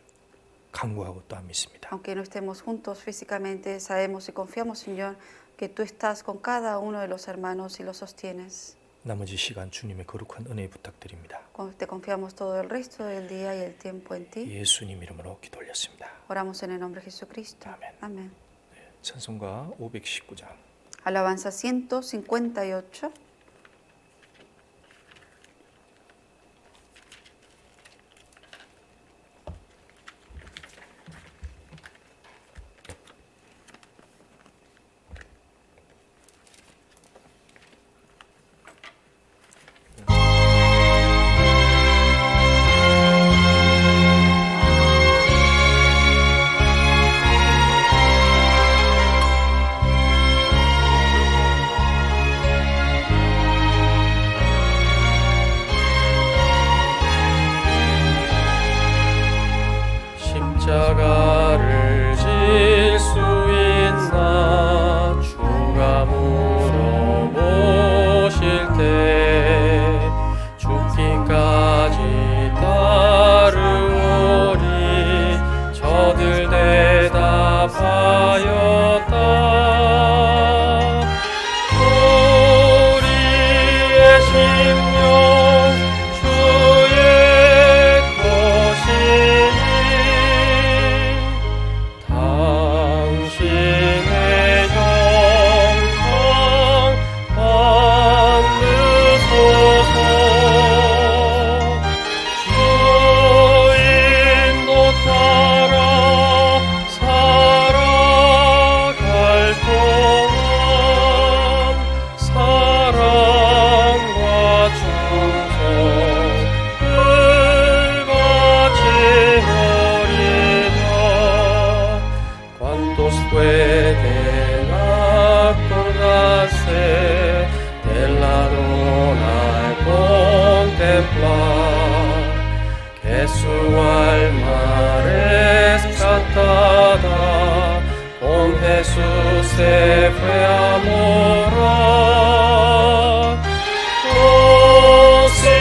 간구하고 또한 믿습니다. Aunque no estemos juntos físicamente, sabemos y confiamos, Señor, que tú estás con cada uno de los hermanos y los sostienes. 나머지 시간 주님의 거룩한 은혜 부탁드립니다. Te confiamos todo el resto del día y el tiempo en ti. 예수님 이름으로 기도 올렸습니다. Oramos en el nombre de Jesucristo. Amén. Amén. 찬송가 519장. Alabanza 158. 십자가를 질 수 있나 주가 물어보실 때 죽기까지 따르오리 저들 대답하였다 우리의 심령 주의 것이니 당신의 영광 받으소서 주인도 따라 살아갈 동안 사랑과 충성을 바치리라 ¿Cuántos pueden acordarse del ladrón al contemplar que su alma rescatada con Jesús se fue a morar? Oh, si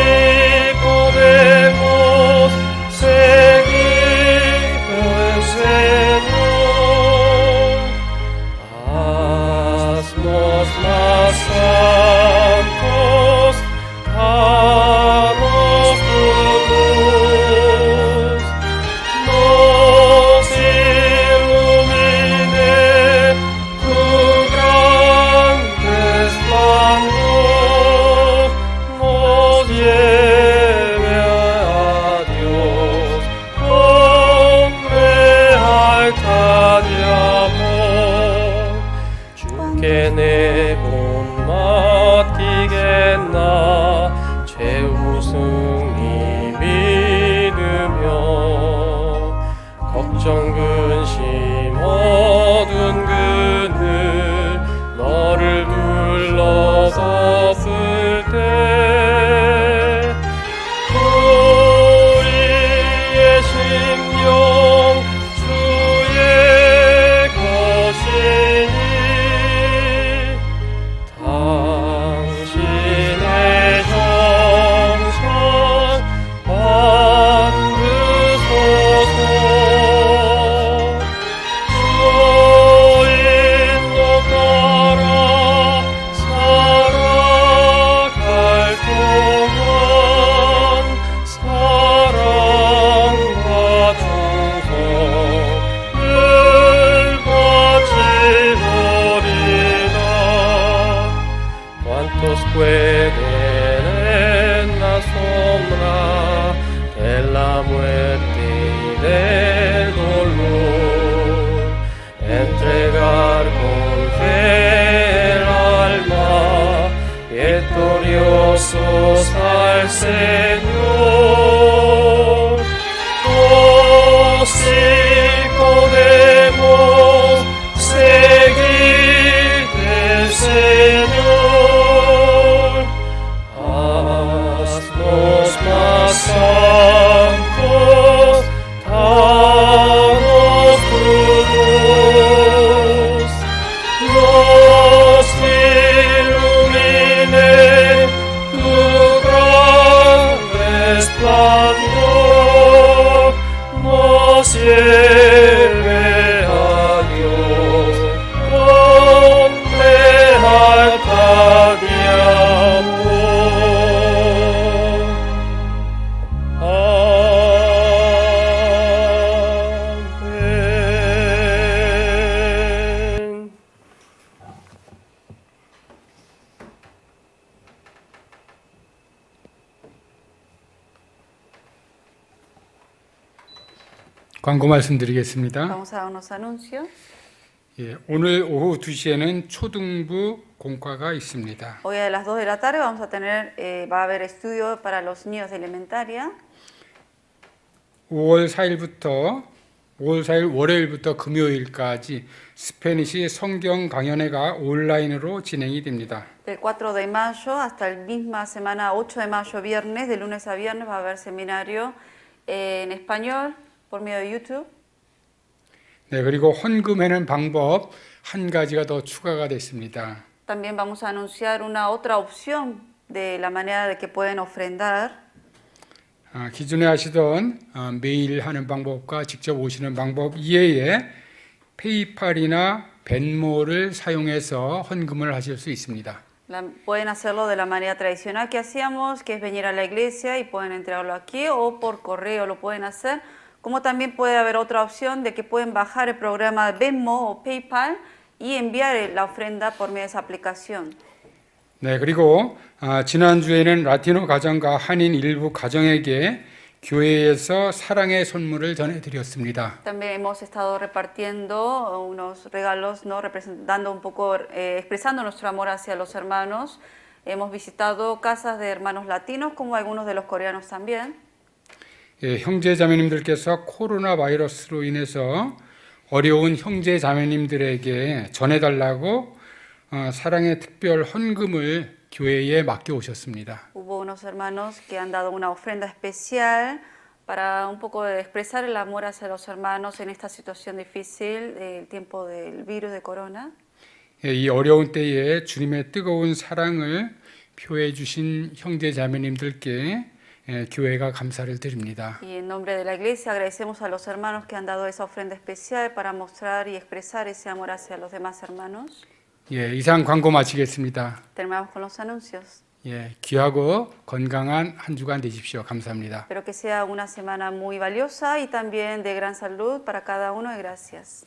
pasos al Señor. Oh, si podemos seguirte, Señor. Haznos más santos, danos tu luz, nos ilumine tu gran resplandor, nos lleve a Dios con lealtad y amor. Amén. 광고 말씀드리겠습니다. Vamos a dar unos anuncios. 예, 오늘 오후 2시에는 초등부 공과가 있습니다. Hoy a las 2 de la tarde vamos a tener, va a haber estudio para los niños de elementaria. 5월 4일 월요일부터 금요일까지 스페니시 성경 강연회가 온라인으로 진행이 됩니다. Del 4 de mayo hasta la misma semana, 8 de mayo, viernes, de lunes a viernes, va a haber seminario en español por medio de YouTube. 네, 그리고 헌금하는 방법 한 가지가 더 추가가 됐습니다. También vamos a anunciar una otra opción de la manera de que pueden ofrendar. 기존에 하시던 메일 하는 방법과 직접 오시는 방법 이외에 페이팔이나 벤모를 사용해서 헌금을 하실 수 있습니다. Pueden hacerlo de la manera tradicional que hacíamos, que es venir a la iglesia y pueden entregarlo aquí, o por correo lo pueden hacer. Como también puede haber otra opción de que pueden bajar el programa Venmo o PayPal y enviar la ofrenda por medio de esa aplicación. 네, 그리고 지난주에는 라티노 가정과 한인 일부 가정에게 교회에서 사랑의 선물을 전해드렸습니다. También hemos estado repartiendo unos regalos, ¿no? Dando un poco, expresando nuestro amor hacia los hermanos. Hemos visitado casas de hermanos latinos, como algunos de los coreanos también. 예, 형제 자매님들께서 코로나 바이러스로 인해서 어려운 형제 자매님들에게 전해달라고 사랑의 특별 헌금을 교회에 맡겨 오셨습니다. Hubo unos hermanos que han dado una ofrenda especial para un poco de expresar el amor hacia los hermanos en esta situación difícil del tiempo del virus de corona. 예, 이 어려운 때에 주님의 뜨거운 사랑을 표해 주신 형제 자매님들께 교회가 감사를 드립니다. Y en nombre de la iglesia agradecemos a los hermanos que han dado esa ofrenda especial para mostrar y expresar ese amor hacia los demás hermanos. 예, 이상 광고 마치겠습니다. Terminamos con los anuncios. 예, 귀하고 건강한 한 주간 되십시오. 감사합니다. Espero que sea una semana muy valiosa y también de gran salud para cada uno y gracias.